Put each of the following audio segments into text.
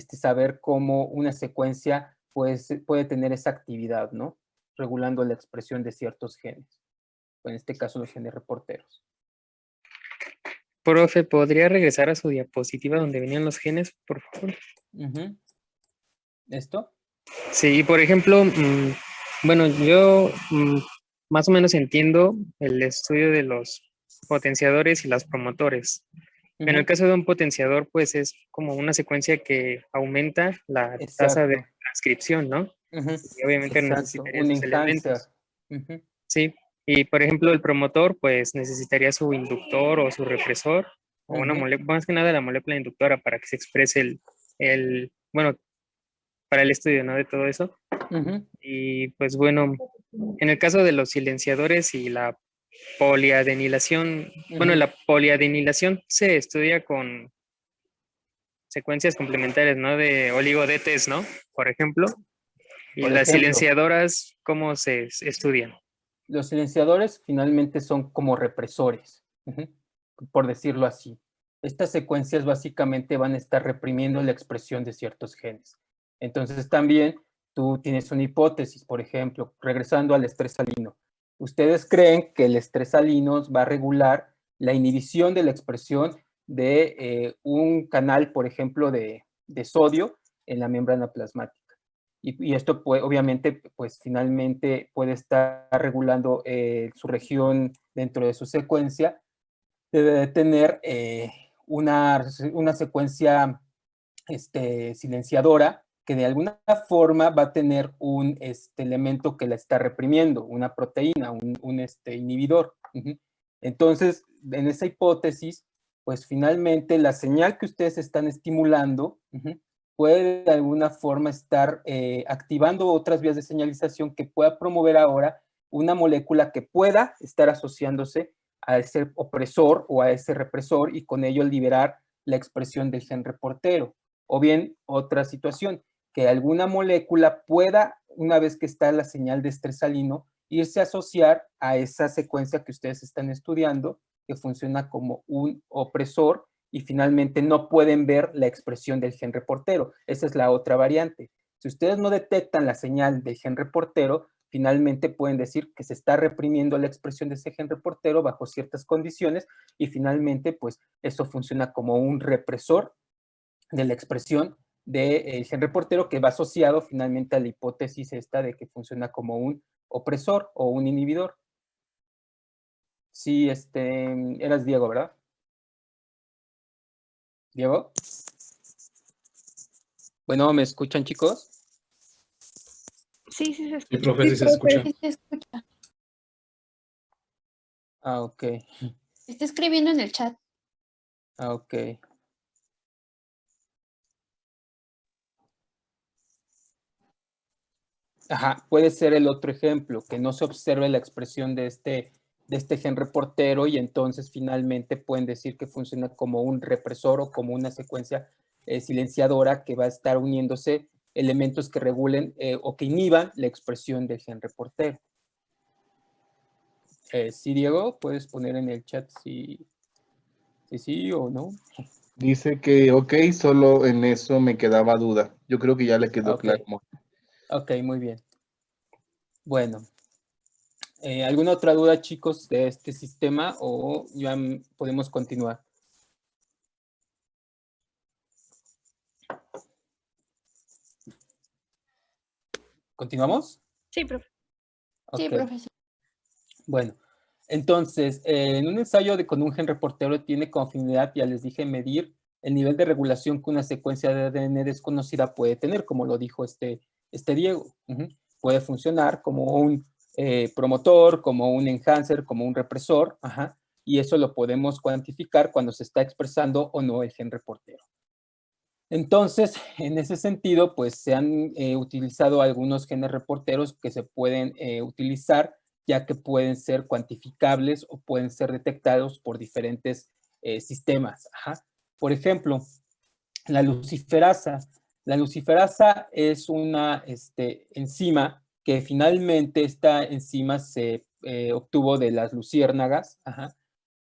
saber cómo una secuencia puede tener esa actividad, ¿no? Regulando la expresión de ciertos genes, en este caso los genes reporteros. Profe, ¿podría regresar a su diapositiva donde venían los genes, por favor? ¿Esto? Sí, por ejemplo, bueno, yo más o menos entiendo el estudio de los potenciadores y los promotores. En el caso de un potenciador, pues es como una secuencia que aumenta la tasa de Exacto. transcripción, ¿no? Y obviamente Exacto, necesitaría un sus enhancer. elementos. Sí, y por ejemplo el promotor pues necesitaría su inductor o su represor o una molécula, más que nada la molécula inductora para que se exprese bueno, para el estudio, ¿no? De todo eso. Y pues bueno, en el caso de los silenciadores y la poliadenilación, bueno, la poliadenilación se estudia con secuencias complementarias, ¿no? De oligodetes, ¿no? Por ejemplo. Y Por las ejemplo, silenciadoras, ¿cómo se estudian? los silenciadores finalmente son como represores, por decirlo así. Estas secuencias básicamente van a estar reprimiendo la expresión de ciertos genes. Entonces también tú tienes una hipótesis, por ejemplo, regresando al estrés salino. Ustedes creen que el estrés salino va a regular la inhibición de la expresión de un canal, por ejemplo, de sodio en la membrana plasmática. Y esto puede, obviamente, pues finalmente puede estar regulando su región dentro de su secuencia. Debe de tener una secuencia silenciadora que de alguna forma va a tener un elemento que la está reprimiendo, una proteína, un inhibidor. Entonces, en esa hipótesis, pues finalmente la señal que ustedes están estimulando puede de alguna forma estar activando otras vías de señalización que pueda promover ahora una molécula que pueda estar asociándose a ese opresor o a ese represor y con ello liberar la expresión del gen reportero. O bien, otra situación, que alguna molécula pueda, una vez que está la señal de estrés salino, irse a asociar a esa secuencia que ustedes están estudiando, que funciona como un opresor y finalmente no pueden ver la expresión del gen reportero. Esa es la otra variante. Si ustedes no detectan la señal del gen reportero, finalmente pueden decir que se está reprimiendo la expresión de ese gen reportero bajo ciertas condiciones y finalmente, pues, eso funciona como un represor de la expresión del gen reportero que va asociado finalmente a la hipótesis esta de que funciona como un opresor o un inhibidor. Sí, eras Diego, ¿verdad? ¿Diego? Bueno, ¿me escuchan, chicos? Sí, se escucha. Sí, profe, sí se escucha. Sí se escucha. Ah, ok. Está escribiendo en el chat. Ah, ok. Ajá, puede ser el otro ejemplo, que no se observe la expresión de este gen reportero y entonces finalmente pueden decir que funciona como un represor o como una secuencia silenciadora que va a estar uniéndose elementos que regulen o que inhiban la expresión del gen reportero. Sí, Diego, puedes poner en el chat si sí o no. Dice que ok, solo en eso me quedaba duda. Yo creo que ya le quedó claro. Ok, muy bien. Bueno, ¿alguna otra duda, chicos, de este sistema o ya podemos continuar? ¿Continuamos? Sí, profe. Okay. Sí, profe. Bueno, entonces, en un ensayo con un gen reportero tiene como finalidad, ya les dije, medir el nivel de regulación que una secuencia de ADN desconocida puede tener, como lo dijo este Diego. Puede funcionar como un promotor, como un enhancer, como un represor, y eso lo podemos cuantificar cuando se está expresando o no el gen reportero. Entonces, en ese sentido, pues se han utilizado algunos genes reporteros que se pueden utilizar, ya que pueden ser cuantificables o pueden ser detectados por diferentes sistemas. Por ejemplo, la luciferasa. La luciferasa es una enzima que finalmente esta enzima se obtuvo de las luciérnagas,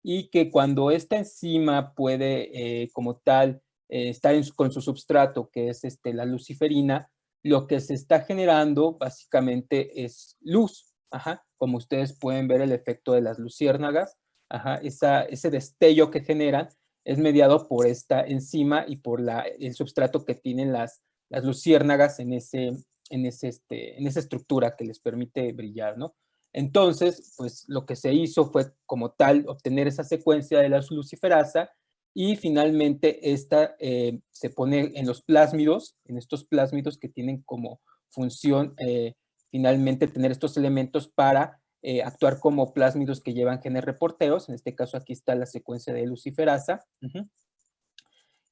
y que cuando esta enzima puede como tal está con su substrato, que es la luciferina, lo que se está generando básicamente es luz. Ajá, como ustedes pueden ver el efecto de las luciérnagas, ajá, ese destello que generan es mediado por esta enzima y por el substrato que tienen las luciérnagas en esa estructura que les permite brillar, ¿no? Entonces, pues lo que se hizo fue como tal obtener esa secuencia de la luciferasa y finalmente esta se pone en los plásmidos, en estos plásmidos que tienen como función finalmente tener estos elementos para actuar como plásmidos que llevan genes reporteros. En este caso aquí está la secuencia de luciferasa.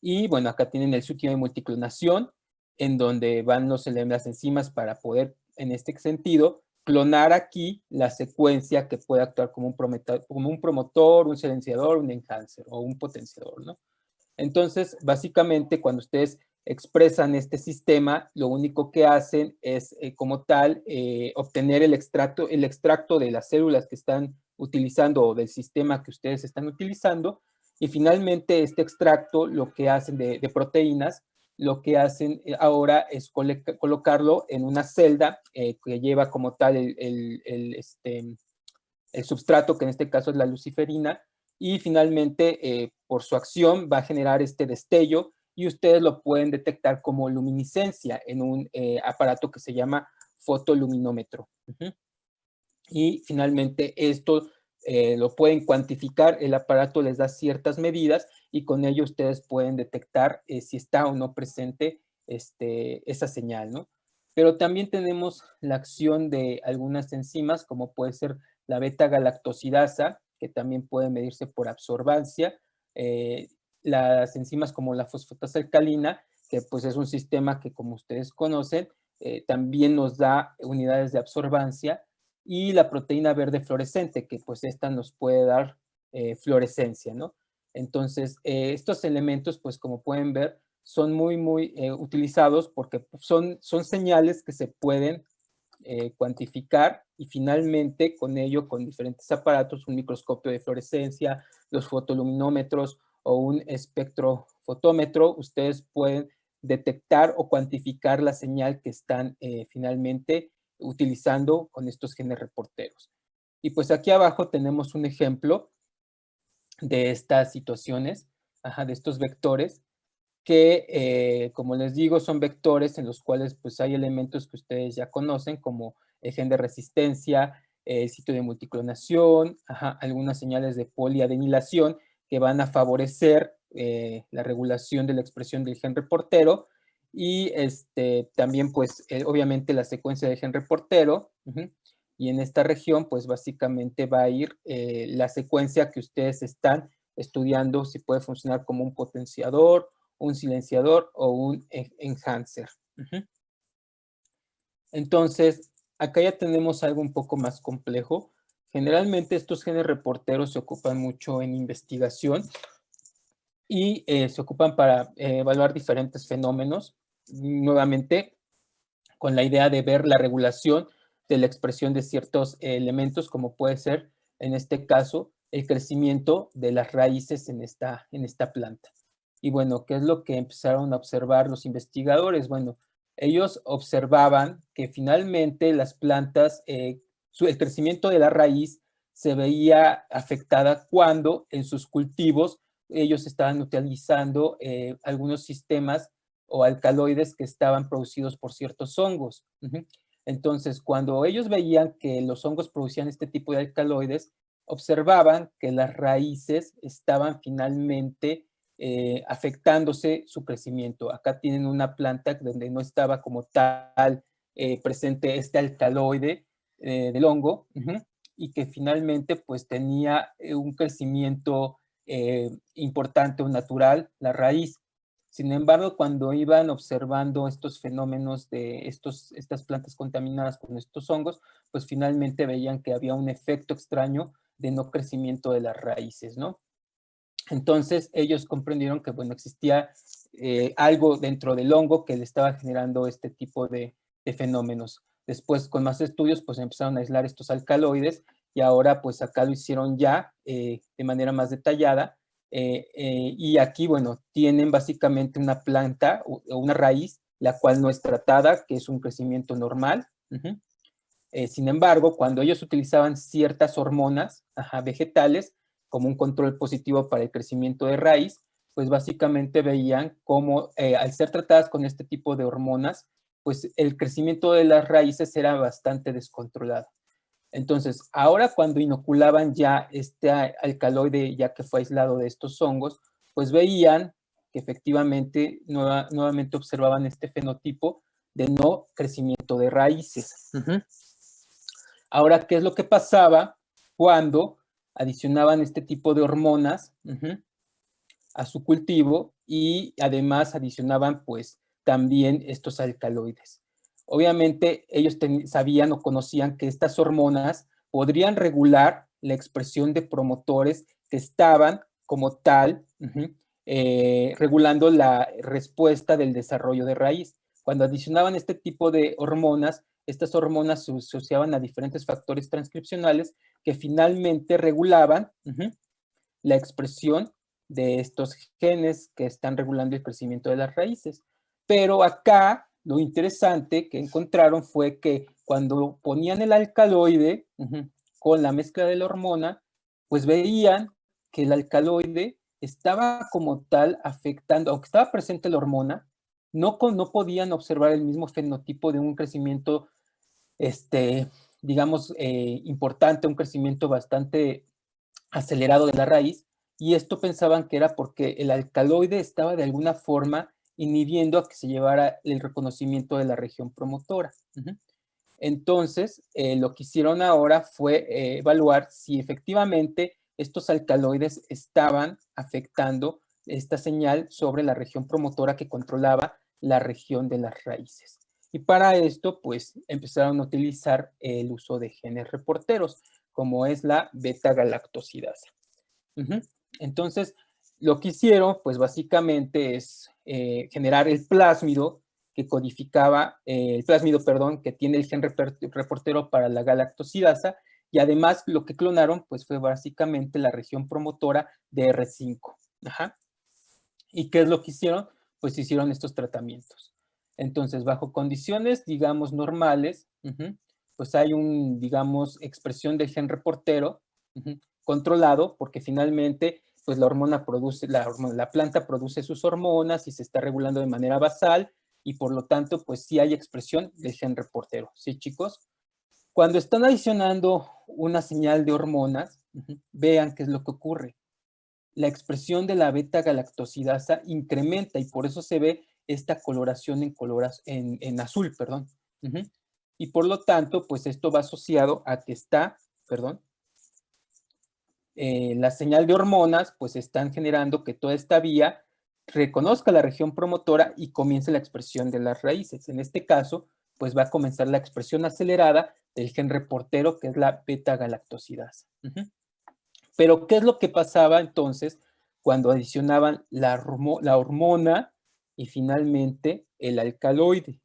Y bueno, acá tienen el sitio de multiclonación, en donde van las enzimas para poder, en este sentido, clonar aquí la secuencia que puede actuar como un promotor, un silenciador, un enhancer o un potenciador, ¿no? Entonces, básicamente, cuando ustedes expresan este sistema, lo único que hacen es, como tal, obtener el extracto de las células que están utilizando o del sistema que ustedes están utilizando, y finalmente este extracto, lo que hacen de proteínas, lo que hacen ahora es colocarlo en una celda que lleva como tal el substrato, que en este caso es la luciferina, y finalmente por su acción va a generar este destello y ustedes lo pueden detectar como luminiscencia en un aparato que se llama fotoluminómetro. Y finalmente esto lo pueden cuantificar, el aparato les da ciertas medidas y con ello ustedes pueden detectar si está o no presente esa señal, ¿no? Pero también tenemos la acción de algunas enzimas, como puede ser la beta-galactosidasa, que también puede medirse por absorbancia, las enzimas como la fosfatasa alcalina, que pues es un sistema que como ustedes conocen, también nos da unidades de absorbancia, y la proteína verde fluorescente, que pues esta nos puede dar fluorescencia, ¿no? Entonces, estos elementos, pues como pueden ver, son muy utilizados porque son señales que se pueden cuantificar y finalmente con ello, con diferentes aparatos, un microscopio de fluorescencia, los fotoluminómetros o un espectrofotómetro, ustedes pueden detectar o cuantificar la señal que están finalmente utilizando con estos genes reporteros. Y pues aquí abajo tenemos un ejemplo de estas situaciones, de estos vectores, que como les digo son vectores en los cuales pues hay elementos que ustedes ya conocen como el gen de resistencia, el sitio de multiclonación, algunas señales de poliadenilación que van a favorecer la regulación de la expresión del gen reportero y también pues obviamente la secuencia del gen reportero y en esta región pues básicamente va a ir la secuencia que ustedes están estudiando si puede funcionar como un potenciador, un silenciador o un enhancer. Entonces, acá ya tenemos algo un poco más complejo. Generalmente estos genes reporteros se ocupan mucho en investigación y se ocupan para evaluar diferentes fenómenos, nuevamente con la idea de ver la regulación de la expresión de ciertos elementos, como puede ser, en este caso, el crecimiento de las raíces en esta planta. Y bueno, ¿qué es lo que empezaron a observar los investigadores? Bueno, ellos observaban que finalmente las plantas, el crecimiento de la raíz se veía afectada cuando en sus cultivos ellos estaban utilizando algunos sistemas o alcaloides que estaban producidos por ciertos hongos. Entonces, cuando ellos veían que los hongos producían este tipo de alcaloides, observaban que las raíces estaban finalmente afectándose su crecimiento. Acá tienen una planta donde no estaba como tal presente este alcaloide del hongo y que finalmente pues tenía un crecimiento importante o natural, la raíz. Sin embargo, cuando iban observando estos fenómenos de estas plantas contaminadas con estos hongos, pues finalmente veían que había un efecto extraño de no crecimiento de las raíces, ¿no? Entonces ellos comprendieron que, bueno, existía algo dentro del hongo que le estaba generando este tipo de fenómenos. Después, con más estudios, pues empezaron a aislar estos alcaloides y ahora, pues acá lo hicieron ya de manera más detallada Y aquí, bueno, tienen básicamente una planta o una raíz, la cual no es tratada, que es un crecimiento normal. Sin embargo, cuando ellos utilizaban ciertas hormonas vegetales como un control positivo para el crecimiento de raíz, pues básicamente veían cómo al ser tratadas con este tipo de hormonas, pues el crecimiento de las raíces era bastante descontrolado. Entonces, ahora cuando inoculaban ya este alcaloide, ya que fue aislado de estos hongos, pues veían que efectivamente nuevamente observaban este fenotipo de no crecimiento de raíces. Ahora, ¿qué es lo que pasaba cuando adicionaban este tipo de hormonas a su cultivo y además adicionaban pues también estos alcaloides? Obviamente ellos sabían o conocían que estas hormonas podrían regular la expresión de promotores que estaban como tal regulando la respuesta del desarrollo de raíz. Cuando adicionaban este tipo de hormonas, estas hormonas se asociaban a diferentes factores transcripcionales que finalmente regulaban la expresión de estos genes que están regulando el crecimiento de las raíces. Pero acá lo interesante que encontraron fue que cuando ponían el alcaloide con la mezcla de la hormona, pues veían que el alcaloide estaba como tal afectando, aunque estaba presente la hormona, no podían observar el mismo fenotipo de un crecimiento, digamos, importante, un crecimiento bastante acelerado de la raíz, y esto pensaban que era porque el alcaloide estaba de alguna forma inhibiendo a que se llevara el reconocimiento de la región promotora. Entonces, lo que hicieron ahora fue evaluar si efectivamente estos alcaloides estaban afectando esta señal sobre la región promotora que controlaba la región de las raíces. Y para esto, pues, empezaron a utilizar el uso de genes reporteros, como es la beta-galactosidasa. Entonces, lo que hicieron, pues, básicamente es generar el plásmido que codificaba, el plásmido, perdón, que tiene el gen reportero para la galactosidasa, y además lo que clonaron, pues, fue básicamente la región promotora de R5. ¿Y qué es lo que hicieron? Pues hicieron estos tratamientos. Entonces, bajo condiciones, digamos, normales, pues hay digamos, expresión del gen reportero controlado, porque finalmente, pues la hormona produce, la planta produce sus hormonas y se está regulando de manera basal, y por lo tanto, pues sí hay expresión del gen reportero. ¿Sí, chicos? Cuando están adicionando una señal de hormonas, vean qué es lo que ocurre. La expresión de la beta-galactosidasa incrementa y por eso se ve esta coloración en azul, perdón. Y por lo tanto, pues esto va asociado a que está, perdón, la señal de hormonas, pues están generando que toda esta vía reconozca la región promotora y comience la expresión de las raíces. En este caso, pues va a comenzar la expresión acelerada del gen reportero, que es la beta-galactosidasa. Pero, ¿qué es lo que pasaba entonces cuando adicionaban la hormona y finalmente el alcaloide?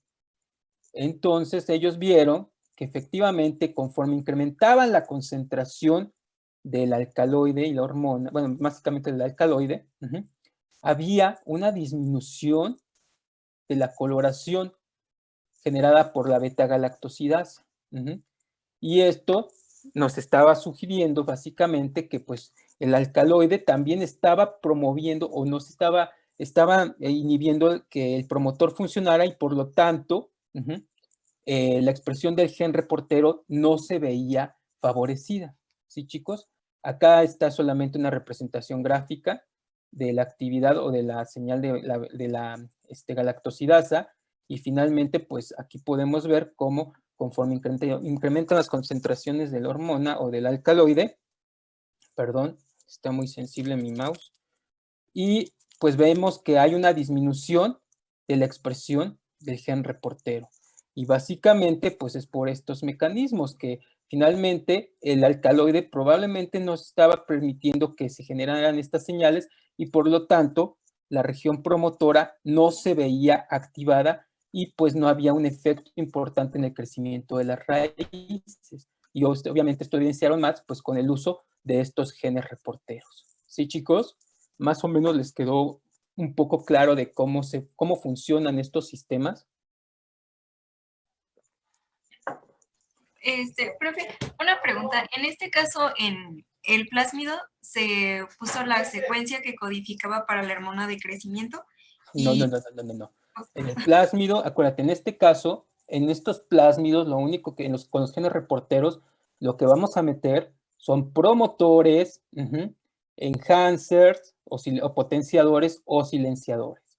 Entonces, ellos vieron que efectivamente, conforme incrementaban la concentración del alcaloide y la hormona, bueno, básicamente el alcaloide, había una disminución de la coloración generada por la beta-galactosidasa. Y esto nos estaba sugiriendo básicamente que pues el alcaloide también estaba promoviendo o no estaba inhibiendo que el promotor funcionara, y por lo tanto la expresión del gen reportero no se veía favorecida. ¿Sí, chicos? Acá está solamente una representación gráfica de la actividad o de la señal de la galactosidasa, y finalmente pues aquí podemos ver cómo conforme incrementan las concentraciones de la hormona o del alcaloide, perdón, está muy sensible mi mouse, y pues vemos que hay una disminución de la expresión del gen reportero. Y básicamente pues es por estos mecanismos que finalmente el alcaloide probablemente no estaba permitiendo que se generaran estas señales, y por lo tanto la región promotora no se veía activada y pues no había un efecto importante en el crecimiento de las raíces. Y obviamente esto evidenciaron más pues con el uso de estos genes reporteros. ¿Sí, chicos? más o menos les quedó un poco claro de cómo funcionan estos sistemas. Profe, una pregunta. En este caso, en el plásmido se puso la secuencia que codificaba para la hormona de crecimiento. No. En el plásmido, acuérdate, en este caso, en estos plásmidos, lo único que con los genes reporteros, lo que vamos a meter son promotores, enhancers o potenciadores o silenciadores.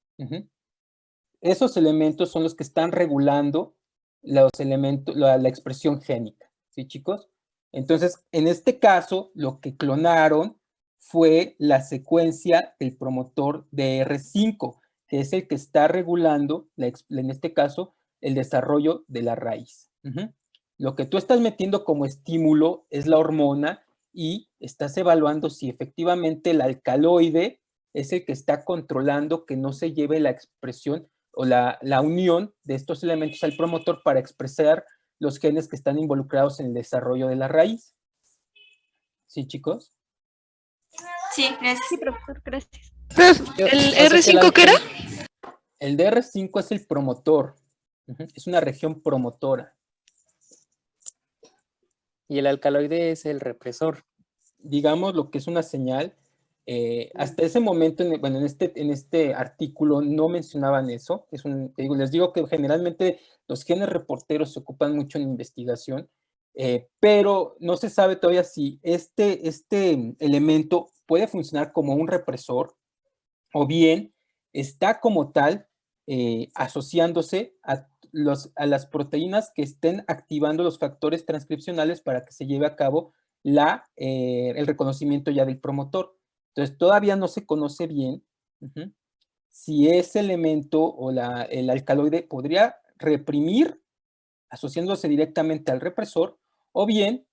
Esos elementos son los que están regulando los elementos, la expresión génica, ¿sí, chicos? Entonces, en este caso, lo que clonaron fue la secuencia del promotor DR5, que es el que está regulando, en este caso, el desarrollo de la raíz. Lo que tú estás metiendo como estímulo es la hormona y estás evaluando si efectivamente el alcaloide es el que está controlando que no se lleve la expresión o la unión de estos elementos al promotor para expresar los genes que están involucrados en el desarrollo de la raíz. ¿Sí, chicos? Sí, gracias. Sí, profesor, gracias. ¿El R5 qué era? El DR5 es el promotor. Es una región promotora. Y el alcaloide es el represor. Digamos lo que es una señal. Hasta ese momento, en este artículo no mencionaban eso. Les digo que generalmente los genes reporteros se ocupan mucho en investigación, pero no se sabe todavía si este elemento puede funcionar como un represor o bien está como tal asociándose a las proteínas que estén activando los factores transcripcionales para que se lleve a cabo el reconocimiento ya del promotor. Entonces, todavía no se conoce bien si ese elemento o el alcaloide podría reprimir asociándose directamente al represor o bien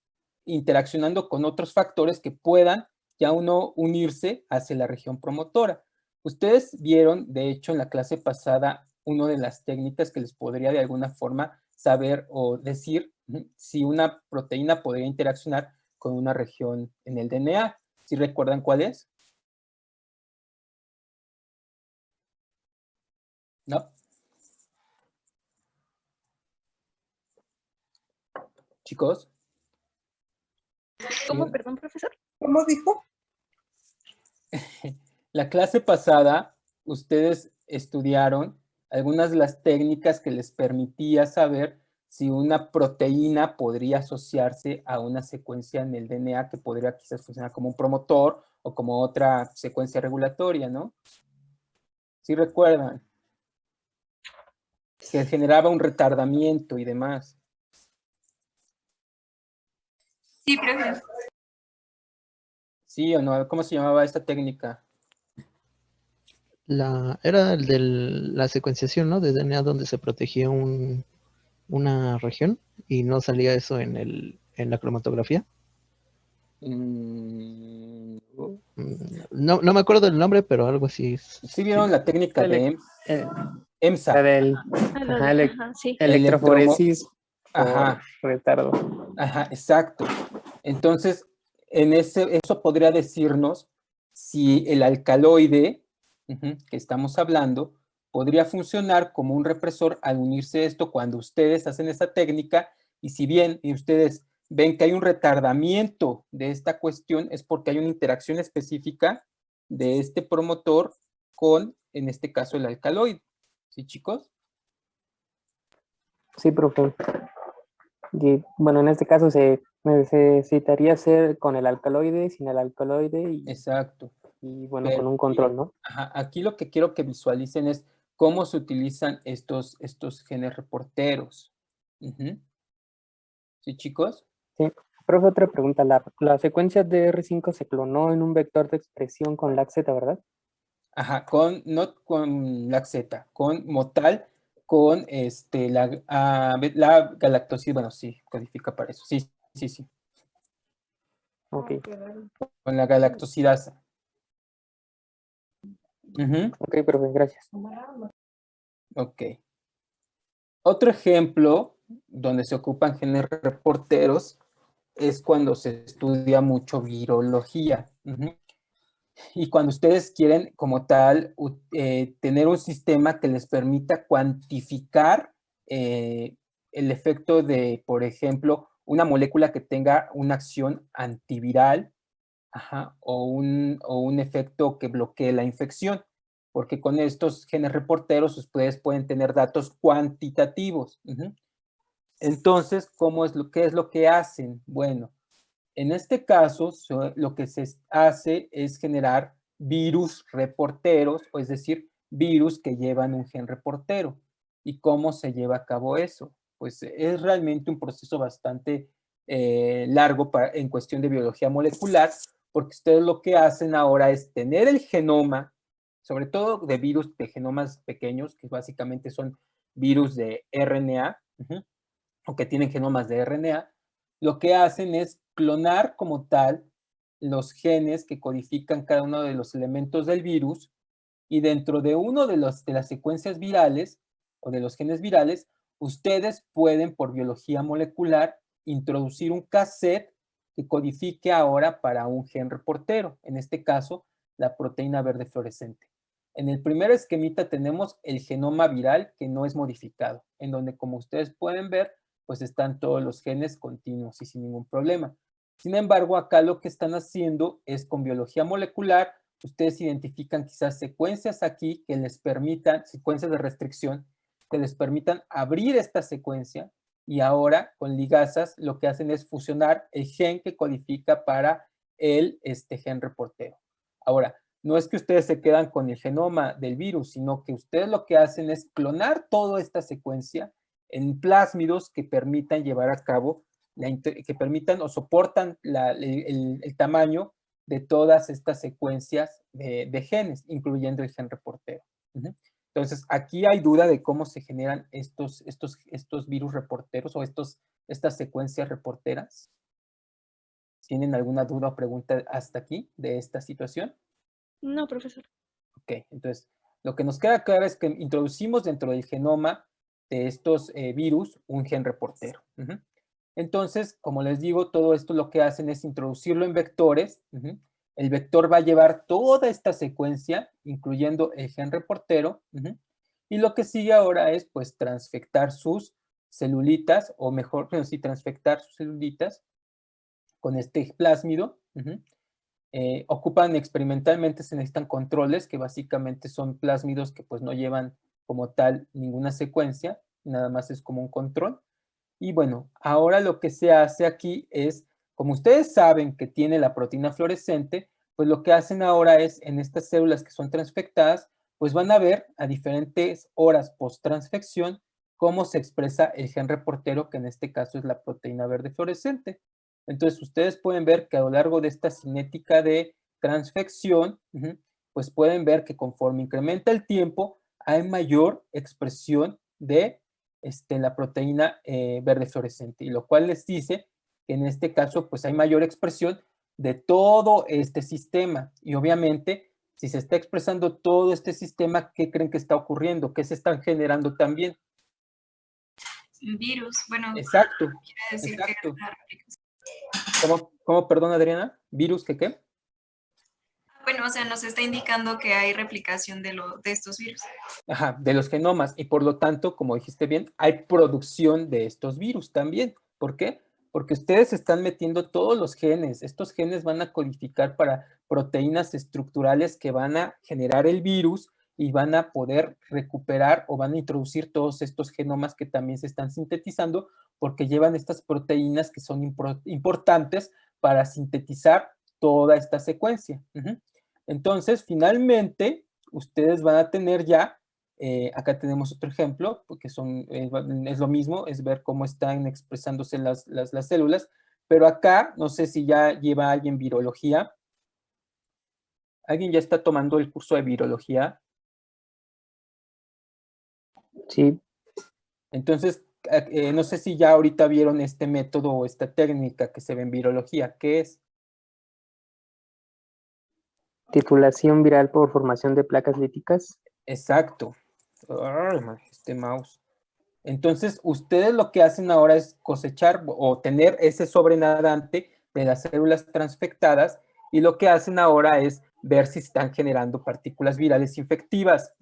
interaccionando con otros factores que puedan ya uno unirse hacia la región promotora. Ustedes vieron, de hecho, en la clase pasada, una de las técnicas que les podría de alguna forma saber o decir si una proteína podría interaccionar con una región en el DNA. ¿Sí recuerdan cuál es? ¿No? Chicos. ¿Cómo, perdón, profesor? ¿Cómo dijo? La clase pasada, ustedes estudiaron algunas de las técnicas que les permitía saber si una proteína podría asociarse a una secuencia en el DNA que podría quizás funcionar como un promotor o como otra secuencia regulatoria, ¿no? ¿Sí recuerdan? Que generaba un retardamiento y demás. Sí, profe. ¿Sí o no? ¿Cómo se llamaba esta técnica? Era el de la secuenciación, ¿no? De DNA donde se protegía una región y no salía eso en la cromatografía. No me acuerdo del nombre, pero algo así. ¿Sí vieron la técnica de EMSA? La del Sí. electroforesis por Ajá. retardo. Ajá, exacto. Entonces, eso podría decirnos si el alcaloide que estamos hablando podría funcionar como un represor al unirse esto cuando ustedes hacen esa técnica y si bien ustedes ven que hay un retardamiento de esta cuestión es porque hay una interacción específica de este promotor con, en este caso, el alcaloide. ¿Sí, chicos? Sí, profe. Y, bueno, en este caso se necesitaría ser con el alcaloide, sin el alcaloide y, exacto. Y bueno, con un control, ¿no? Ajá, aquí lo que quiero que visualicen es cómo se utilizan estos genes reporteros. ¿Sí, chicos? Sí. Profe, otra pregunta. La secuencia de R5 se clonó en un vector de expresión con LAC-Z, ¿verdad? Ajá, no con LAC-Z, con Motal, con la galactosida, bueno, sí, codifica para eso. Sí. Ok. Con la galactosidasa. Ok, profe, gracias. Ok. Otro ejemplo donde se ocupan genes reporteros es cuando se estudia mucho virología. Y cuando ustedes quieren, como tal, tener un sistema que les permita cuantificar el efecto de, por ejemplo, una molécula que tenga una acción antiviral, ajá, o un efecto que bloquee la infección, porque con estos genes reporteros ustedes pueden tener datos cuantitativos. Entonces, ¿qué es lo que hacen? Bueno, en este caso, lo que se hace es generar virus reporteros, o es decir, virus que llevan un gen reportero. ¿Y cómo se lleva a cabo eso? Pues es realmente un proceso bastante largo en cuestión de biología molecular, porque ustedes lo que hacen ahora es tener el genoma, sobre todo de virus de genomas pequeños, que básicamente son virus de RNA, o que tienen genomas de RNA, lo que hacen es clonar como tal los genes que codifican cada uno de los elementos del virus, y dentro de uno de las secuencias virales o de los genes virales, ustedes pueden por biología molecular introducir un cassette que codifique ahora para un gen reportero, en este caso la proteína verde fluorescente. En el primer esquemita tenemos el genoma viral que no es modificado, en donde, como ustedes pueden ver, pues están todos los genes continuos y sin ningún problema. Sin embargo, acá lo que están haciendo es con biología molecular, ustedes identifican quizás secuencias aquí que les permitan, secuencias de restricción, que les permitan abrir esta secuencia, y ahora con ligasas lo que hacen es fusionar el gen que codifica para el gen reportero. Ahora, no es que ustedes se quedan con el genoma del virus, sino que ustedes lo que hacen es clonar toda esta secuencia en plásmidos que permitan llevar a cabo, que permitan o soportan el tamaño de todas estas secuencias de genes, incluyendo el gen reportero. Entonces, aquí hay duda de cómo se generan estos virus reporteros o estas secuencias reporteras. ¿Tienen alguna duda o pregunta hasta aquí de esta situación? No, profesor. Ok, entonces, lo que nos queda claro es que introducimos dentro del genoma de estos virus un gen reportero. Entonces, como les digo, todo esto lo que hacen es introducirlo en vectores. El vector va a llevar toda esta secuencia, incluyendo el gen reportero, y lo que sigue ahora es, pues, transfectar sus celulitas, o mejor, sí, transfectar sus celulitas con este plásmido. Ocupan experimentalmente, se necesitan controles, que básicamente son plásmidos que pues no llevan como tal ninguna secuencia, nada más es como un control. Y bueno, ahora lo que se hace aquí es, como ustedes saben que tiene la proteína fluorescente, pues lo que hacen ahora es, en estas células que son transfectadas, pues van a ver a diferentes horas post-transfección cómo se expresa el gen reportero, que en este caso es la proteína verde fluorescente. Entonces, ustedes pueden ver que a lo largo de esta cinética de transfección, pues pueden ver que conforme incrementa el tiempo, hay mayor expresión de la proteína verde fluorescente, y lo cual les dice que en este caso pues hay mayor expresión de todo este sistema. Y obviamente, si se está expresando todo este sistema, ¿qué creen que está ocurriendo? ¿Qué se están generando también? Virus, bueno. Exacto, quiere decir exacto. Que la replicación. ¿Cómo, perdón, Adriana? ¿Virus qué? Bueno, o sea, nos está indicando que hay replicación de estos virus. Ajá, de los genomas, y por lo tanto, como dijiste bien, hay producción de estos virus también. ¿Por qué? Porque ustedes están metiendo todos los genes. Estos genes van a codificar para proteínas estructurales que van a generar el virus y van a poder recuperar o van a introducir todos estos genomas que también se están sintetizando, porque llevan estas proteínas que son importantes para sintetizar toda esta secuencia. Entonces, finalmente, ustedes van a tener ya, acá tenemos otro ejemplo, porque es lo mismo, es ver cómo están expresándose las células, pero acá, no sé si ya lleva alguien virología. ¿Alguien ya está tomando el curso de virología? Sí. Entonces, no sé si ya ahorita vieron este método o esta técnica que se ve en virología. ¿Qué es? Titulación viral por formación de placas líticas. Exacto. Ay, este mouse. Entonces, ustedes lo que hacen ahora es cosechar o tener ese sobrenadante de las células transfectadas, y lo que hacen ahora es ver si están generando partículas virales infectivas,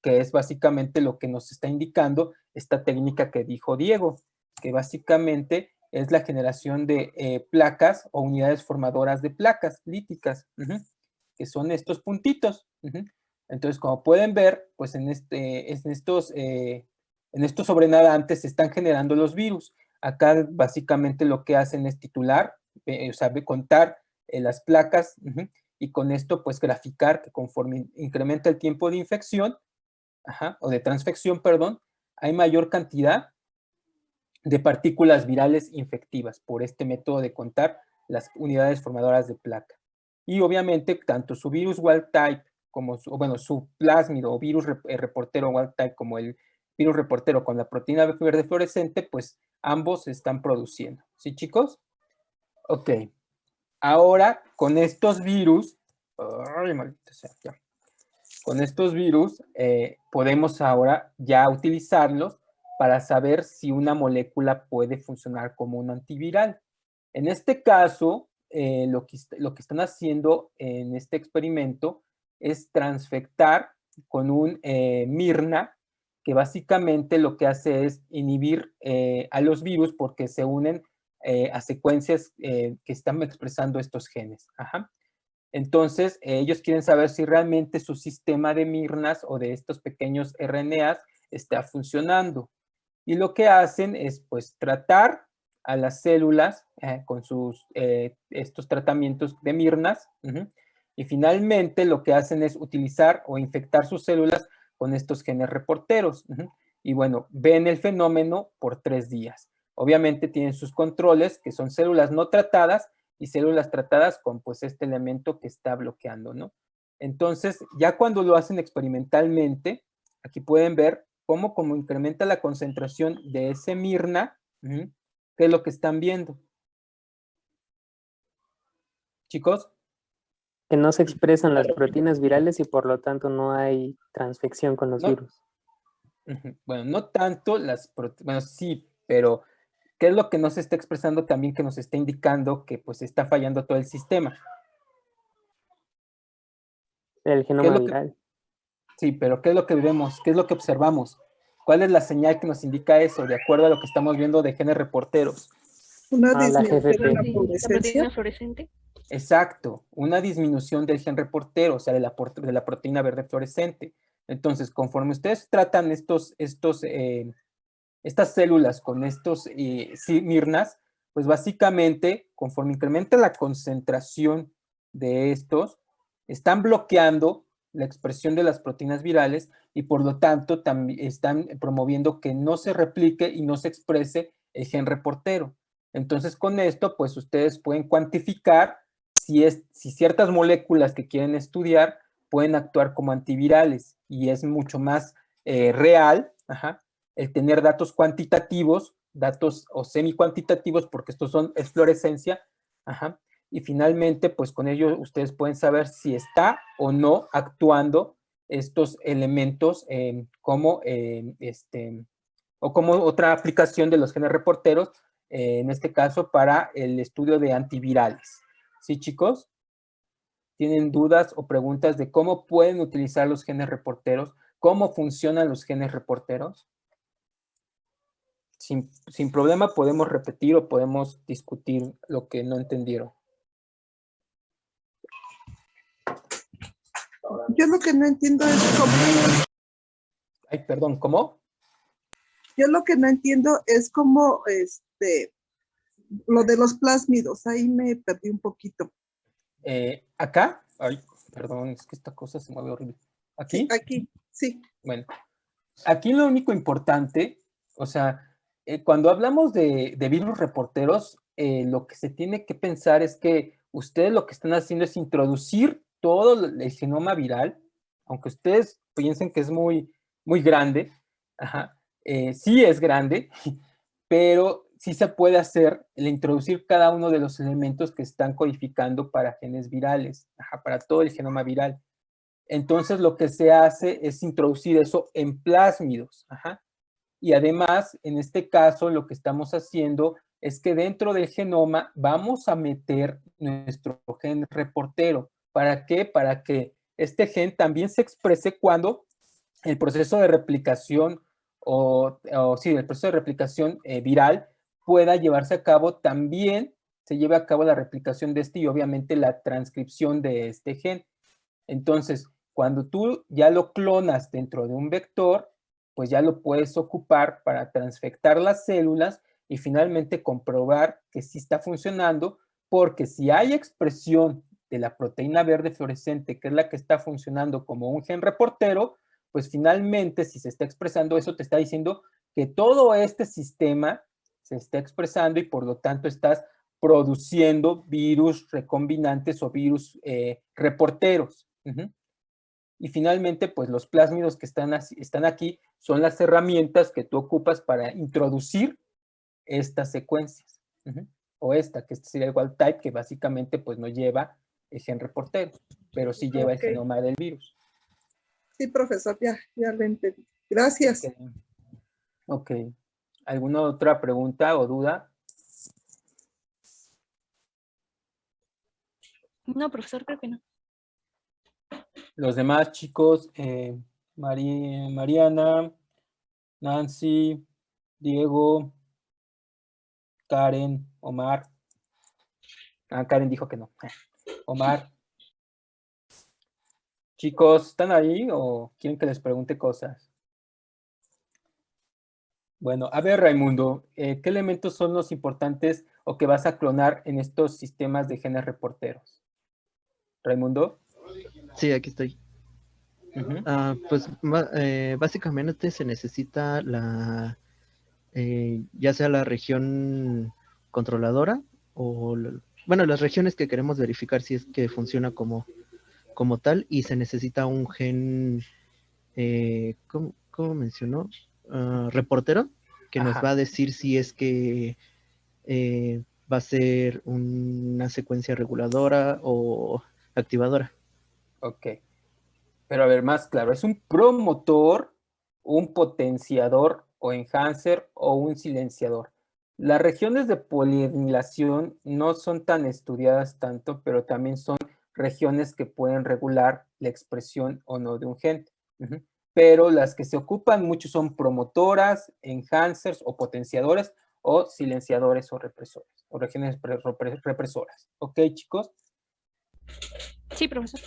que es básicamente lo que nos está indicando esta técnica que dijo Diego, que básicamente es la generación de placas o unidades formadoras de placas líticas, que son estos puntitos. Entonces, como pueden ver, pues en estos sobrenadantes se están generando los virus. Acá básicamente lo que hacen es titular, o sea, contar las placas, y con esto pues graficar que conforme incrementa el tiempo de infección, o de transfección, perdón, hay mayor cantidad de partículas virales infectivas por este método de contar las unidades formadoras de placa. Y obviamente tanto su virus wild type como su plásmido o virus reportero wild type como el virus reportero con la proteína verde fluorescente, pues ambos se están produciendo. ¿Sí, chicos? Ok. Ahora, con estos virus, ay, maldita sea, ya. Con estos virus podemos ahora ya utilizarlos para saber si una molécula puede funcionar como un antiviral. En este caso, lo que están haciendo en este experimento es transfectar con un Mirna, que básicamente lo que hace es inhibir a los virus porque se unen a secuencias que están expresando estos genes. Entonces, ellos quieren saber si realmente su sistema de Mirnas o de estos pequeños RNAs está funcionando. Y lo que hacen es, pues, tratar a las células con estos tratamientos de Mirnas. Y finalmente, lo que hacen es utilizar o infectar sus células con estos genes reporteros. Y bueno, ven el fenómeno por 3 días. Obviamente tienen sus controles, que son células no tratadas, y células tratadas con pues este elemento que está bloqueando, ¿no? Entonces, ya cuando lo hacen experimentalmente, aquí pueden ver cómo como incrementa la concentración de ese Mirna, ¿qué es lo que están viendo? ¿Chicos? Que no se expresan las proteínas virales y por lo tanto no hay transfección con los virus. Bueno, no tanto bueno, sí, pero ¿qué es lo que no se está expresando también que nos está indicando que pues está fallando todo el sistema? El genoma viral. Sí, pero ¿qué es lo que vemos? ¿Qué es lo que observamos? ¿Cuál es la señal que nos indica eso, de acuerdo a lo que estamos viendo de genes reporteros? Una la disminución de la La proteína fluorescente. Exacto, una disminución del gen reportero, o sea, de la proteína verde fluorescente. Entonces, conforme ustedes tratan estas células con estos Mirnas, pues básicamente, conforme incrementa la concentración de estos, están bloqueando la expresión de las proteínas virales y por lo tanto también están promoviendo que no se replique y no se exprese el gen reportero. Entonces, con esto, pues ustedes pueden cuantificar si ciertas moléculas que quieren estudiar pueden actuar como antivirales y es mucho más real, el tener datos cuantitativos, datos o semi-cuantitativos, porque estos es fluorescencia, y finalmente, pues con ello ustedes pueden saber si está o no actuando estos elementos como otra aplicación de los genes reporteros, en este caso para el estudio de antivirales. ¿Sí, chicos? ¿Tienen dudas o preguntas de cómo pueden utilizar los genes reporteros? ¿Cómo funcionan los genes reporteros? Sin problema podemos repetir o podemos discutir lo que no entendieron. Yo lo que no entiendo es cómo... Ay, perdón, ¿cómo? Yo lo que no entiendo es cómo, lo de los plásmidos, ahí me perdí un poquito. ¿Acá? Ay, perdón, es que esta cosa se mueve horrible. ¿Aquí? Sí, aquí, sí. Bueno, aquí lo único importante, o sea, cuando hablamos de virus reporteros, lo que se tiene que pensar es que ustedes lo que están haciendo es introducir todo el genoma viral, aunque ustedes piensen que es muy, muy grande, sí es grande, pero sí se puede hacer el introducir cada uno de los elementos que están codificando para genes virales, para todo el genoma viral. Entonces lo que se hace es introducir eso en plásmidos. Y además, en este caso, lo que estamos haciendo es que dentro del genoma vamos a meter nuestro gen reportero. ¿Para qué? Para que este gen también se exprese cuando el proceso de replicación el proceso de replicación viral pueda llevarse a cabo, también se lleve a cabo la replicación de este y obviamente la transcripción de este gen. Entonces, cuando tú ya lo clonas dentro de un vector, pues ya lo puedes ocupar para transfectar las células y finalmente comprobar que sí está funcionando, porque si hay expresión de la proteína verde fluorescente, que es la que está funcionando como un gen reportero, pues finalmente, si se está expresando eso, te está diciendo que todo este sistema se está expresando y por lo tanto estás produciendo virus recombinantes o virus reporteros. Y finalmente, pues los plásmidos que están aquí son las herramientas que tú ocupas para introducir estas secuencias. O esta, que este sería el wild type, que básicamente pues no lleva el gen reportero, pero sí lleva el genoma del virus. Sí, profesor, ya lo entendí. Gracias. Ok. ¿Alguna otra pregunta o duda? No, profesor, creo que no. Los demás chicos, Mariana, Nancy, Diego, Karen, Omar. Karen dijo que no. Omar. Chicos, ¿están ahí o quieren que les pregunte cosas? Bueno, a ver, Raimundo, ¿qué elementos son los importantes o que vas a clonar en estos sistemas de genes reporteros? ¿Raimundo? Sí, aquí estoy. Pues básicamente se necesita ya sea la región controladora o, bueno, las regiones que queremos verificar si es que funciona como tal, y se necesita un gen, ¿cómo mencionó? Reportero, que nos va a decir si es que va a ser una secuencia reguladora o activadora. Ok. Pero a ver, más claro, ¿es un promotor, un potenciador o enhancer o un silenciador? Las regiones de polienilación no son tan estudiadas tanto, pero también son regiones que pueden regular la expresión o no de un gen. Pero las que se ocupan mucho son promotoras, enhancers o potenciadores o silenciadores o represores, o regiones represoras. ¿Ok, chicos? Sí, profesor.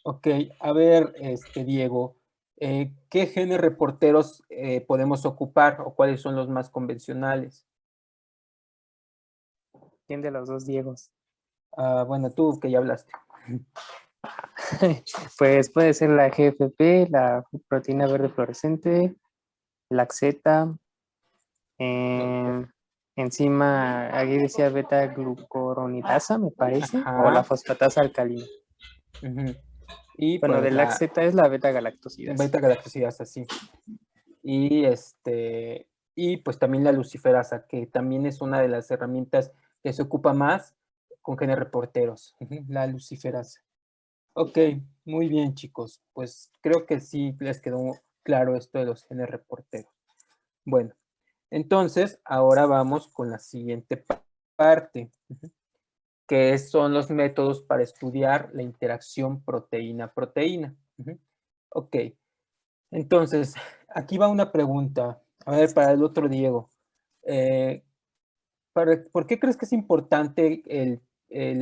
Ok, a ver, Diego, ¿qué genes reporteros podemos ocupar o cuáles son los más convencionales? ¿Quién de los dos Diegos? Bueno, tú que ya hablaste. Pues puede ser la GFP, la proteína verde fluorescente, la Z, enzima, aquí decía beta-glucuronidasa, me parece, o la fosfatasa alcalina. Y bueno, pues de la Z es la beta-galactosidasa. Beta-galactosidasa, sí. Y pues también la luciferasa, que también es una de las herramientas que se ocupa más con genes reporteros, la luciferasa. Ok, muy bien, chicos. Pues creo que sí les quedó claro esto de los genes reporteros. Bueno, entonces ahora vamos con la siguiente parte, que son los métodos para estudiar la interacción proteína-proteína. Ok, entonces aquí va una pregunta. A ver, para el otro Diego. ¿Por qué crees que es importante el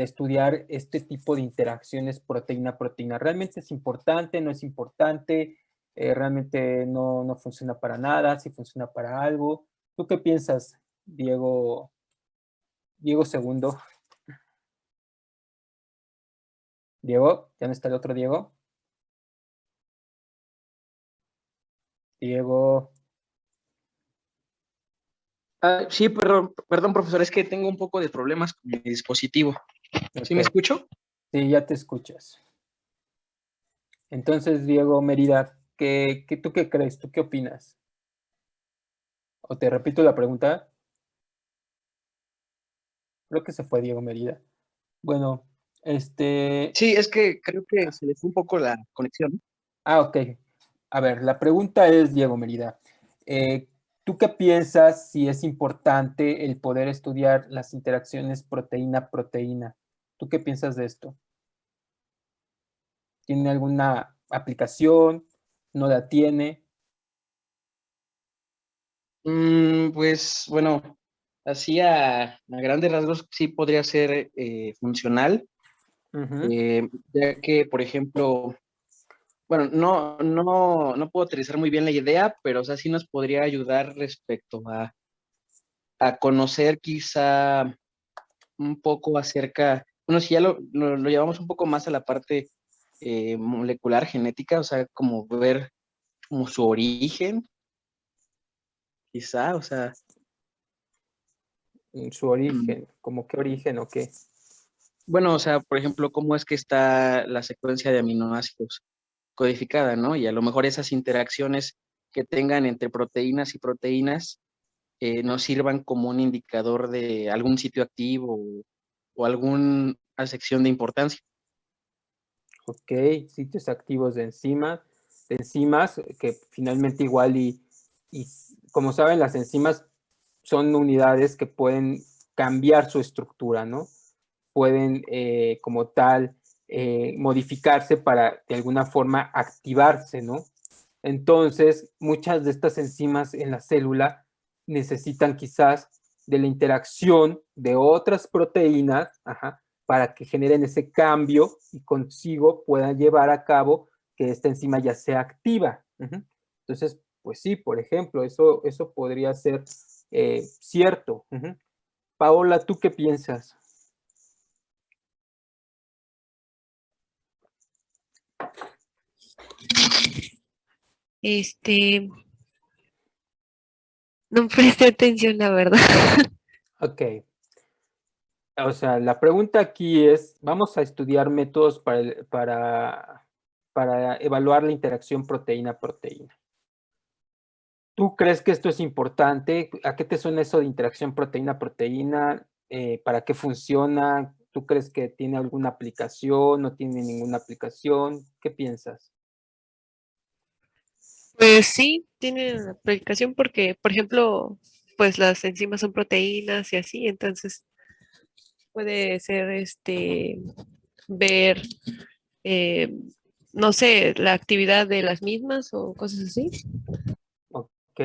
estudiar este tipo de interacciones proteína-proteína? ¿Realmente es importante? ¿No es importante? ¿Realmente no funciona para nada? ¿Sí funciona para algo? ¿Tú qué piensas, Diego segundo? Diego, ¿ya no está el otro Diego? Diego. Sí, perdón, profesor, es que tengo un poco de problemas con mi dispositivo. ¿Sí me escucho? Sí, ya te escuchas. Entonces, Diego Mérida, ¿tú qué crees? ¿Tú qué opinas? ¿O te repito la pregunta? Creo que se fue Diego Mérida. Bueno, Sí, es que creo que se le fue un poco la conexión. ok. A ver, la pregunta es, Diego Mérida, ¿tú qué piensas si es importante el poder estudiar las interacciones proteína-proteína? ¿Tú qué piensas de esto? ¿Tiene alguna aplicación? ¿No la tiene? Pues bueno, así a grandes rasgos sí podría ser funcional, Ujú. ya que, por ejemplo, bueno, no puedo aterrizar muy bien la idea, pero o sea, sí nos podría ayudar respecto a conocer quizá un poco acerca, bueno, si ya lo llevamos un poco más a la parte molecular, genética, o sea, como ver como su origen, quizá, o sea, Su mm, origen, ¿como qué origen o qué? bueno, o sea, por ejemplo, cómo es que está la secuencia de aminoácidos codificada, ¿no? Y a lo mejor esas interacciones que tengan entre proteínas y proteínas nos sirvan como un indicador de algún sitio activo o alguna sección de importancia. Ok, sitios activos de enzimas que finalmente igual y como saben, las enzimas son unidades que pueden cambiar su estructura, ¿no? Pueden como tal modificarse para de alguna forma activarse, ¿no? Entonces, muchas de estas enzimas en la célula necesitan quizás de la interacción de otras proteínas, ajá, para que generen ese cambio y consigo puedan llevar a cabo que esta enzima ya sea activa. Uh-huh. Entonces, pues sí, por ejemplo, eso podría ser cierto. Uh-huh. Paola, ¿tú qué piensas? No presté atención, la verdad. Ok. O sea, la pregunta aquí es, vamos a estudiar métodos para evaluar la interacción proteína-proteína. ¿Tú crees que esto es importante? ¿A qué te suena eso de interacción proteína-proteína? ¿Para qué funciona? ¿Tú crees que tiene alguna aplicación? ¿No tiene ninguna aplicación? ¿Qué piensas? Pues sí, tiene una aplicación porque, por ejemplo, pues las enzimas son proteínas y así, entonces puede ser ver, eh, no sé, la actividad de las mismas o cosas así. Ok,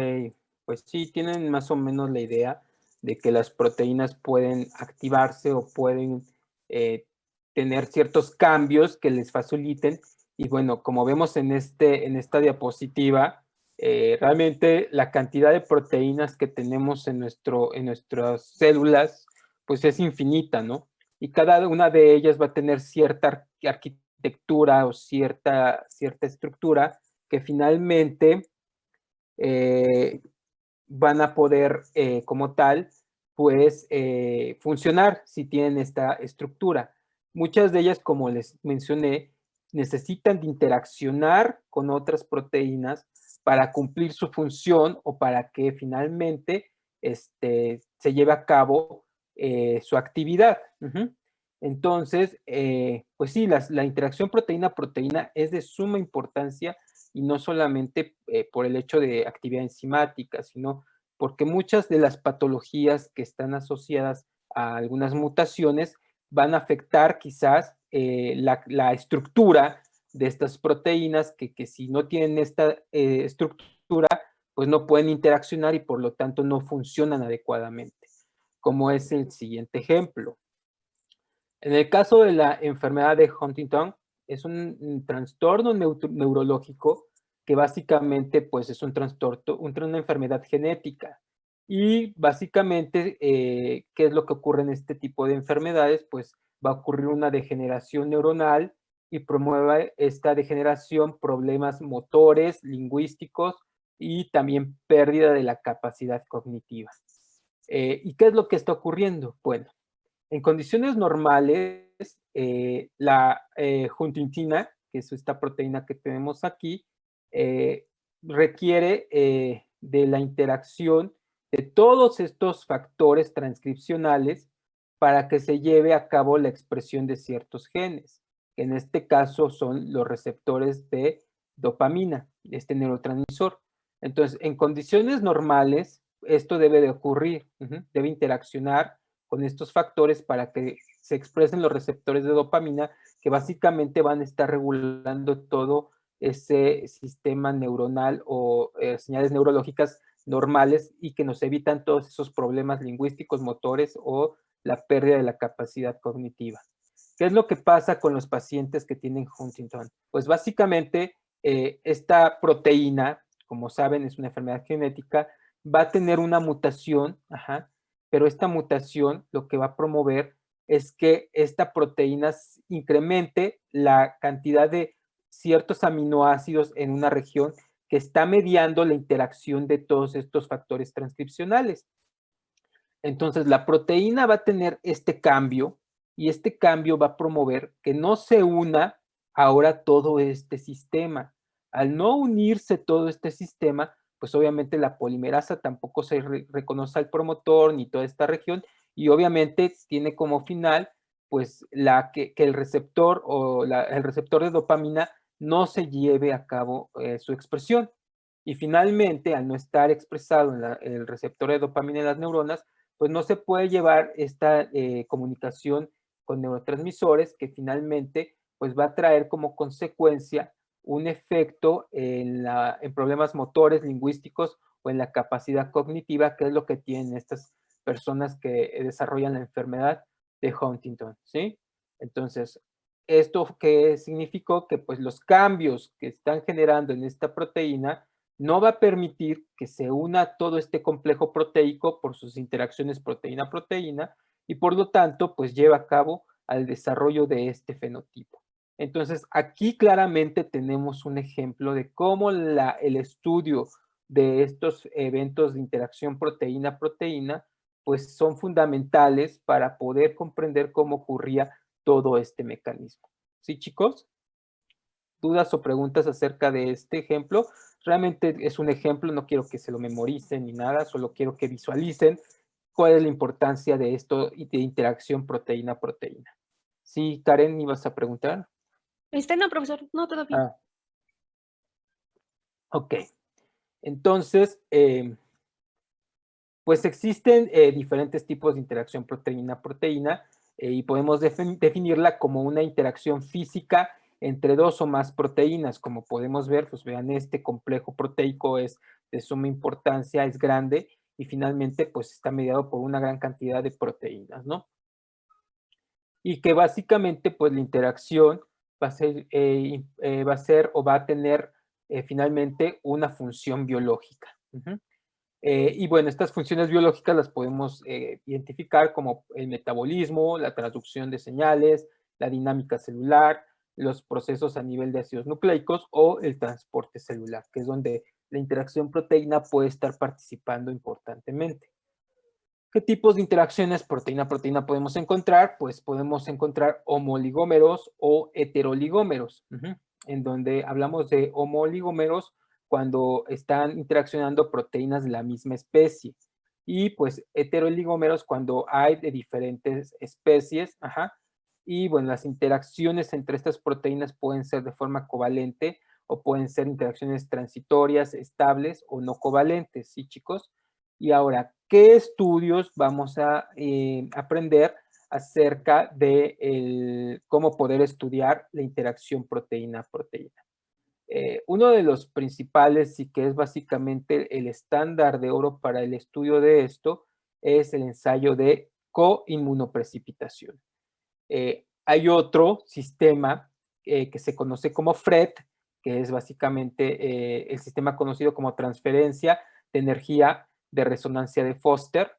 pues sí, tienen más o menos la idea de que las proteínas pueden activarse o pueden eh, tener ciertos cambios que les faciliten. Y bueno, como vemos en esta diapositiva, realmente la cantidad de proteínas que tenemos en nuestras células, pues es infinita, ¿no? Y cada una de ellas va a tener cierta arquitectura o cierta estructura que finalmente van a poder como tal, pues funcionar si tienen esta estructura. Muchas de ellas, como les mencioné, necesitan de interaccionar con otras proteínas para cumplir su función o para que finalmente se lleve a cabo su actividad. Uh-huh. Entonces, pues sí, la interacción proteína-proteína es de suma importancia y no solamente por el hecho de actividad enzimática, sino porque muchas de las patologías que están asociadas a algunas mutaciones van a afectar quizás la estructura de estas proteínas que si no tienen esta estructura, pues no pueden interaccionar y por lo tanto no funcionan adecuadamente, como es el siguiente ejemplo. En el caso de la enfermedad de Huntington, es un trastorno neurológico que básicamente pues es un trastorno, una enfermedad genética. Y básicamente, ¿qué es lo que ocurre en este tipo de enfermedades? Pues va a ocurrir una degeneración neuronal y promueve esta degeneración problemas motores, lingüísticos y también pérdida de la capacidad cognitiva. ¿Y qué es lo que está ocurriendo? Bueno, en condiciones normales, la huntingtina, que es esta proteína que tenemos aquí, requiere de la interacción de todos estos factores transcripcionales para que se lleve a cabo la expresión de ciertos genes, que en este caso son los receptores de dopamina, este neurotransmisor. Entonces, en condiciones normales, esto debe de ocurrir, debe interaccionar con estos factores para que se expresen los receptores de dopamina, que básicamente van a estar regulando todo ese sistema neuronal o señales neurológicas normales y que nos evitan todos esos problemas lingüísticos, motores o la pérdida de la capacidad cognitiva. ¿Qué es lo que pasa con los pacientes que tienen Huntington? Pues básicamente esta proteína, como saben, es una enfermedad genética, va a tener una mutación, pero esta mutación lo que va a promover es que esta proteína incremente la cantidad de ciertos aminoácidos en una región que está mediando la interacción de todos estos factores transcripcionales. Entonces, la proteína va a tener este cambio y este cambio va a promover que no se una ahora todo este sistema. Al no unirse todo este sistema, pues obviamente la polimerasa tampoco se reconoce al promotor ni toda esta región y obviamente tiene como final pues que el receptor o el receptor de dopamina no se lleve a cabo su expresión. Y finalmente, al no estar expresado en el receptor de dopamina en las neuronas, pues no se puede llevar esta comunicación con neurotransmisores que finalmente pues va a traer como consecuencia un efecto en problemas motores, lingüísticos o en la capacidad cognitiva, que es lo que tienen estas personas que desarrollan la enfermedad de Huntington, ¿sí? Entonces, ¿esto qué significó? Que pues los cambios que están generando en esta proteína no va a permitir que se una todo este complejo proteico por sus interacciones proteína-proteína y por lo tanto, pues lleva a cabo al desarrollo de este fenotipo. Entonces, aquí claramente tenemos un ejemplo de cómo el estudio de estos eventos de interacción proteína-proteína, pues son fundamentales para poder comprender cómo ocurría todo este mecanismo. ¿Sí, chicos? ¿Dudas o preguntas acerca de este ejemplo? Realmente es un ejemplo, no quiero que se lo memoricen ni nada, solo quiero que visualicen cuál es la importancia de esto y de interacción proteína-proteína. Sí, Karen, ¿ibas a preguntar? No, profesor, no, todavía. Ok. Entonces, pues existen diferentes tipos de interacción proteína-proteína y podemos definirla como una interacción física entre dos o más proteínas. Como podemos ver, pues vean, este complejo proteico es de suma importancia, es grande y finalmente pues está mediado por una gran cantidad de proteínas, ¿no? Y que básicamente pues la interacción va a ser o va a tener finalmente una función biológica. Y bueno, estas funciones biológicas las podemos identificar como el metabolismo, la transducción de señales, la dinámica celular, los procesos a nivel de ácidos nucleicos o el transporte celular, que es donde la interacción proteína puede estar participando importantemente. ¿Qué tipos de interacciones proteína-proteína podemos encontrar? Pues podemos encontrar homoligómeros o heteroligómeros, en donde hablamos de homoligómeros cuando están interaccionando proteínas de la misma especie. Y pues heteroligómeros cuando hay de diferentes especies. Y bueno, las interacciones entre estas proteínas pueden ser de forma covalente o pueden ser interacciones transitorias, estables o no covalentes, ¿sí, chicos? Y ahora, ¿qué estudios vamos a aprender acerca de cómo poder estudiar la interacción proteína-proteína? Uno de los principales y que es básicamente el estándar de oro para el estudio de esto es el ensayo de coinmunoprecipitación. Hay otro sistema que se conoce como FRET, que es básicamente el sistema conocido como transferencia de energía de resonancia de Foster.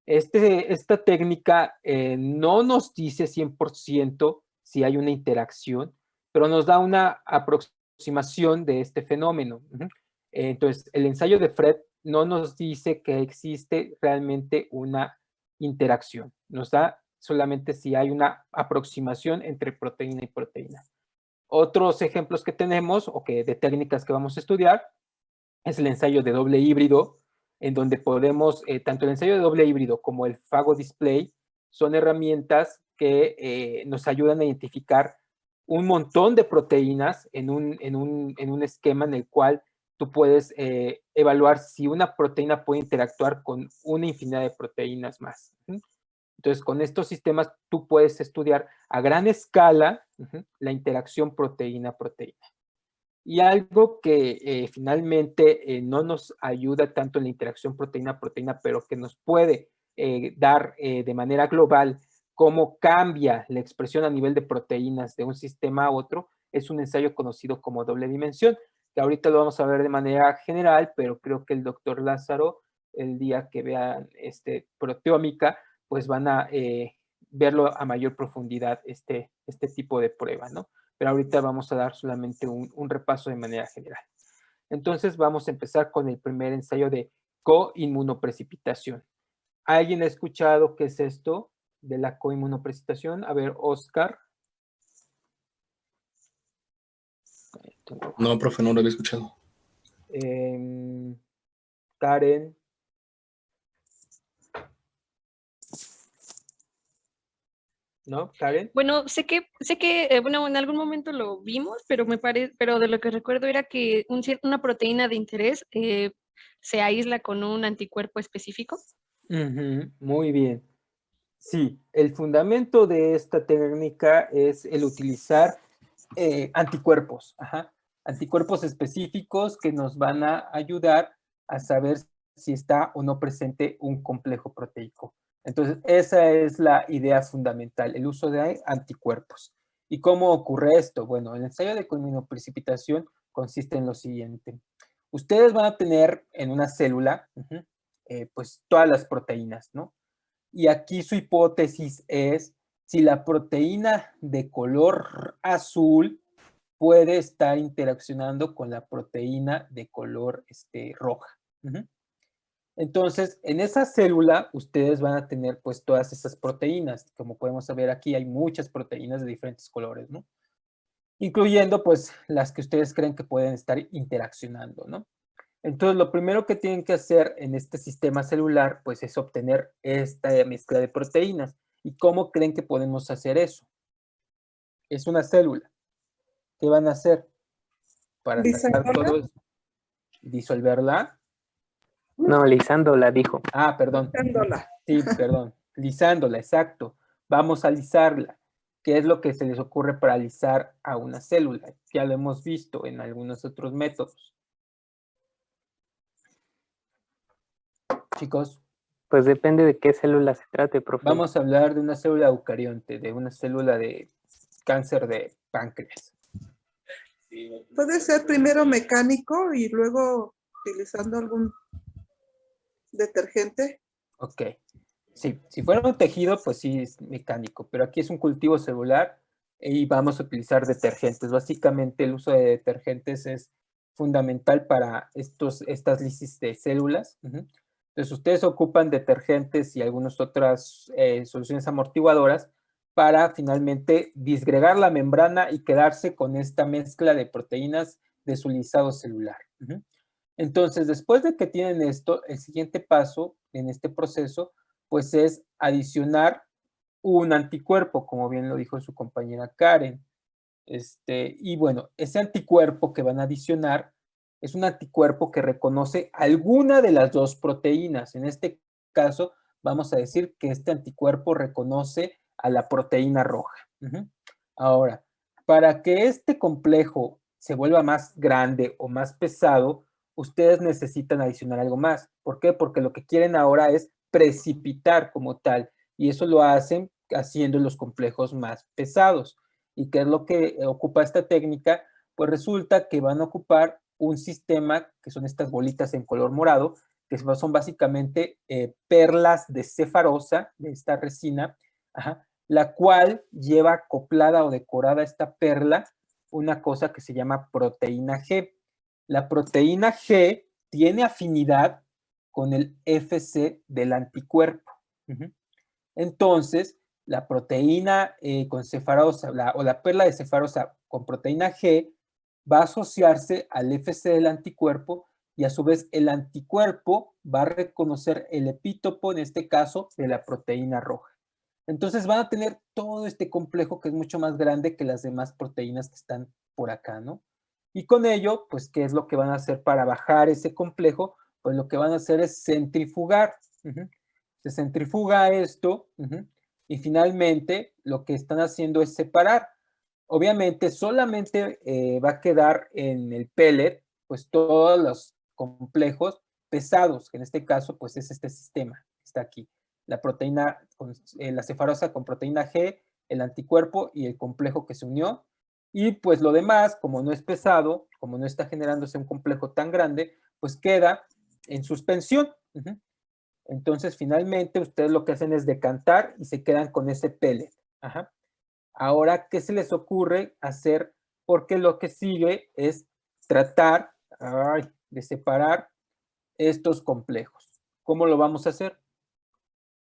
Esta técnica no nos dice 100% si hay una interacción, pero nos da una aproximación de este fenómeno. Entonces, el ensayo de FRET no nos dice que existe realmente una interacción. Nos da solamente si hay una aproximación entre proteína y proteína. Otros ejemplos que tenemos o de técnicas que vamos a estudiar es el ensayo de doble híbrido, en donde podemos, tanto el ensayo de doble híbrido como el Phago Display son herramientas que nos ayudan a identificar un montón de proteínas en un esquema en el cual tú puedes evaluar si una proteína puede interactuar con una infinidad de proteínas más. Entonces, con estos sistemas tú puedes estudiar a gran escala la interacción proteína-proteína. Y algo que finalmente no nos ayuda tanto en la interacción proteína-proteína, pero que nos puede dar de manera global cómo cambia la expresión a nivel de proteínas de un sistema a otro, es un ensayo conocido como doble dimensión, que ahorita lo vamos a ver de manera general, pero creo que el doctor Lázaro, el día que vean proteómica, pues van a verlo a mayor profundidad este tipo de prueba, ¿no? Pero ahorita vamos a dar solamente un repaso de manera general. Entonces vamos a empezar con el primer ensayo de coinmunoprecipitación. ¿Alguien ha escuchado qué es esto de la coinmunoprecipitación? A ver, Oscar. No, profe, no lo había escuchado. Karen. ¿No, Karen? Bueno, sé que bueno, en algún momento lo vimos, pero pero de lo que recuerdo era que una proteína de interés se aísla con un anticuerpo específico. Muy bien. Sí, el fundamento de esta técnica es el utilizar anticuerpos, anticuerpos específicos que nos van a ayudar a saber si está o no presente un complejo proteico. Entonces, esa es la idea fundamental, el uso de anticuerpos. ¿Y cómo ocurre esto? Bueno, el ensayo de coinmunoprecipitación consiste en lo siguiente. Ustedes van a tener en una célula, pues todas las proteínas, ¿no? Y aquí su hipótesis es si la proteína de color azul puede estar interaccionando con la proteína de color roja. Entonces, en esa célula, ustedes van a tener pues todas esas proteínas. Como podemos ver aquí, hay muchas proteínas de diferentes colores, ¿no? Incluyendo pues las que ustedes creen que pueden estar interaccionando, ¿no? Entonces, lo primero que tienen que hacer en este sistema celular, pues, es obtener esta mezcla de proteínas. ¿Y cómo creen que podemos hacer eso? Es una célula. ¿Qué van a hacer para sacar todo eso? ¿Disolverla? No, lisándola, dijo. Ah, perdón. Lisándola. Sí, perdón. Lisándola, exacto. Vamos a lisarla. ¿Qué es lo que se les ocurre para lisar a una célula? Ya lo hemos visto en algunos otros métodos. Chicos. Pues depende de qué célula se trate, profe. Vamos a hablar de una célula eucarionte, de una célula de cáncer de páncreas. Puede ser primero mecánico y luego utilizando algún detergente. Ok. Sí, si fuera un tejido, pues sí es mecánico, pero aquí es un cultivo celular y vamos a utilizar detergentes. Básicamente el uso de detergentes es fundamental para estas lisis de células. Entonces ustedes ocupan detergentes y algunas otras soluciones amortiguadoras para finalmente disgregar la membrana y quedarse con esta mezcla de proteínas de su lisado celular. Entonces, después de que tienen esto, el siguiente paso en este proceso, pues es adicionar un anticuerpo, como bien lo dijo su compañera Karen. Y bueno, ese anticuerpo que van a adicionar es un anticuerpo que reconoce alguna de las dos proteínas. En este caso, vamos a decir que este anticuerpo reconoce a la proteína roja. Ahora, para que este complejo se vuelva más grande o más pesado, ustedes necesitan adicionar algo más. ¿Por qué? Porque lo que quieren ahora es precipitar como tal, y eso lo hacen haciendo los complejos más pesados. ¿Y qué es lo que ocupa esta técnica? Pues resulta que van a ocupar un sistema, que son estas bolitas en color morado, que son básicamente perlas de cefarosa, de esta resina, la cual lleva acoplada o decorada esta perla una cosa que se llama proteína G. La proteína G tiene afinidad con el FC del anticuerpo. Entonces, la proteína con cefarosa o la perla de cefarosa con proteína G va a asociarse al FC del anticuerpo y a su vez el anticuerpo va a reconocer el epítopo, en este caso, de la proteína roja. Entonces van a tener todo este complejo que es mucho más grande que las demás proteínas que están por acá, ¿no? Y con ello, pues, ¿qué es lo que van a hacer para bajar ese complejo? Pues lo que van a hacer es centrifugar. Se centrifuga esto y finalmente lo que están haciendo es separar. Obviamente solamente va a quedar en el pellet pues todos los complejos pesados, que en este caso pues es este sistema que está aquí. La proteína, la cefarosa con proteína G, el anticuerpo y el complejo que se unió. Y pues lo demás, como no es pesado, como no está generándose un complejo tan grande, pues queda en suspensión. Entonces, finalmente, ustedes lo que hacen es decantar y se quedan con ese pellet. Ahora, ¿qué se les ocurre hacer? Porque lo que sigue es tratar de separar estos complejos. ¿Cómo lo vamos a hacer?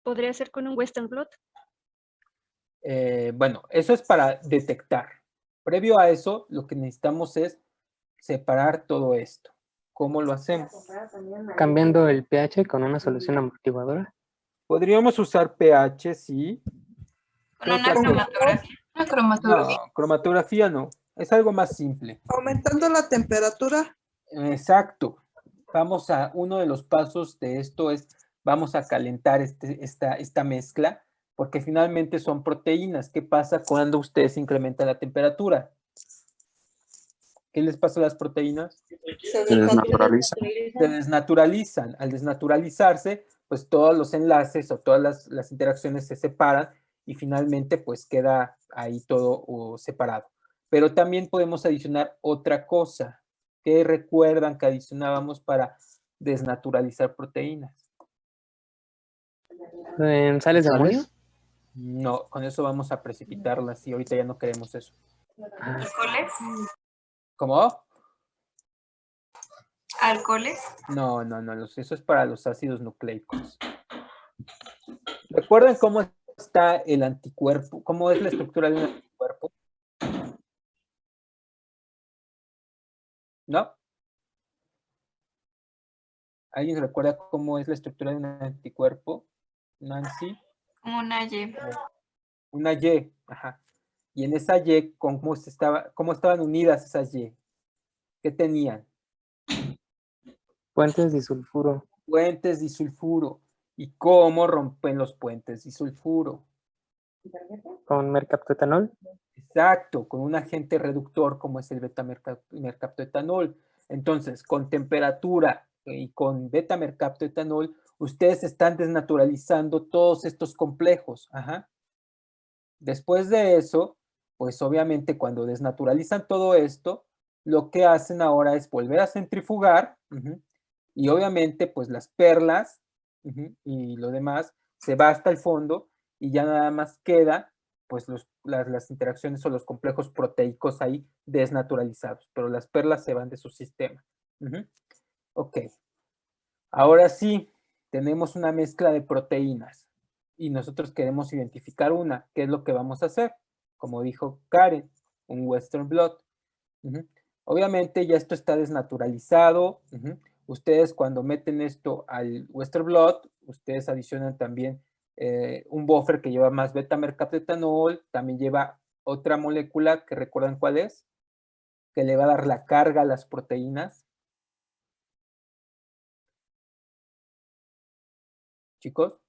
¿Podría ser con un Western blot? Bueno, eso es para detectar. Previo a eso, lo que necesitamos es separar todo esto. ¿Cómo lo hacemos? Cambiando el pH con una solución amortiguadora. Podríamos usar pH, sí. Con una cromatografía. Una cromatografía. No, cromatografía no. Es algo más simple. Aumentando la temperatura. Exacto. Vamos a, uno de los pasos de esto es, vamos a calentar esta mezcla, porque finalmente son proteínas. ¿Qué pasa cuando ustedes incrementan la temperatura? ¿Qué les pasa a las proteínas? Se desnaturaliza. Se desnaturalizan. Al desnaturalizarse, pues todos los enlaces o todas las interacciones se separan y finalmente pues queda ahí todo separado. Pero también podemos adicionar otra cosa. ¿Qué recuerdan que adicionábamos para desnaturalizar proteínas? ¿Sales de amonio? No, con eso vamos a precipitarlas y ahorita ya no queremos eso. ¿Alcoholes? ¿Cómo? ¿Alcoholes? No, eso es para los ácidos nucleicos. ¿Recuerdan cómo está el anticuerpo? ¿Cómo es la estructura de un anticuerpo? ¿No? ¿Alguien recuerda cómo es la estructura de un anticuerpo? Nancy. Como una Y. Una Y, ajá. Y en esa Y, ¿cómo estaban unidas esas Y? ¿Qué tenían? Puentes disulfuro. Puentes disulfuro. ¿Y cómo rompen los puentes disulfuro? Con mercaptoetanol. Exacto, con un agente reductor como es el beta-mercaptoetanol. Entonces, con temperatura y con beta-mercaptoetanol, ustedes están desnaturalizando todos estos complejos. Después de eso, pues obviamente cuando desnaturalizan todo esto, lo que hacen ahora es volver a centrifugar y obviamente pues las perlas y lo demás se va hasta el fondo y ya nada más queda pues las interacciones o los complejos proteicos ahí desnaturalizados, pero las perlas se van de su sistema. Ok, ahora sí, tenemos una mezcla de proteínas y nosotros queremos identificar una. ¿Qué es lo que vamos a hacer? Como dijo Karen, un Western blot. Obviamente ya esto está desnaturalizado. Ustedes cuando meten esto al Western blot, ustedes adicionan también un buffer que lleva más beta-mercaptoetanol, también lleva otra molécula que recuerdan cuál es, que le va a dar la carga a las proteínas. Chicos.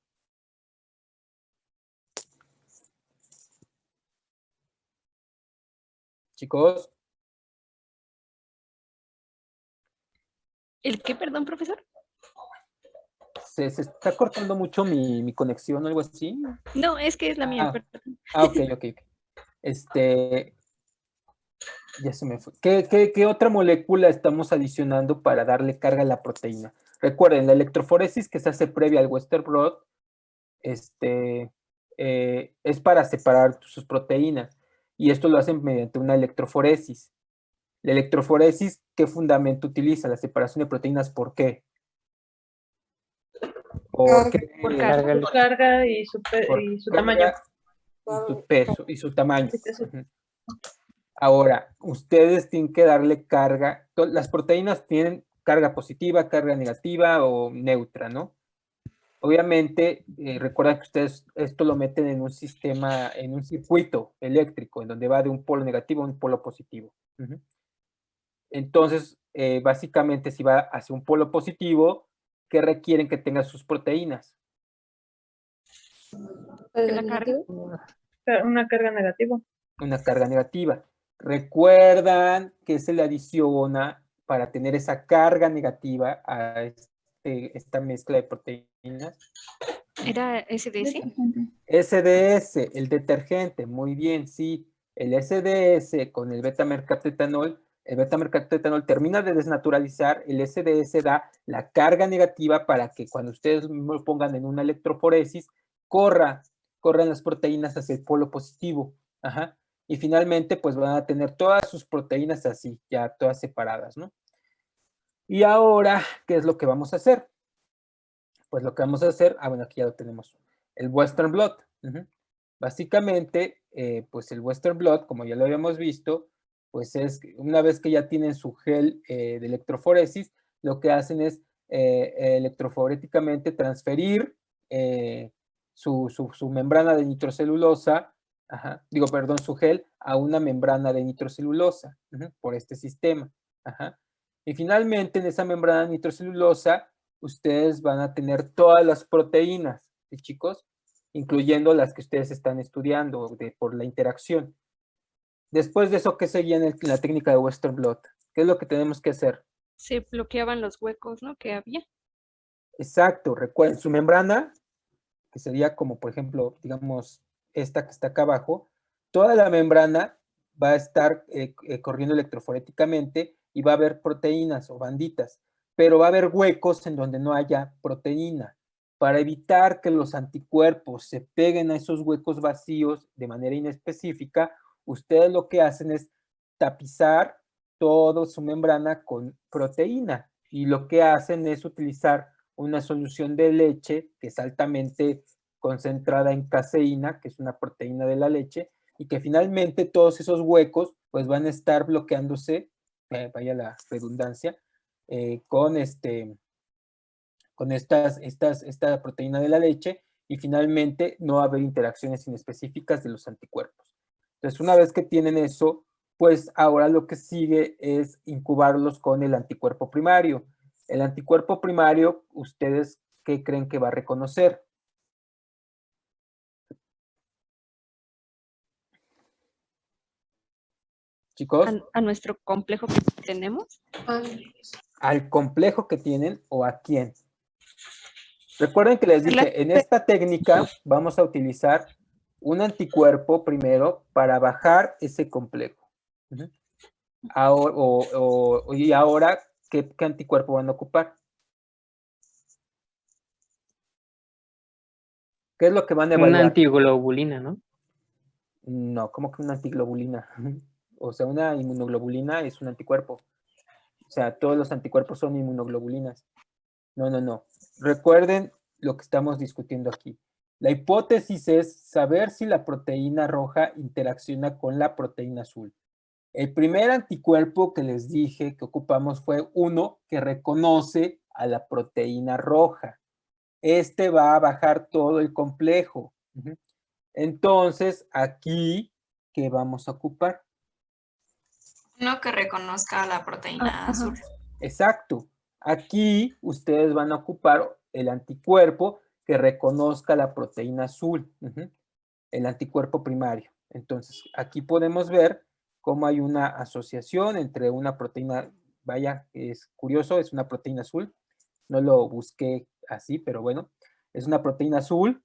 Chicos. ¿El qué, perdón, profesor? Se está cortando mucho mi conexión o algo así. No, es que es la mía, perdón. Ok. Ya se me fue. ¿Qué otra molécula estamos adicionando para darle carga a la proteína? Recuerden, la electroforesis que se hace previa al Western blot es para separar sus proteínas y esto lo hacen mediante una electroforesis. La electroforesis, ¿qué fundamento utiliza? La separación de proteínas, ¿por qué? Por carga. Su carga y su tamaño. Y su peso y su tamaño. Ahora, ustedes tienen que darle carga. Las proteínas tienen carga positiva, carga negativa o neutra, ¿no? Obviamente, recuerden que ustedes esto lo meten en un sistema, en un circuito eléctrico, en donde va de un polo negativo a un polo positivo. Entonces, básicamente, si va hacia un polo positivo, ¿qué requieren que tenga sus proteínas? la carga. Una carga negativa. Una carga negativa. Recuerdan que se le adiciona para tener esa carga negativa a esta mezcla de proteínas. ¿Era SDS? SDS, el detergente, muy bien, sí. El SDS con el beta-mercaptetanol, el beta-mercaptetanol termina de desnaturalizar, el SDS da la carga negativa para que cuando ustedes lo pongan en una electroforesis, corran las proteínas hacia el polo positivo. Ajá. Y finalmente, pues van a tener todas sus proteínas así, ya todas separadas, ¿no? Y ahora, ¿qué es lo que vamos a hacer? Pues lo que vamos a hacer, bueno, aquí ya lo tenemos, el Western blot. Básicamente, pues el Western blot, como ya lo habíamos visto, pues es una vez que ya tienen su gel de electroforesis, lo que hacen es electroforéticamente transferir su membrana de nitrocelulosa, su gel a una membrana de nitrocelulosa por este sistema. Y finalmente en esa membrana de nitrocelulosa ustedes van a tener todas las proteínas, ¿sí, chicos? Incluyendo las que ustedes están estudiando por la interacción. Después de eso, ¿qué seguía en la técnica de Western blot? ¿Qué es lo que tenemos que hacer? Se bloqueaban los huecos, ¿no? Que había. Exacto, recuerden, su membrana, que sería como, por ejemplo, digamos, esta que está acá abajo, toda la membrana va a estar corriendo electroforéticamente y va a haber proteínas o banditas, pero va a haber huecos en donde no haya proteína. Para evitar que los anticuerpos se peguen a esos huecos vacíos de manera inespecífica, ustedes lo que hacen es tapizar toda su membrana con proteína y lo que hacen es utilizar una solución de leche que es altamente concentrada en caseína, que es una proteína de la leche, y que finalmente todos esos huecos pues van a estar bloqueándose, vaya la redundancia, con esta proteína de la leche, y finalmente no va a haber interacciones inespecíficas de los anticuerpos. Entonces, una vez que tienen eso, pues ahora lo que sigue es incubarlos con el anticuerpo primario. El anticuerpo primario, ¿ustedes qué creen que va a reconocer? Chicos. ¿A nuestro complejo que tenemos? ¿Al complejo que tienen o a quién? Recuerden que les dije, en esta técnica vamos a utilizar un anticuerpo primero para bajar ese complejo. Y ahora, ¿qué anticuerpo van a ocupar? ¿Qué es lo que van a evaluar? Una antiglobulina, ¿no? No, ¿cómo que una antiglobulina? O sea, una inmunoglobulina es un anticuerpo. O sea, todos los anticuerpos son inmunoglobulinas. No. Recuerden lo que estamos discutiendo aquí. La hipótesis es saber si la proteína roja interacciona con la proteína azul. El primer anticuerpo que les dije que ocupamos fue uno que reconoce a la proteína roja. Este va a bajar todo el complejo. Entonces, aquí, ¿qué vamos a ocupar? Uno que reconozca a la proteína azul. Exacto. Aquí ustedes van a ocupar el anticuerpo que reconozca la proteína azul, el anticuerpo primario. Entonces, aquí podemos ver cómo hay una asociación entre una proteína, vaya, es curioso, es una proteína azul. No lo busqué así, pero bueno, es una proteína azul.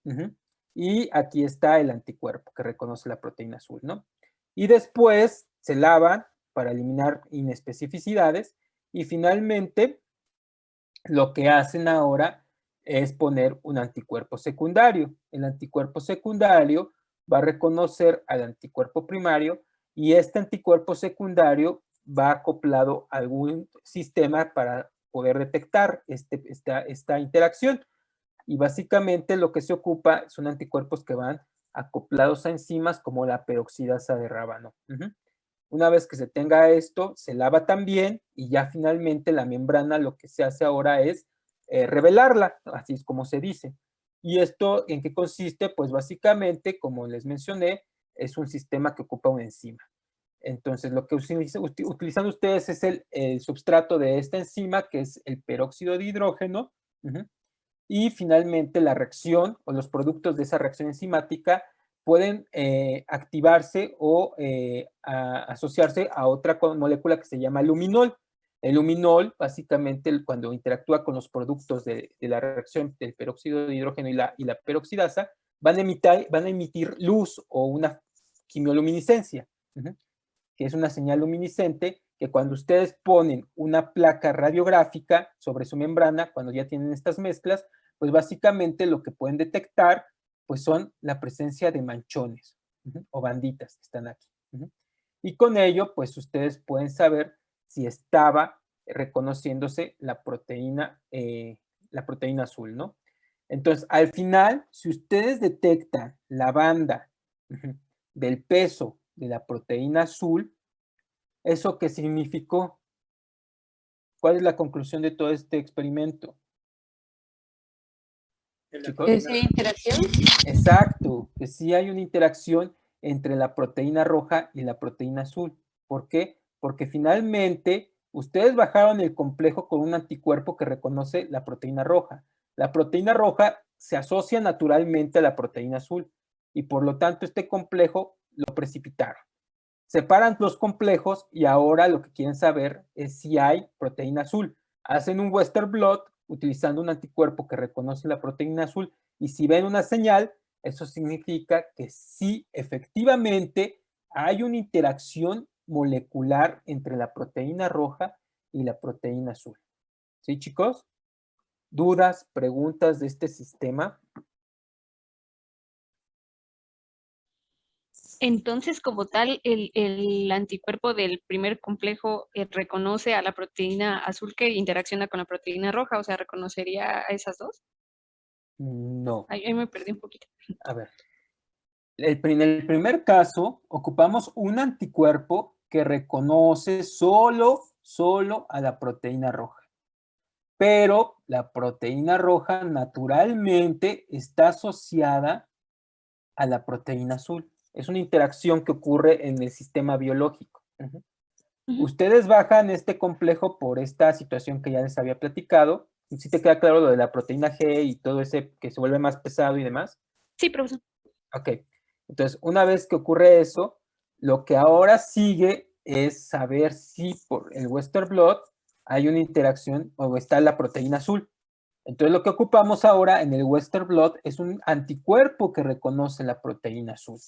Y aquí está el anticuerpo que reconoce la proteína azul, ¿no? Y después se lavan para eliminar inespecificidades y finalmente lo que hacen ahora es poner un anticuerpo secundario. El anticuerpo secundario va a reconocer al anticuerpo primario y este anticuerpo secundario va acoplado a algún sistema para poder detectar esta interacción. Y básicamente lo que se ocupa son anticuerpos que van acoplados a enzimas como la peroxidasa de rábano. Una vez que se tenga esto, se lava también y ya finalmente la membrana lo que se hace ahora es revelarla, así es como se dice. ¿Y esto en qué consiste? Pues básicamente, como les mencioné, es un sistema que ocupa una enzima. Entonces, lo que utilizan ustedes es el substrato de esta enzima, que es el peróxido de hidrógeno, y finalmente la reacción o los productos de esa reacción enzimática pueden activarse o asociarse a otra molécula que se llama luminol. El luminol, básicamente, cuando interactúa con los productos de la reacción del peróxido de hidrógeno y la peroxidasa, van a emitir luz o una quimioluminiscencia, que es una señal luminiscente que cuando ustedes ponen una placa radiográfica sobre su membrana, cuando ya tienen estas mezclas, pues básicamente lo que pueden detectar pues son la presencia de manchones o banditas que están aquí. Y con ello, pues ustedes pueden saber si estaba reconociéndose la proteína azul, ¿no? Entonces, al final, si ustedes detectan la banda del peso de la proteína azul, ¿eso qué significó? ¿Cuál es la conclusión de todo este experimento? Chicos. ¿Es una interacción? Exacto, que sí hay una interacción entre la proteína roja y la proteína azul. ¿Por qué? Porque finalmente ustedes bajaron el complejo con un anticuerpo que reconoce la proteína roja. La proteína roja se asocia naturalmente a la proteína azul y por lo tanto este complejo lo precipitaron. Separan los complejos y ahora lo que quieren saber es si hay proteína azul. Hacen un Western blot utilizando un anticuerpo que reconoce la proteína azul y si ven una señal, eso significa que sí, efectivamente, hay una interacción molecular entre la proteína roja y la proteína azul. ¿Sí, chicos? ¿Dudas, preguntas de este sistema? Entonces, como tal, el anticuerpo del primer complejo reconoce a la proteína azul que interacciona con la proteína roja, o sea, ¿reconocería a esas dos? No. Ahí me perdí un poquito. A ver. En el primer caso, ocupamos un anticuerpo que reconoce solo a la proteína roja. Pero la proteína roja naturalmente está asociada a la proteína azul. Es una interacción que ocurre en el sistema biológico. Ustedes bajan este complejo por esta situación que ya les había platicado. ¿Sí te queda claro lo de la proteína G y todo ese que se vuelve más pesado y demás? Sí, profesor. Ok. Entonces, una vez que ocurre eso, lo que ahora sigue es saber si por el Western blot hay una interacción o está la proteína azul. Entonces, lo que ocupamos ahora en el Western blot es un anticuerpo que reconoce la proteína azul.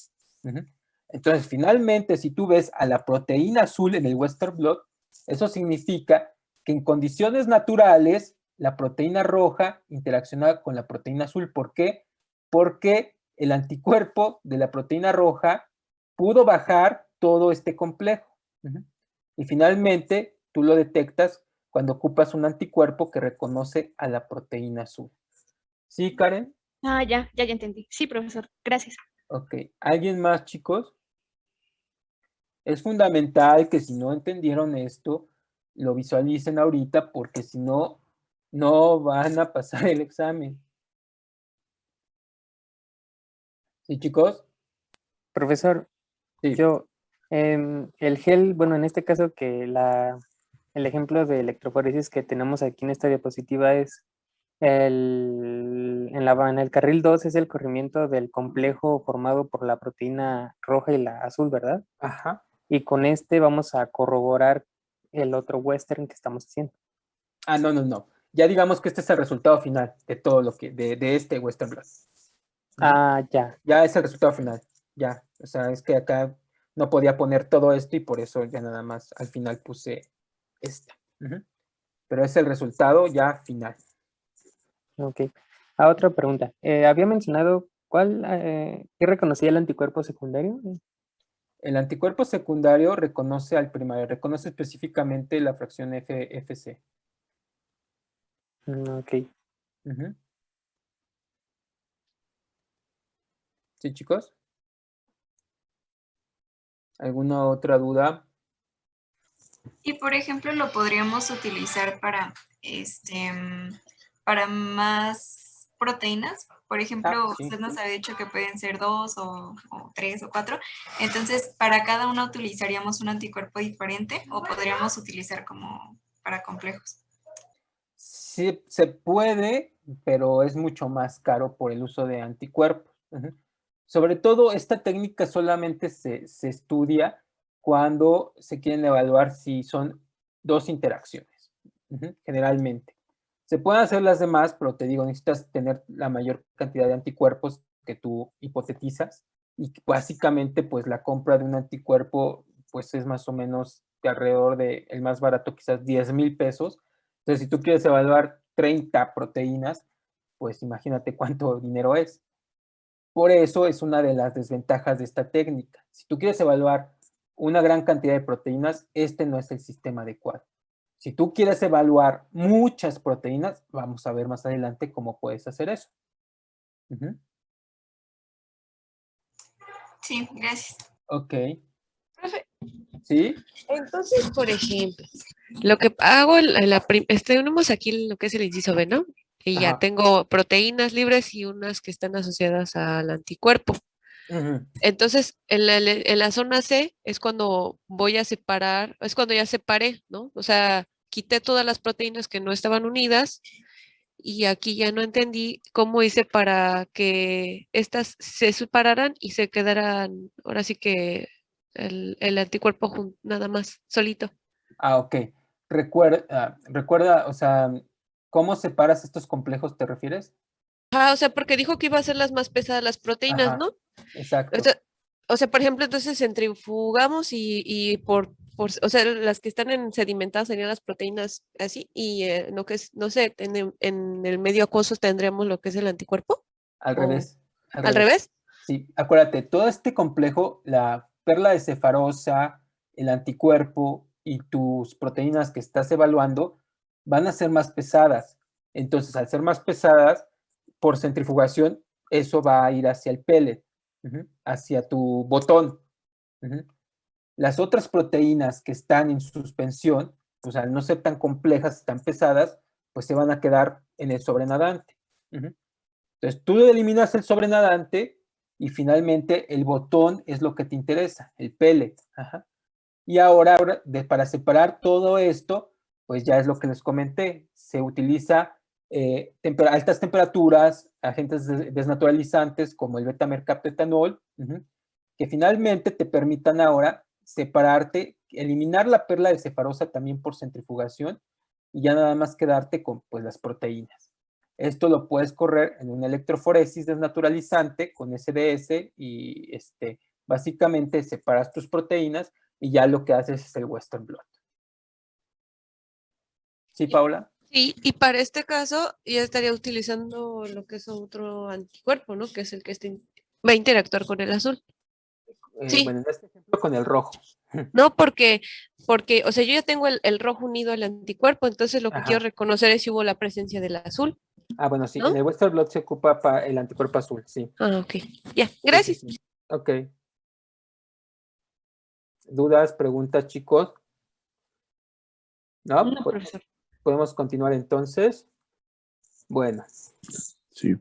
Entonces, finalmente, si tú ves a la proteína azul en el Western blot, eso significa que en condiciones naturales, la proteína roja interacciona con la proteína azul. ¿Por qué? Porque el anticuerpo de la proteína roja pudo bajar todo este complejo. Y finalmente, tú lo detectas cuando ocupas un anticuerpo que reconoce a la proteína azul. ¿Sí, Karen? Ah, ya entendí. Sí, profesor. Gracias. Ok. ¿Alguien más, chicos? Es fundamental que si no entendieron esto, lo visualicen ahorita porque si no, no van a pasar el examen. ¿Sí, chicos? Profesor, Sí. yo, el gel, bueno, en este caso que el ejemplo de electroforesis que tenemos aquí en esta diapositiva es en el carril 2 es el corrimiento del complejo formado por la proteína roja y la azul, ¿verdad? Ajá. Y con este vamos a corroborar el otro western que estamos haciendo. Ah, no. Ya digamos que este es el resultado final de todo lo que, de este Western blot. Ah, ya. Ya es el resultado final. Ya. O sea, es que acá no podía poner todo esto y por eso ya nada más al final puse esta. Pero es el resultado ya final. Ok. Otra pregunta. Había mencionado ¿qué reconocía el anticuerpo secundario? El anticuerpo secundario reconoce al primario, reconoce específicamente la fracción FC. Ok. ¿Sí, chicos? ¿Alguna otra duda? Y por ejemplo, lo podríamos utilizar para más proteínas. Por ejemplo, Sí. usted nos había dicho que pueden ser 2 o 3 o 4. Entonces, ¿para cada una utilizaríamos un anticuerpo diferente o podríamos utilizar como para complejos? Sí, se puede pero es mucho más caro por el uso de anticuerpos. Sobre todo, esta técnica solamente se estudia cuando se quieren evaluar si son dos interacciones, generalmente. Se pueden hacer las demás, pero te digo, necesitas tener la mayor cantidad de anticuerpos que tú hipotetizas, y básicamente pues la compra de un anticuerpo pues es más o menos de alrededor de, el más barato quizás 10,000 pesos. Entonces, si tú quieres evaluar 30 proteínas, pues imagínate cuánto dinero es. Por eso es una de las desventajas de esta técnica. Si tú quieres evaluar una gran cantidad de proteínas, este no es el sistema adecuado. Si tú quieres evaluar muchas proteínas, vamos a ver más adelante cómo puedes hacer eso. Sí, gracias. Ok. Profe, ¿Sí? entonces, por ejemplo, lo que hago, tenemos aquí lo que es el inciso B, ¿no? Y ya Ajá. tengo proteínas libres y unas que están asociadas al anticuerpo. Entonces, en la zona C es cuando voy a separar, es cuando ya separé, ¿no? O sea, quité todas las proteínas que no estaban unidas y aquí ya no entendí cómo hice para que estas se separaran y se quedaran, ahora sí que el anticuerpo nada más, solito. Ok. Recuerda, o sea, ¿cómo separas estos complejos, te refieres? Ah, o sea, porque dijo que iba a ser las más pesadas las proteínas, Ajá, ¿no? exacto. O sea, por ejemplo, entonces centrifugamos y o sea, las que están sedimentadas serían las proteínas así, y lo que es, no sé, en el medio acuoso tendríamos lo que es el anticuerpo, Al o revés. Al al revés. revés. Sí, acuérdate, todo este complejo, la perla de cefarosa, el anticuerpo y tus proteínas que estás evaluando van a ser más pesadas. Entonces, al ser más pesadas, por centrifugación, eso va a ir hacia el pellet, hacia tu botón. Las otras proteínas que están en suspensión, pues al no ser tan complejas y tan pesadas, pues se van a quedar en el sobrenadante. Entonces, tú eliminas el sobrenadante y finalmente el botón es lo que te interesa, el pellet. Y ahora, para separar todo esto, pues ya es lo que les comenté. Se utiliza altas temperaturas, agentes desnaturalizantes como el beta-mercaptoetanol, que finalmente te permitan ahora separarte, eliminar la perla de cefarosa también por centrifugación y ya nada más quedarte con pues, las proteínas. Esto lo puedes correr en una electroforesis desnaturalizante con SDS y básicamente separas tus proteínas y ya lo que haces es el Western blot. ¿Sí, Paula? Sí, y para este caso ya estaría utilizando lo que es otro anticuerpo, ¿no? Que es el que va a interactuar con el azul. Sí. Bueno, en este ejemplo con el rojo. No, o sea, yo ya tengo el rojo unido al anticuerpo, entonces lo que quiero reconocer es si hubo la presencia del azul. Bueno, sí, ¿no? en el Western blot se ocupa para el anticuerpo azul, sí. Ok, ya, gracias. Sí. Ok. ¿Dudas, preguntas, chicos? ¿No? No, profesor. ¿Podemos continuar entonces? Bueno. Sí.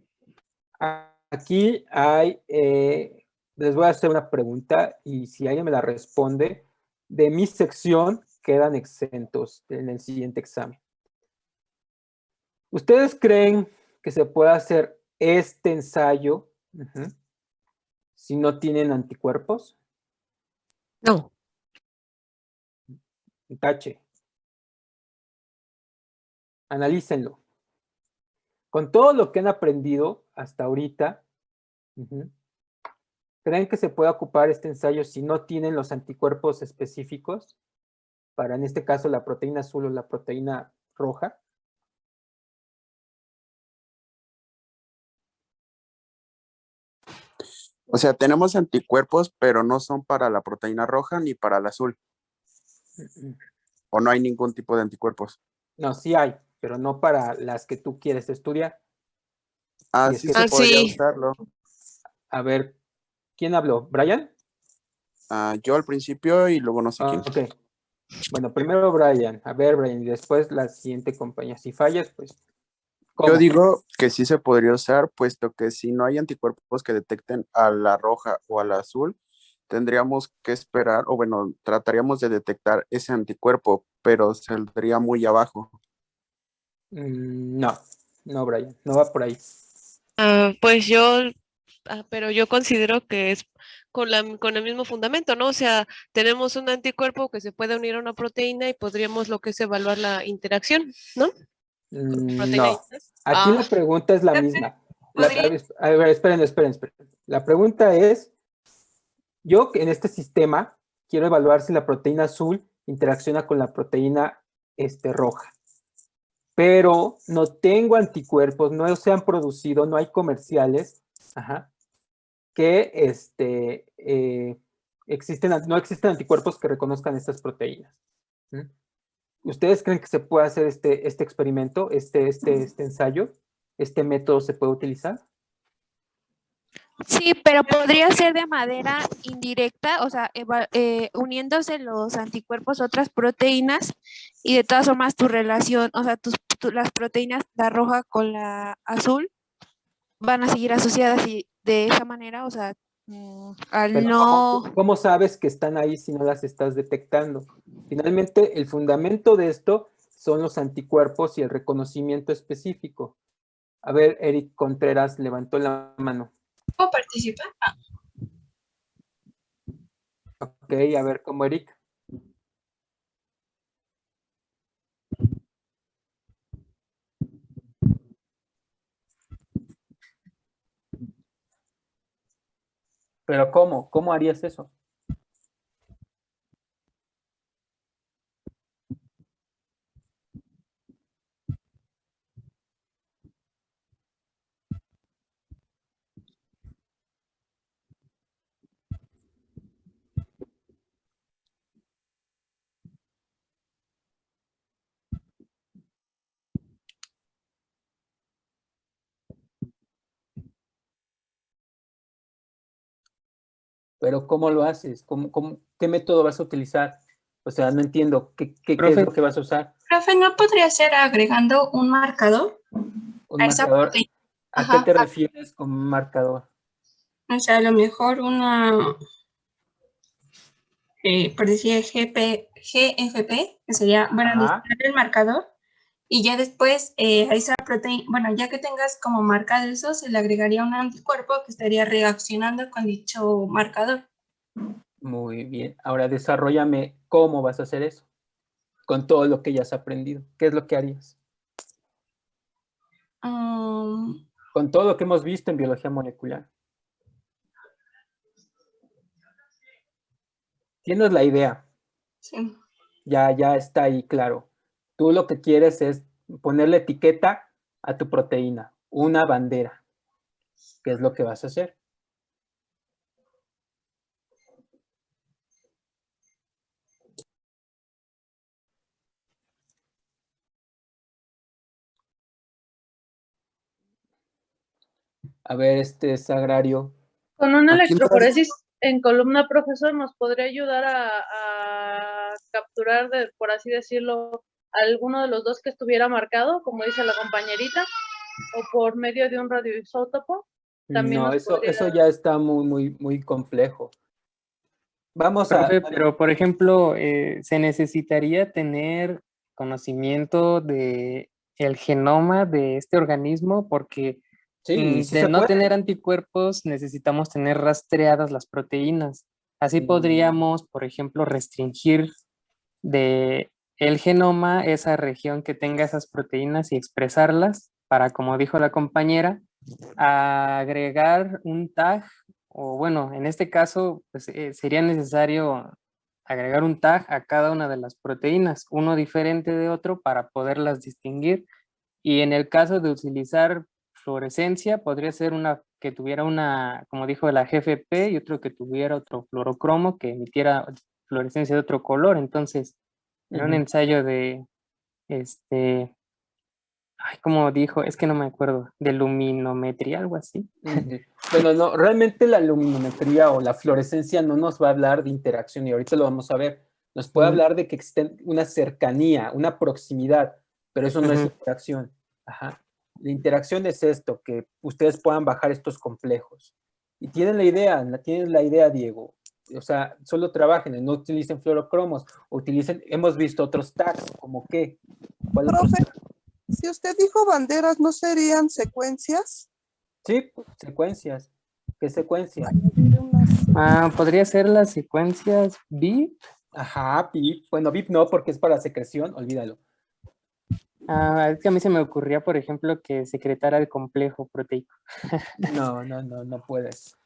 Aquí hay, les voy a hacer una pregunta y si alguien me la responde, de mi sección quedan exentos en el siguiente examen. ¿Ustedes creen que se puede hacer este ensayo si no tienen anticuerpos? No. Tache. Analícenlo. Con todo lo que han aprendido hasta ahorita, ¿creen que se puede ocupar este ensayo si no tienen los anticuerpos específicos? Para, en este caso, la proteína azul o la proteína roja. O sea, tenemos anticuerpos, pero no son para la proteína roja ni para la azul. ¿O no hay ningún tipo de anticuerpos? No, sí hay, pero no para las que tú quieres estudiar. Ah, sí se podría usarlo. A ver, ¿quién habló? ¿Brian? Yo al principio y luego no sé quién. Ok. Bueno, primero Brian. A ver, Brian, y después la siguiente compañía. Si fallas, pues... ¿cómo? Yo digo que sí se podría usar, puesto que si no hay anticuerpos que detecten a la roja o a la azul, tendríamos que esperar, o bueno, trataríamos de detectar ese anticuerpo, pero saldría muy abajo. No, No, Brian, no va por ahí. Pues pero yo considero que es con el mismo fundamento, ¿no? O sea, tenemos un anticuerpo que se puede unir a una proteína y podríamos lo que es evaluar la interacción, ¿no? Proteína No, aquí la pregunta es la misma. A ver, esperen. La pregunta es, yo en este sistema quiero evaluar si la proteína azul interacciona con la proteína roja, pero no tengo anticuerpos, no se han producido, no hay comerciales, que no existen anticuerpos que reconozcan estas proteínas. ¿Ustedes creen que se puede hacer este experimento, este ensayo? ¿Este método se puede utilizar? Sí, pero podría ser de manera indirecta, o sea, uniéndose los anticuerpos a otras proteínas y de todas formas tu relación, o sea, las proteínas, la roja con la azul, van a seguir asociadas y de esa manera, o sea, al Pero no... ¿cómo sabes que están ahí si no las estás detectando? Finalmente, el fundamento de esto son los anticuerpos y el reconocimiento específico. A ver, Eric Contreras levantó la mano. ¿Puedo participar? Ok, a ver, ¿cómo, Eric? ¿Pero cómo? ¿Cómo harías eso? Pero ¿cómo lo haces? ¿Qué método vas a utilizar? O sea, no entiendo. ¿Qué es lo que vas a usar? Profe, ¿no podría ser agregando un marcador ¿Un a esa marcador? proteína? ¿A qué te refieres con marcador? O sea, a lo mejor una, por decir GFP, que sería, bueno, Ajá. disparar el marcador y ya después a esa proteína, bueno, ya que tengas como marcado eso, se le agregaría un anticuerpo que estaría reaccionando con dicho marcador. Muy bien. Ahora desarrollame cómo vas a hacer eso con todo lo que ya has aprendido. ¿Qué es lo que harías? Con todo lo que hemos visto en biología molecular. Tienes la idea. Sí. Ya está ahí, claro. Tú lo que quieres es ponerle etiqueta a tu proteína, una bandera. ¿Qué es lo que vas a hacer? A ver, Sagrario. Con una Aquí electroforesis en columna, profesor, nos podría ayudar a capturar, por así decirlo, alguno de los dos que estuviera marcado, como dice la compañerita, o por medio de un radioisótopo. También No, eso ya está muy complejo. Vamos Profe, pero por ejemplo, se necesitaría tener conocimiento de el genoma de este organismo porque sí de se no puede. tener anticuerpos necesitamos tener rastreadas las proteínas. Así podríamos, por ejemplo, restringir de el genoma esa región que tenga esas proteínas y expresarlas para, como dijo la compañera, agregar un tag o bueno, en este caso pues, sería necesario agregar un tag a cada una de las proteínas, uno diferente de otro para poderlas distinguir. Y en el caso de utilizar fluorescencia, podría ser una que tuviera una, como dijo la GFP, y otro que tuviera otro fluorocromo que emitiera fluorescencia de otro color. Entonces, en un ensayo de, como dijo, es que no me acuerdo, de luminometría, algo así. Bueno, no, realmente la luminometría o la fluorescencia no nos va a hablar de interacción y ahorita lo vamos a ver. Nos puede hablar de que existe una cercanía, una proximidad, pero eso no es interacción. Ajá. La interacción es esto, que ustedes puedan bajar estos complejos. Y tienen la idea, Diego. O sea, solo trabajen, no utilicen fluorocromos, hemos visto otros tags, como qué. Profe, Si usted dijo banderas, ¿no serían secuencias? Sí, secuencias. ¿Qué secuencia? Podría ser las secuencias BIP. Ajá, BIP. Bueno, BIP no, porque es para secreción, olvídalo. Es que a mí se me ocurría, por ejemplo, que secretara el complejo proteico. No puedes.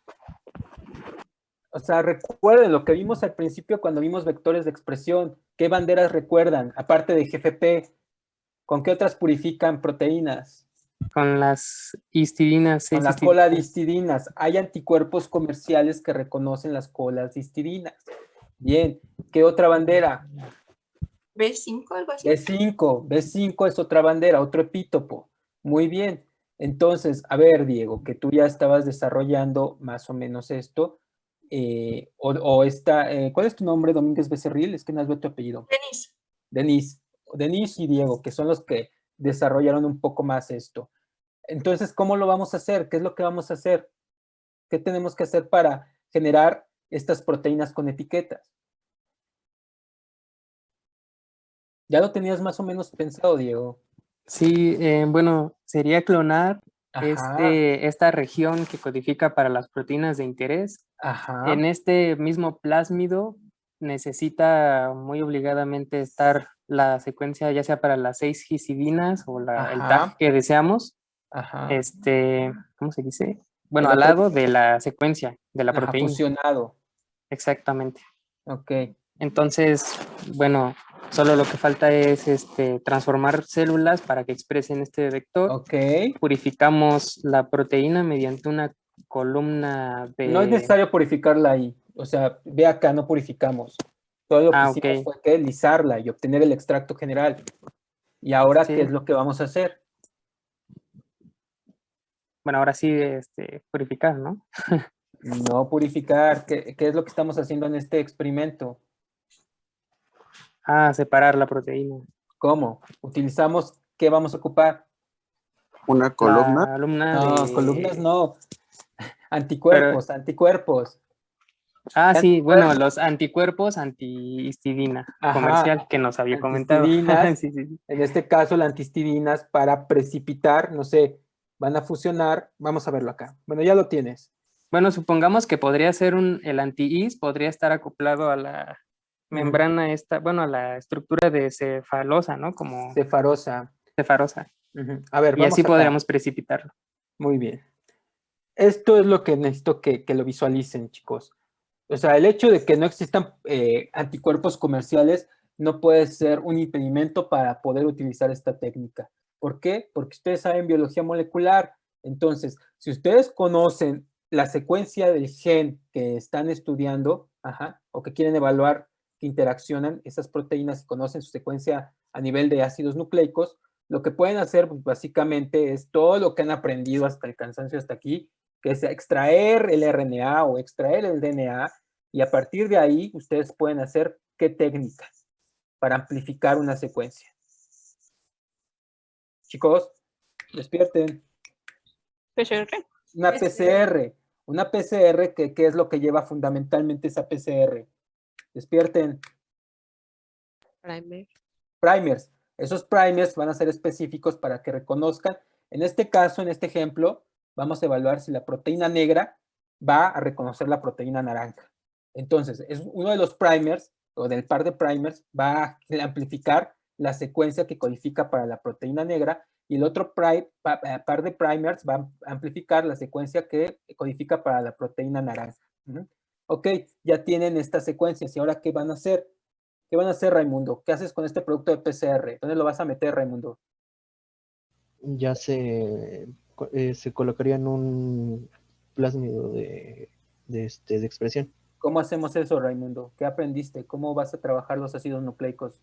O sea, recuerden lo que vimos al principio cuando vimos vectores de expresión. ¿Qué banderas recuerdan? Aparte de GFP, ¿con qué otras purifican proteínas? Con las histidinas. Con la cola de histidinas. Hay anticuerpos comerciales que reconocen las colas de histidinas. Bien, ¿qué otra bandera? B5, algo así. B5 es otra bandera, otro epítopo. Muy bien. Entonces, a ver, Diego, que tú ya estabas desarrollando más o menos esto. ¿Cuál es tu nombre, Domínguez Becerril? Es que no has visto tu apellido. Denise y Diego, que son los que desarrollaron un poco más esto. Entonces, ¿cómo lo vamos a hacer? ¿Qué es lo que vamos a hacer? ¿Qué tenemos que hacer para generar estas proteínas con etiquetas? ¿Ya lo tenías más o menos pensado, Diego? Sí, bueno, sería clonar Ajá. esta región que codifica para las proteínas de interés. Ajá. En este mismo plásmido necesita muy obligadamente estar la secuencia, ya sea para las 6 hisidinas o el tag que deseamos. Ajá. ¿Cómo se dice? Bueno, al lado de la secuencia de la proteína. Fusionado. Exactamente. Ok. Entonces, bueno, solo lo que falta es transformar células para que expresen este vector. Ok. Purificamos la proteína mediante una columna de... No es necesario purificarla ahí. O sea, ve acá, no purificamos. Todo lo que hicimos fue que lisarla y obtener el extracto general. Y ahora, ¿qué es lo que vamos a hacer? Bueno, ahora sí, purificar, ¿no? No purificar. ¿Qué es lo que estamos haciendo en este experimento? Separar la proteína. ¿Cómo? Utilizamos, ¿qué vamos a ocupar? ¿Una columna? La columna no, columnas no. Anticuerpos, anticuerpos. Sí, bueno, los anticuerpos antihistidina comercial que nos había comentado. Sí. En este caso, las antihistidinas para precipitar, no sé, van a fusionar. Vamos a verlo acá. Bueno, ya lo tienes. Bueno, supongamos que podría ser el anti-his, podría estar acoplado a la membrana a la estructura de cefalosa, ¿no? Como cefarosa. A ver, y así podríamos precipitarlo. Muy bien. Esto es lo que necesito que lo visualicen, chicos. O sea, el hecho de que no existan anticuerpos comerciales no puede ser un impedimento para poder utilizar esta técnica. ¿Por qué? Porque ustedes saben biología molecular. Entonces, si ustedes conocen la secuencia del gen que están estudiando, o que quieren evaluar que interaccionan esas proteínas y conocen su secuencia a nivel de ácidos nucleicos, lo que pueden hacer pues, básicamente es todo lo que han aprendido hasta el cansancio hasta aquí, que es extraer el RNA o extraer el DNA, y a partir de ahí ustedes pueden hacer qué técnicas para amplificar una secuencia. Chicos, despierten. PCR. Una PCR. Una PCR, ¿qué es lo que lleva fundamentalmente esa PCR? Despierten. Primers. Esos primers van a ser específicos para que reconozcan. En este caso, en este ejemplo, vamos a evaluar si la proteína negra va a reconocer la proteína naranja. Entonces, es uno de los primers, o del par de primers, va a amplificar la secuencia que codifica para la proteína negra, y el otro par de primers va a amplificar la secuencia que codifica para la proteína naranja. Ok, ya tienen estas secuencias, y ahora, ¿qué van a hacer? ¿Qué van a hacer, Raimundo? ¿Qué haces con este producto de PCR? ¿Dónde lo vas a meter, Raimundo? Ya se colocaría en un plásmido de expresión. ¿Cómo hacemos eso, Raimundo? ¿Qué aprendiste? ¿Cómo vas a trabajar los ácidos nucleicos?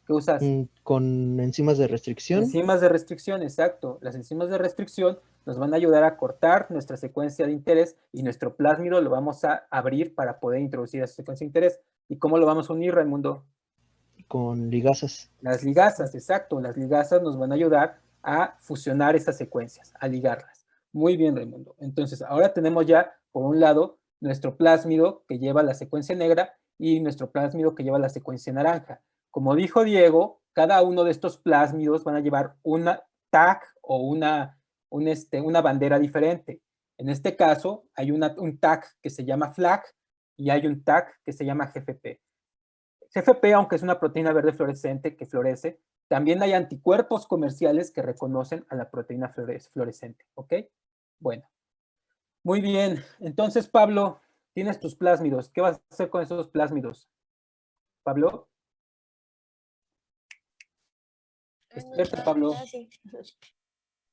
¿Qué usas? Con enzimas de restricción. Enzimas de restricción, exacto. Las enzimas de restricción nos van a ayudar a cortar nuestra secuencia de interés, y nuestro plásmido lo vamos a abrir para poder introducir esa secuencia de interés. ¿Y cómo lo vamos a unir, Raimundo? Con ligasas. Las ligasas, exacto. Las ligasas nos van a ayudar a fusionar esas secuencias, a ligarlas. Muy bien, Raimundo. Entonces, ahora tenemos ya, por un lado, nuestro plásmido que lleva la secuencia negra y nuestro plásmido que lleva la secuencia naranja. Como dijo Diego, cada uno de estos plásmidos van a llevar una tag o una bandera diferente. En este caso, hay un tag que se llama flag y hay un tag que se llama GFP. GFP, aunque es una proteína verde fluorescente que florece, también hay anticuerpos comerciales que reconocen a la proteína fluorescente, ¿ok? Bueno, muy bien. Entonces, Pablo, tienes tus plásmidos. ¿Qué vas a hacer con esos plásmidos? Pablo. Despierta, Pablo.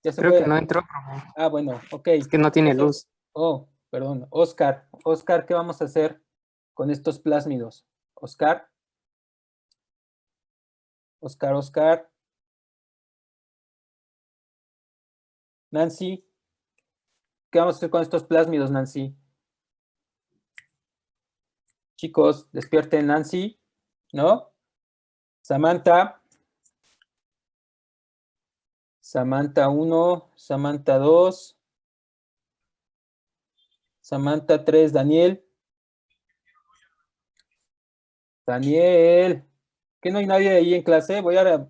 Ya se Creo fue. que no entró, profe. Ah, bueno, ok. Es que no tiene luz. Oh, perdón. Oscar, ¿qué vamos a hacer con estos plásmidos? Oscar. Nancy, ¿qué vamos a hacer con estos plásmidos, Nancy? Chicos, despierten, Nancy, ¿no? Samantha 1, Samantha 2, Samantha 3, Daniel, ¿que no hay nadie ahí en clase? Voy a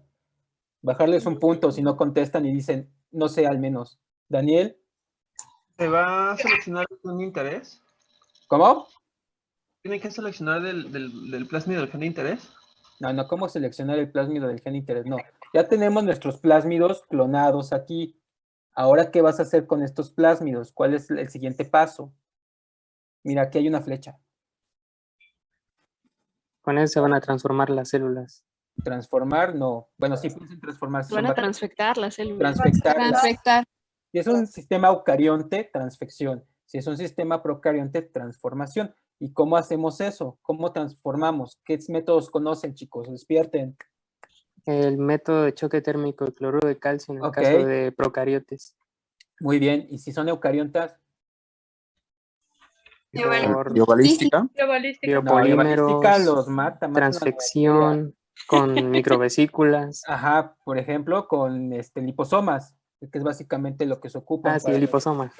bajarles un punto si no contestan y dicen, no sé, al menos. Daniel. ¿Se va a seleccionar un interés? ¿Cómo? ¿Tiene que seleccionar del plásmido del gen de interés? No, ¿cómo seleccionar el plásmido del gen de interés? No, ya tenemos nuestros plásmidos clonados aquí. Ahora, ¿qué vas a hacer con estos plásmidos? ¿Cuál es el siguiente paso? Mira, aquí hay una flecha. Con eso se van a transformar las células. Transformar, no. Bueno, sí pueden transformarse. Van a transfectar las células. Transfectar. Si es un sistema eucarionte, transfección. Si es un sistema procarionte, transformación. ¿Y cómo hacemos eso? ¿Cómo transformamos? ¿Qué métodos conocen, chicos? Despierten. El método de choque térmico de cloruro de calcio en el caso de procariotes. Muy bien. ¿Y si son eucariontas? Biobalística. Biopolímeros, los mata transfección con microvesículas. Ajá, por ejemplo, con liposomas, que es básicamente lo que se ocupa. Ah, sí, el liposoma.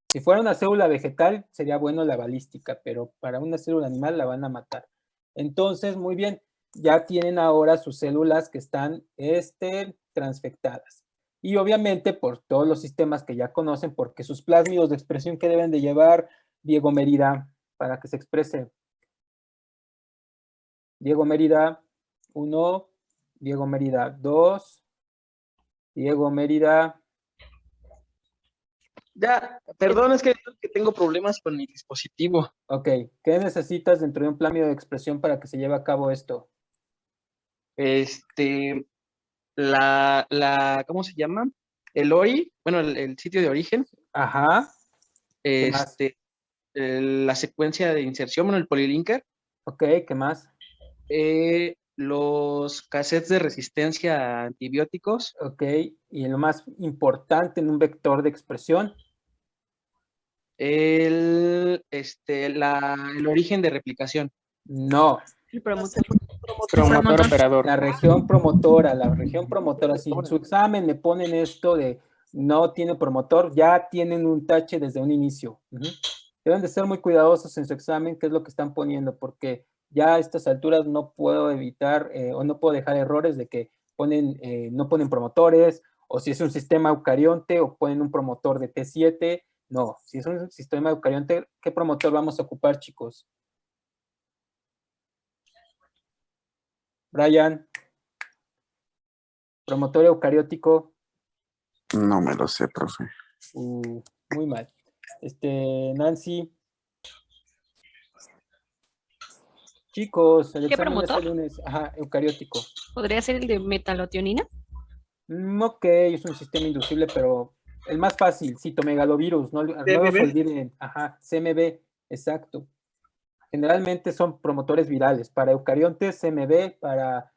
Si fuera una célula vegetal, sería bueno la balística, pero para una célula animal la van a matar. Entonces, muy bien, ya tienen ahora sus células que están transfectadas. Y obviamente por todos los sistemas que ya conocen, porque sus plásmidos de expresión que deben de llevar Diego Mérida para que se exprese. Diego Mérida 1, Diego Mérida 2, Diego Mérida. Ya, perdón, es que tengo problemas con mi dispositivo. Ok, ¿qué necesitas dentro de un plásmido de expresión para que se lleve a cabo esto? ¿Cómo se llama? El ORI, bueno, el sitio de origen. Ajá. La secuencia de inserción, bueno, el polilinker. Ok, ¿qué más? Los cassettes de resistencia a antibióticos. Ok, y lo más importante en un vector de expresión. El origen de replicación. No. El promotor. Promotor operador. La región promotora. Si en su examen le ponen esto de no tiene promotor, ya tienen un tache desde un inicio. Deben de ser muy cuidadosos en su examen, qué es lo que están poniendo, porque ya a estas alturas no puedo evitar o no puedo dejar errores de que no ponen promotores, o si es un sistema eucarionte o ponen un promotor de T7. No, si es un sistema eucarionte, ¿qué promotor vamos a ocupar, chicos? Brian, promotor eucariótico. No me lo sé, profe. Muy mal. Nancy. Chicos, el ¿Qué examen promotor? es el lunes. Ajá, eucariótico. ¿Podría ser el de metalotionina? Ok, es un sistema inducible, pero el más fácil, citomegalovirus, no los olviden. Ajá, CMV, exacto. Generalmente son promotores virales. Para eucariontes, CMV, para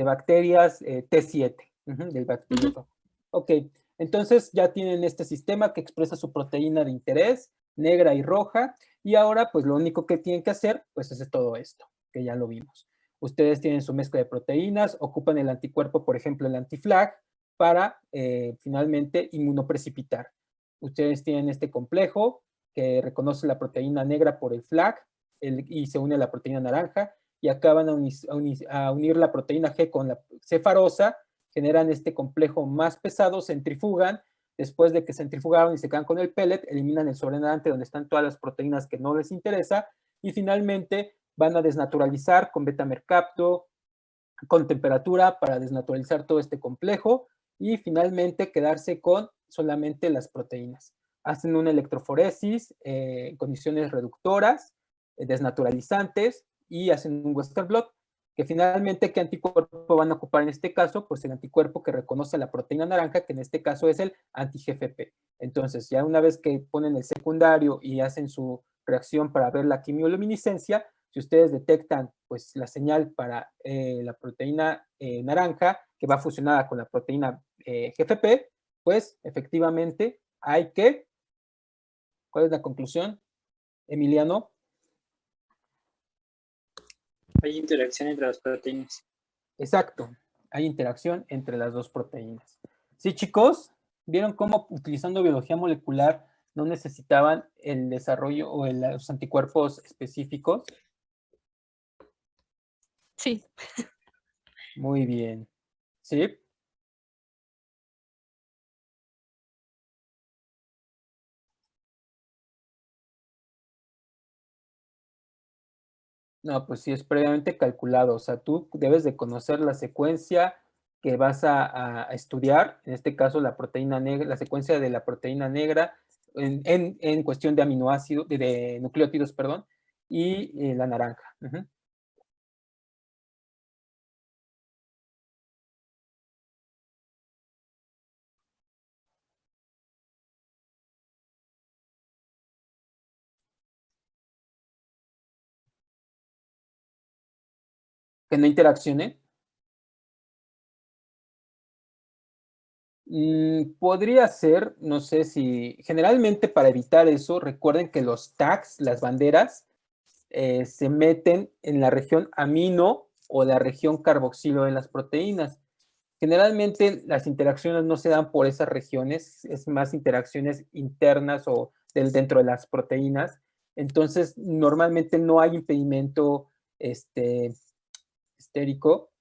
bacterias, T7, del bacteriófago. Ok, entonces ya tienen este sistema que expresa su proteína de interés, negra y roja, y ahora pues lo único que tienen que hacer, pues es todo esto, que ya lo vimos. Ustedes tienen su mezcla de proteínas, ocupan el anticuerpo, por ejemplo, el antiflag, para finalmente inmunoprecipitar. Ustedes tienen este complejo que reconoce la proteína negra por el flag y se une a la proteína naranja, y acaban a unir la proteína G con la cefarosa, generan este complejo más pesado, centrifugan, después de que centrifugaron y se quedan con el pellet, eliminan el sobrenadante donde están todas las proteínas que no les interesa, y finalmente van a desnaturalizar con beta-mercapto, con temperatura para desnaturalizar todo este complejo, y finalmente quedarse con solamente las proteínas. Hacen una electroforesis en condiciones reductoras, desnaturalizantes, y hacen un Western blot, que finalmente, ¿qué anticuerpo van a ocupar en este caso? Pues el anticuerpo que reconoce la proteína naranja, que en este caso es el anti-GFP. Entonces, ya una vez que ponen el secundario y hacen su reacción para ver la quimioluminiscencia, si ustedes detectan pues la señal para la proteína naranja, que va fusionada con la proteína GFP, pues efectivamente hay que... ¿Cuál es la conclusión, Emiliano? Hay interacción entre las proteínas. Exacto, hay interacción entre las dos proteínas. Sí, chicos, ¿vieron cómo utilizando biología molecular no necesitaban el desarrollo o los anticuerpos específicos? Sí. Muy bien. ¿Sí? No, pues sí, es previamente calculado. O sea, tú debes de conocer la secuencia que vas a estudiar, en este caso la proteína negra, la secuencia de la proteína negra en cuestión de aminoácidos, de nucleótidos, perdón, y la naranja. Uh-huh. Que no interaccione. Podría ser, no sé si, generalmente para evitar eso, recuerden que los tags, las banderas, se meten en la región amino o la región carboxilo de las proteínas. Generalmente las interacciones no se dan por esas regiones, es más interacciones internas o dentro de las proteínas. Entonces, normalmente no hay impedimento estérico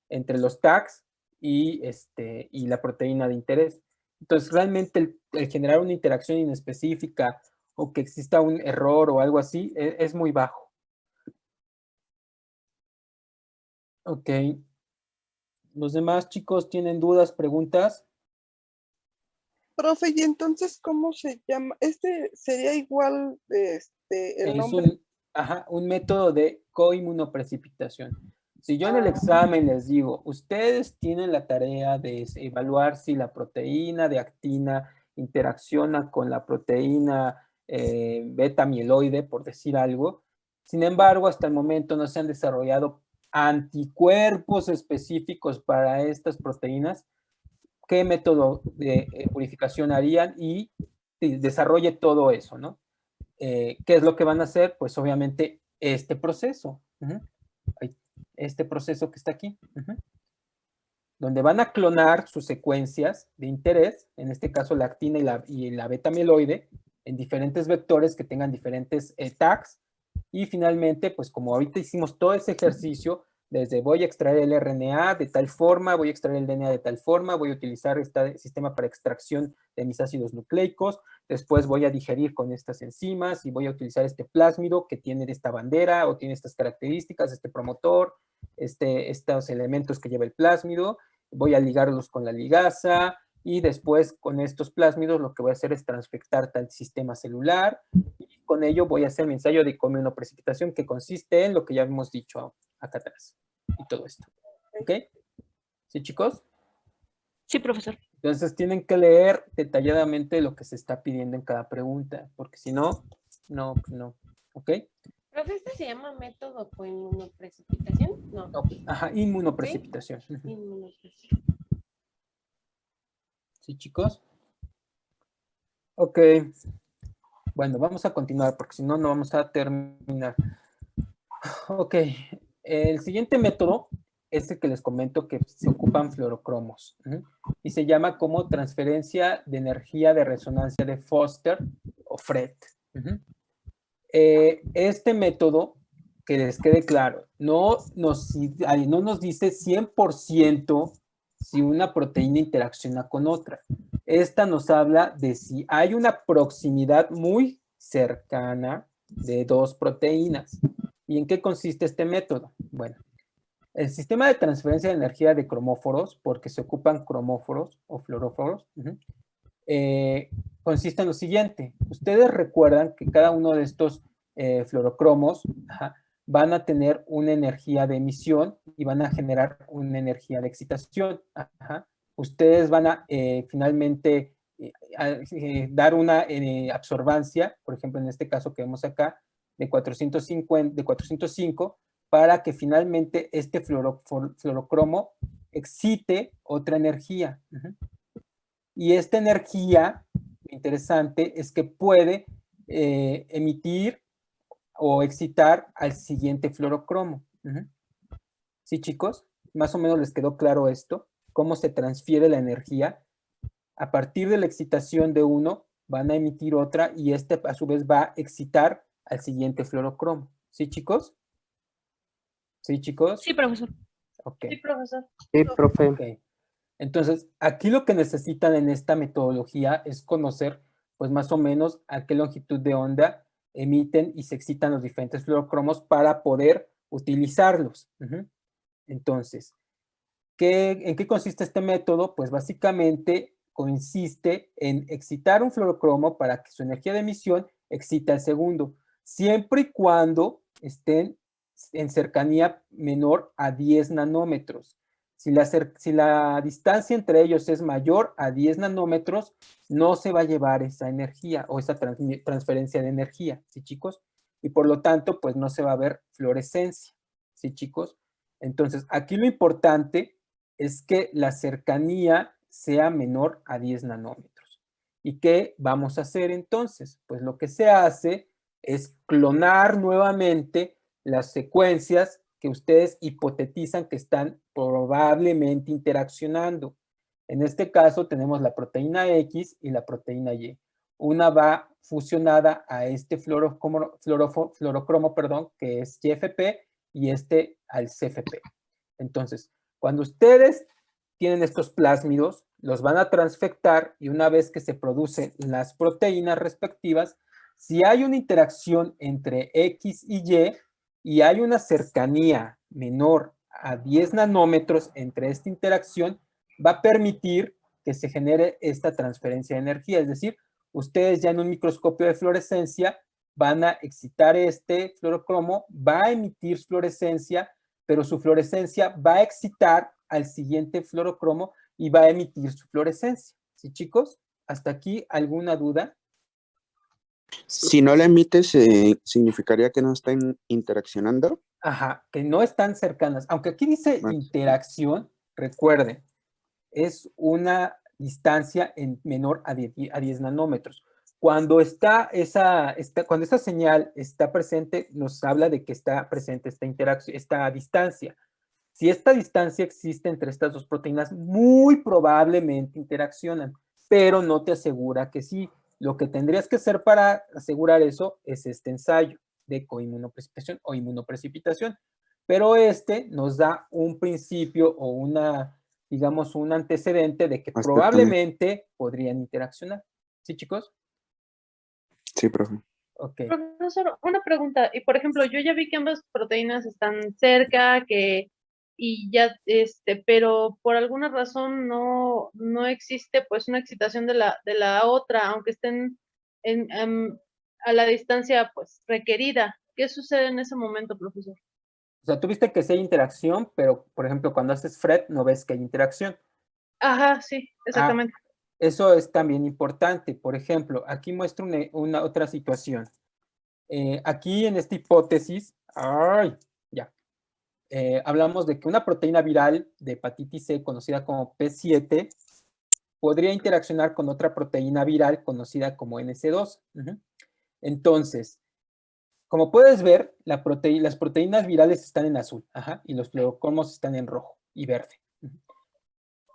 entre los tags y la proteína de interés. Entonces, realmente el generar una interacción inespecífica o que exista un error o algo así es muy bajo. Ok. ¿Los demás chicos tienen dudas, preguntas? Profe, ¿y entonces cómo se llama? Este sería igual el Es nombre. un método de coinmunoprecipitación. Si yo en el examen les digo, ustedes tienen la tarea de evaluar si la proteína de actina interacciona con la proteína beta mieloide, por decir algo. Sin embargo, hasta el momento no se han desarrollado anticuerpos específicos para estas proteínas. ¿Qué método de purificación harían? Y desarrolle todo eso, ¿no? ¿Qué es lo que van a hacer? Pues obviamente este proceso. Este proceso que está aquí. Donde van a clonar sus secuencias de interés, en este caso la actina y la beta mieloide, en diferentes vectores que tengan diferentes tags. Y finalmente, pues como ahorita hicimos todo ese ejercicio, desde voy a extraer el RNA de tal forma, voy a extraer el DNA de tal forma, voy a utilizar este sistema para extracción de mis ácidos nucleicos, después voy a digerir con estas enzimas y voy a utilizar este plásmido que tiene esta bandera o tiene estas características, este promotor, estos elementos que lleva el plásmido, voy a ligarlos con la ligasa y después con estos plásmidos lo que voy a hacer es transfectar tal sistema celular y con ello voy a hacer mi ensayo de coinmunoprecipitación que consiste en lo que ya hemos dicho acá atrás y todo esto. ¿Ok? ¿Sí, chicos? Sí, profesor. Entonces tienen que leer detalladamente lo que se está pidiendo en cada pregunta, porque si no, no. ¿Ok? ¿Profe, este se llama método coinmunoprecipitación? No. Ajá, inmunoprecipitación. ¿Sí? Inmunoprecipitación. ¿Sí, chicos? Ok. Bueno, vamos a continuar porque si no, no vamos a terminar. Ok. El siguiente método es el que les comento que se ocupan fluorocromos. Y se llama como transferencia de energía de resonancia de Foster o FRET. Este método, que les quede claro, no nos dice 100% si una proteína interacciona con otra. Esta nos habla de si hay una proximidad muy cercana de dos proteínas. ¿Y en qué consiste este método? Bueno, el sistema de transferencia de energía de cromóforos, porque se ocupan cromóforos o fluoróforos, consiste en lo siguiente. Ustedes recuerdan que cada uno de estos fluorocromos van a tener una energía de emisión y van a generar una energía de excitación. Ustedes van a finalmente dar una absorbancia, por ejemplo, en este caso que vemos acá, de 405, para que finalmente este fluorocromo excite otra energía. Y esta energía, interesante, es que puede emitir o excitar al siguiente fluorocromo. ¿Sí, chicos? Más o menos les quedó claro esto, cómo se transfiere la energía. A partir de la excitación de uno, van a emitir otra y este a su vez va a excitar al siguiente fluorocromo. ¿Sí, chicos? ¿Sí, chicos? Sí, profesor. Ok. Sí, profesor. Sí, profe. Okay. Entonces, aquí lo que necesitan en esta metodología es conocer, pues más o menos a qué longitud de onda emiten y se excitan los diferentes fluorocromos para poder utilizarlos. Entonces, ¿en qué consiste este método? Pues básicamente consiste en excitar un fluorocromo para que su energía de emisión excite al segundo, siempre y cuando estén en cercanía menor a 10 nanómetros. Si la distancia entre ellos es mayor a 10 nanómetros, no se va a llevar esa energía o esa transferencia de energía, ¿sí, chicos? Y por lo tanto, pues no se va a ver fluorescencia, ¿sí, chicos? Entonces, aquí lo importante es que la cercanía sea menor a 10 nanómetros. ¿Y qué vamos a hacer entonces? Pues lo que se hace es clonar nuevamente las secuencias que ustedes hipotetizan que están probablemente interaccionando. En este caso tenemos la proteína X y la proteína Y. Una va fusionada a este fluorocromo, que es YFP, y este al CFP. Entonces, cuando ustedes tienen estos plásmidos, los van a transfectar y una vez que se producen las proteínas respectivas, si hay una interacción entre X y hay una cercanía menor a 10 nanómetros entre esta interacción, va a permitir que se genere esta transferencia de energía. Es decir, ustedes ya en un microscopio de fluorescencia van a excitar este fluorocromo, va a emitir fluorescencia, pero su fluorescencia va a excitar al siguiente fluorocromo y va a emitir su fluorescencia. ¿Sí, chicos? ¿Hasta aquí alguna duda? Si no la emites, ¿significaría que no están interaccionando? Ajá, que no están cercanas. Aunque aquí dice interacción, recuerden, es una distancia menor a 10 nanómetros. Cuando cuando esta señal está presente, nos habla de que está presente esta interacción, esta distancia. Si esta distancia existe entre estas dos proteínas, muy probablemente interaccionan, pero no te asegura que sí. Lo que tendrías que hacer para asegurar eso es este ensayo de coinmunoprecipitación o inmunoprecipitación. Pero este nos da un principio o digamos, un antecedente de que probablemente podrían interaccionar. ¿Sí, chicos? Sí, profe. Ok. Profesor, una pregunta. Y por ejemplo, yo ya vi que ambas proteínas están cerca, pero por alguna razón no existe pues una excitación de la otra, aunque estén a la distancia pues requerida. ¿Qué sucede en ese momento, profesor? O sea, tú viste que sí hay interacción, pero por ejemplo, cuando haces FRET no ves que hay interacción. Ajá, sí, exactamente. Eso es también importante. Por ejemplo, aquí muestro una otra situación. Aquí en esta hipótesis, hablamos de que una proteína viral de hepatitis C, conocida como P7, podría interaccionar con otra proteína viral conocida como NC2. Entonces, como puedes ver, las proteínas virales están en azul, y los fluorocromos están en rojo y verde.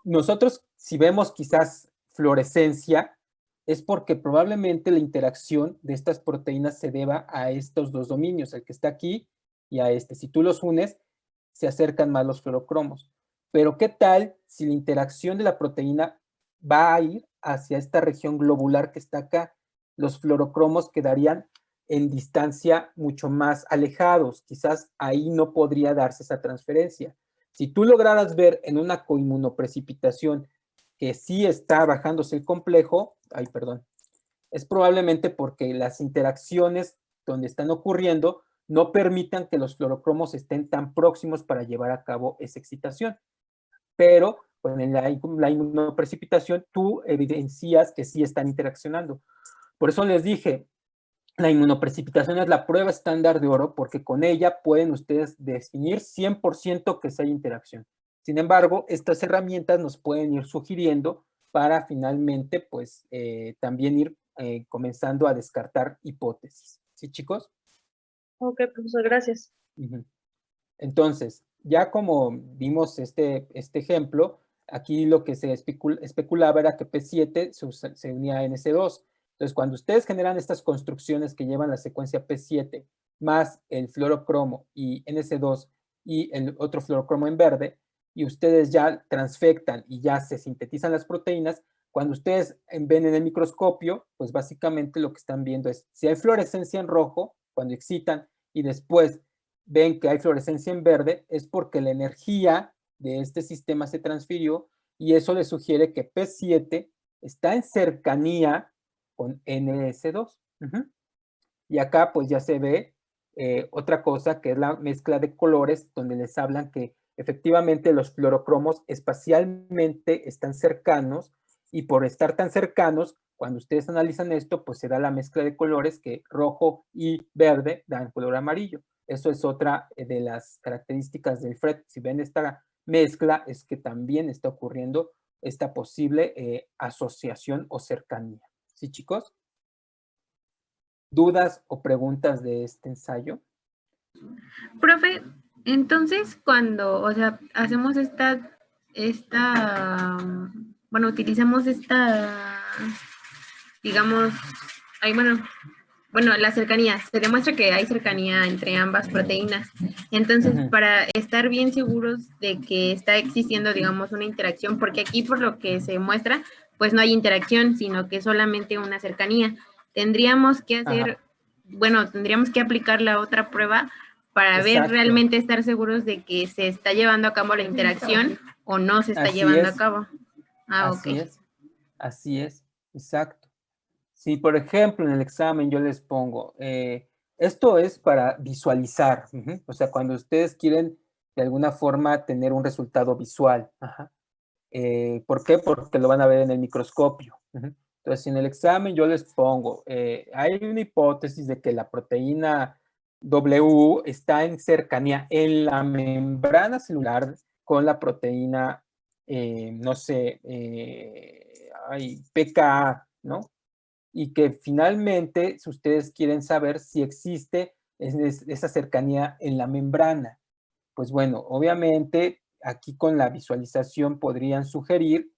Nosotros, si vemos quizás fluorescencia, es porque probablemente la interacción de estas proteínas se deba a estos dos dominios, el que está aquí y a este. Si tú los unes, se acercan más los fluorocromos. Pero ¿qué tal si la interacción de la proteína va a ir hacia esta región globular que está acá? Los fluorocromos quedarían en distancia mucho más alejados. Quizás ahí no podría darse esa transferencia. Si tú lograras ver en una coinmunoprecipitación que sí está bajándose el complejo, es probablemente porque las interacciones donde están ocurriendo no permitan que los fluorocromos estén tan próximos para llevar a cabo esa excitación. Pero pues, en la inmunoprecipitación tú evidencias que sí están interaccionando. Por eso les dije, la inmunoprecipitación es la prueba estándar de oro porque con ella pueden ustedes definir 100% que sí hay interacción. Sin embargo, estas herramientas nos pueden ir sugiriendo para finalmente, pues, también ir comenzando a descartar hipótesis. ¿Sí, chicos? Ok, profesor, gracias. Entonces, ya como vimos este ejemplo, aquí lo que se especulaba era que P7 se unía a NC2. Entonces, cuando ustedes generan estas construcciones que llevan la secuencia P7 más el fluorocromo y NC2 y el otro fluorocromo en verde, y ustedes ya transfectan y ya se sintetizan las proteínas, cuando ustedes ven en el microscopio, pues básicamente lo que están viendo es si hay fluorescencia en rojo, cuando excitan, y después ven que hay fluorescencia en verde, es porque la energía de este sistema se transfirió y eso le sugiere que P7 está en cercanía con NS2. Y acá pues ya se ve otra cosa que es la mezcla de colores donde les hablan que efectivamente los fluorocromos espacialmente están cercanos y por estar tan cercanos, cuando ustedes analizan esto, pues se da la mezcla de colores que rojo y verde dan color amarillo. Eso es otra de las características del FRET. Si ven esta mezcla, es que también está ocurriendo esta posible asociación o cercanía. ¿Sí, chicos? ¿Dudas o preguntas de este ensayo? Profe, entonces cuando, o sea, hacemos bueno, utilizamos digamos, la cercanía, se demuestra que hay cercanía entre ambas proteínas. Entonces, para estar bien seguros de que está existiendo, digamos, una interacción, porque aquí por lo que se muestra, pues no hay interacción, sino que solamente una cercanía. Tendríamos que hacer, tendríamos que aplicar la otra prueba para ver realmente estar seguros de que se está llevando a cabo la interacción o no se está llevando a cabo. Así es, exacto. Si, por ejemplo, en el examen yo les pongo, esto es para visualizar, o sea, cuando ustedes quieren de alguna forma tener un resultado visual. ¿Por qué? Porque lo van a ver en el microscopio. Entonces, si en el examen yo les pongo, hay una hipótesis de que la proteína W está en cercanía en la membrana celular con la proteína, no sé, PKA, ¿no? Y que finalmente, si ustedes quieren saber si existe esa cercanía en la membrana, pues bueno, obviamente aquí con la visualización podrían sugerir,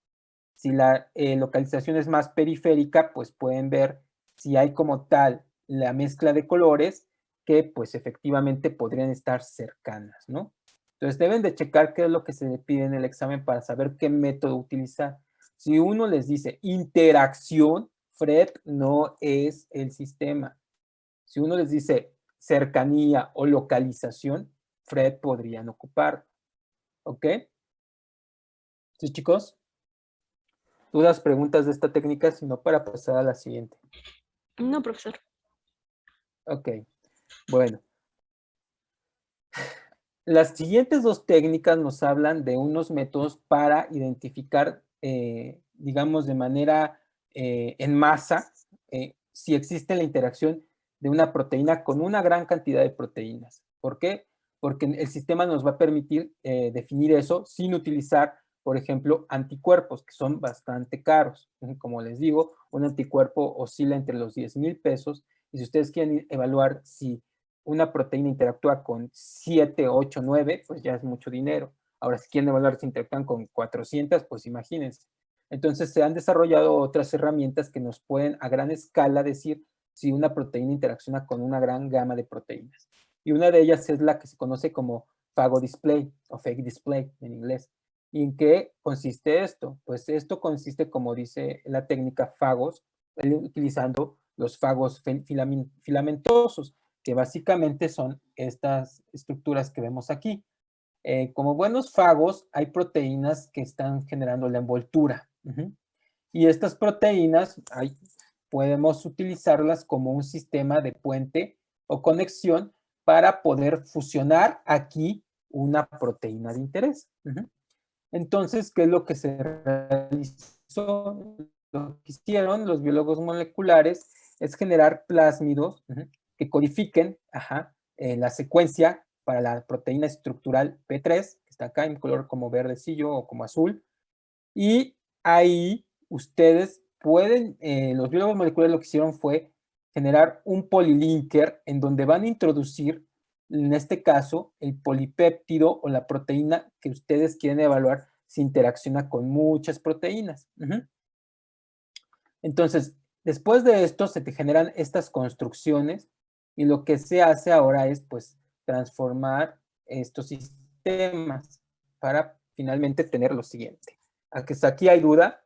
si la localización es más periférica, pues pueden ver si hay como tal la mezcla de colores que pues efectivamente podrían estar cercanas, ¿no? Entonces deben de checar qué es lo que se le pide en el examen para saber qué método utilizar. Si uno les dice interacción, FRET no es el sistema. Si uno les dice cercanía o localización, FRET podrían ocupar. ¿Ok? ¿Sí, chicos? ¿Dudas, preguntas de esta técnica? Sino para pasar a la siguiente. No, profesor. Ok. Bueno. Las siguientes dos técnicas nos hablan de unos métodos para identificar, digamos, de manera en masa, si existe la interacción de una proteína con una gran cantidad de proteínas. ¿Por qué? Porque el sistema nos va a permitir definir eso sin utilizar, por ejemplo, anticuerpos, que son bastante caros. Como les digo, un anticuerpo oscila entre los 10,000 pesos, y si ustedes quieren evaluar si una proteína interactúa con 7, 8, 9, pues ya es mucho dinero. Ahora, si quieren evaluar si interactúan con 400, pues imagínense. Entonces, se han desarrollado otras herramientas que nos pueden a gran escala decir si una proteína interacciona con una gran gama de proteínas. Y una de ellas es la que se conoce como phagodisplay o fake display en inglés. ¿Y en qué consiste esto? Pues esto consiste, como dice la técnica, fagos, utilizando los fagos filamentosos, que básicamente son estas estructuras que vemos aquí. Como buenos fagos, hay proteínas que están generando la envoltura. Y estas proteínas podemos utilizarlas como un sistema de puente o conexión para poder fusionar aquí una proteína de interés. Entonces, ¿qué es lo que se realizó? Lo que hicieron los biólogos moleculares es generar plásmidos que codifiquen la secuencia para la proteína estructural P3, que está acá en color como verdecillo o como azul, y ahí ustedes pueden, los biólogos moleculares lo que hicieron fue generar un polilinker en donde van a introducir, en este caso, el polipéptido o la proteína que ustedes quieren evaluar si interacciona con muchas proteínas. Entonces, después de esto se te generan estas construcciones y lo que se hace ahora es, pues, transformar estos sistemas para finalmente tener lo siguiente. Hasta aquí hay duda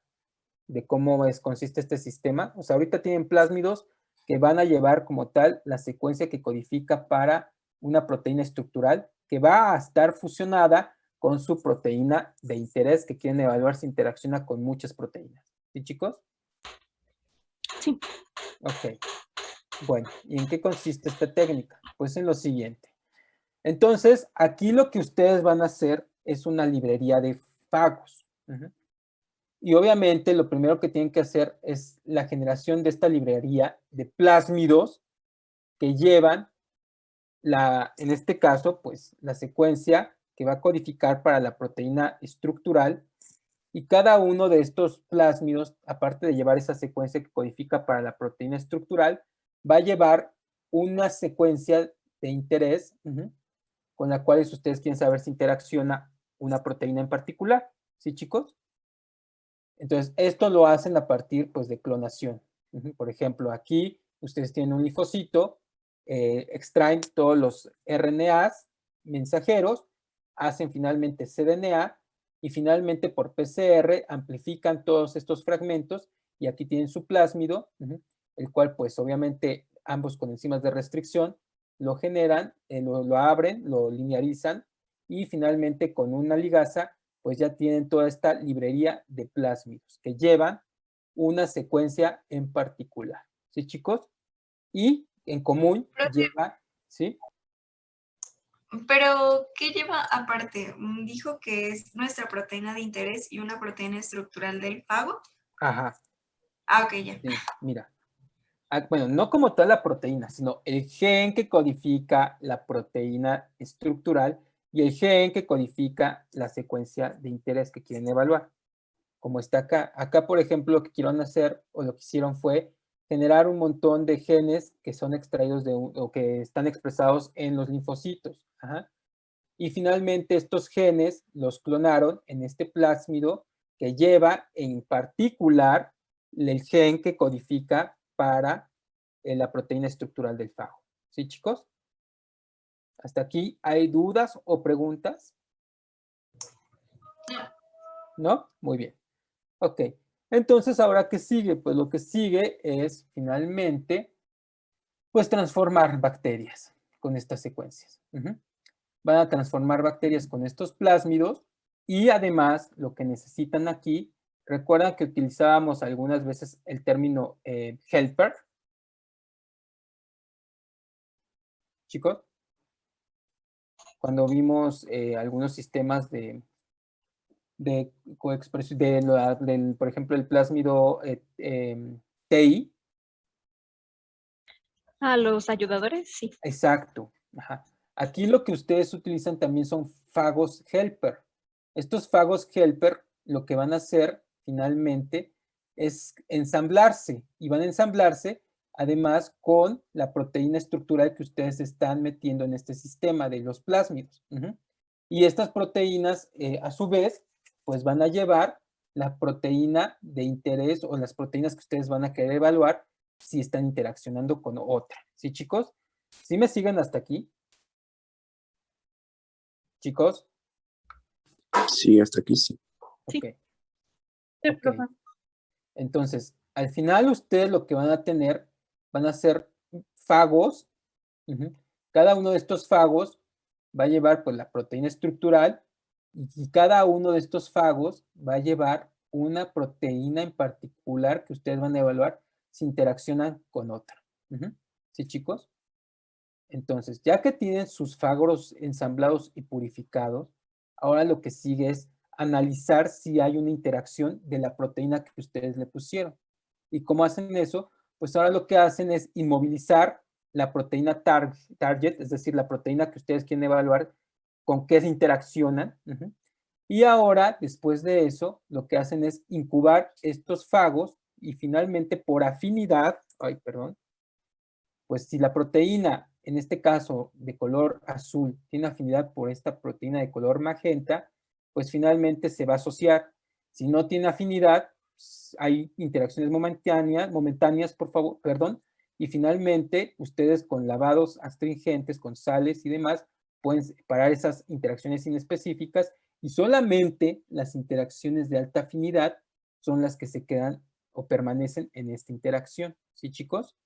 de cómo consiste este sistema. O sea, ahorita tienen plásmidos que van a llevar como tal la secuencia que codifica para una proteína estructural que va a estar fusionada con su proteína de interés que quieren evaluar si interacciona con muchas proteínas. ¿Sí, chicos? Sí. Ok. Bueno, ¿y en qué consiste esta técnica? Pues en lo siguiente. Entonces, aquí lo que ustedes van a hacer es una librería de fagos. Y obviamente lo primero que tienen que hacer es la generación de esta librería de plásmidos que llevan en este caso, pues la secuencia que va a codificar para la proteína estructural, y cada uno de estos plásmidos, aparte de llevar esa secuencia que codifica para la proteína estructural, va a llevar una secuencia de interés con la cual ustedes quieren saber si interacciona una proteína en particular. ¿Sí, chicos? Entonces, esto lo hacen a partir, pues, de clonación. Por ejemplo, aquí ustedes tienen un linfocito, extraen todos los RNAs mensajeros, hacen finalmente cDNA y finalmente por PCR amplifican todos estos fragmentos y aquí tienen su plásmido, el cual, pues, obviamente, ambos con enzimas de restricción, lo generan, lo abren, lo linearizan y finalmente con una ligasa pues ya tienen toda esta librería de plásmidos que llevan una secuencia en particular. ¿Sí, chicos? Y en común lleva, ¿sí? Pero, ¿qué lleva aparte? Dijo que es nuestra proteína de interés y una proteína estructural del fago. Ajá. Ah, ok, ya. Sí, mira. Bueno, no como tal la proteína, sino el gen que codifica la proteína estructural y el gen que codifica la secuencia de interés que quieren evaluar. Como está acá. Acá, por ejemplo, lo que quisieron hacer o lo que hicieron fue generar un montón de genes que son extraídos o que están expresados en los linfocitos. Y finalmente estos genes los clonaron en este plásmido que lleva en particular el gen que codifica para la proteína estructural del fago. ¿Sí, chicos? ¿Hasta aquí hay dudas o preguntas? ¿No? Muy bien. Ok. Entonces, ¿ahora qué sigue? Pues lo que sigue es, finalmente, pues transformar bacterias con estas secuencias. Van a transformar bacterias con estos plásmidos y además lo que necesitan aquí, recuerdan que utilizábamos algunas veces el término helper. Chicos, cuando vimos algunos sistemas de coexpresión, por ejemplo, el plásmido TI. A los ayudadores, sí. Exacto. Aquí lo que ustedes utilizan también son fagos helper. Estos fagos helper lo que van a hacer finalmente es ensamblarse y van a ensamblarse además con la proteína estructural que ustedes están metiendo en este sistema de los plásmidos. Y estas proteínas, a su vez, pues van a llevar la proteína de interés o las proteínas que ustedes van a querer evaluar si están interaccionando con otra. ¿Sí, chicos? ¿Sí me siguen hasta aquí? ¿Chicos? Sí, hasta aquí sí. Sí. Ok. Sí, Ok. profe. Entonces, al final ustedes lo que van a tener van a ser fagos. Ujú. Cada uno de estos fagos va a llevar pues la proteína estructural y cada uno de estos fagos va a llevar una proteína en particular que ustedes van a evaluar si interaccionan con otra. Ujú. ¿Sí, chicos? Entonces, ya que tienen sus fagos ensamblados y purificados, ahora lo que sigue es analizar si hay una interacción de la proteína que ustedes le pusieron. ¿Y cómo hacen eso? Pues ahora lo que hacen es inmovilizar la proteína target, es decir, la proteína que ustedes quieren evaluar con qué se interaccionan. Ujú. Y ahora, después de eso, lo que hacen es incubar estos fagos y finalmente por afinidad, pues si la proteína, en este caso de color azul, tiene afinidad por esta proteína de color magenta, pues finalmente se va a asociar. Si no tiene afinidad, pues, hay interacciones momentáneas, por favor, perdón, y finalmente ustedes con lavados astringentes, con sales y demás, pueden separar esas interacciones inespecíficas y solamente las interacciones de alta afinidad son las que se quedan o permanecen en esta interacción. ¿Sí, chicos?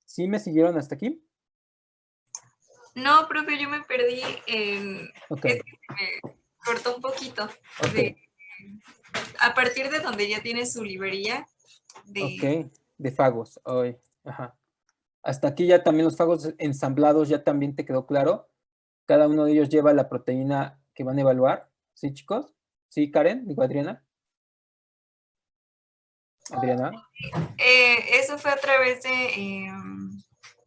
¿Sí me siguieron hasta aquí? No, profe, yo me perdí en... Ok, Es que me cortó un poquito. ok, A partir de donde ya tiene su librería de... ok. De fagos. Ay, ajá. Hasta aquí ya también los fagos ensamblados ya también te quedó claro. Cada uno de ellos lleva la proteína que van a evaluar. ¿Sí, chicos? ¿Sí, Karen? Digo, Adriana. Adriana. Eso fue a través de...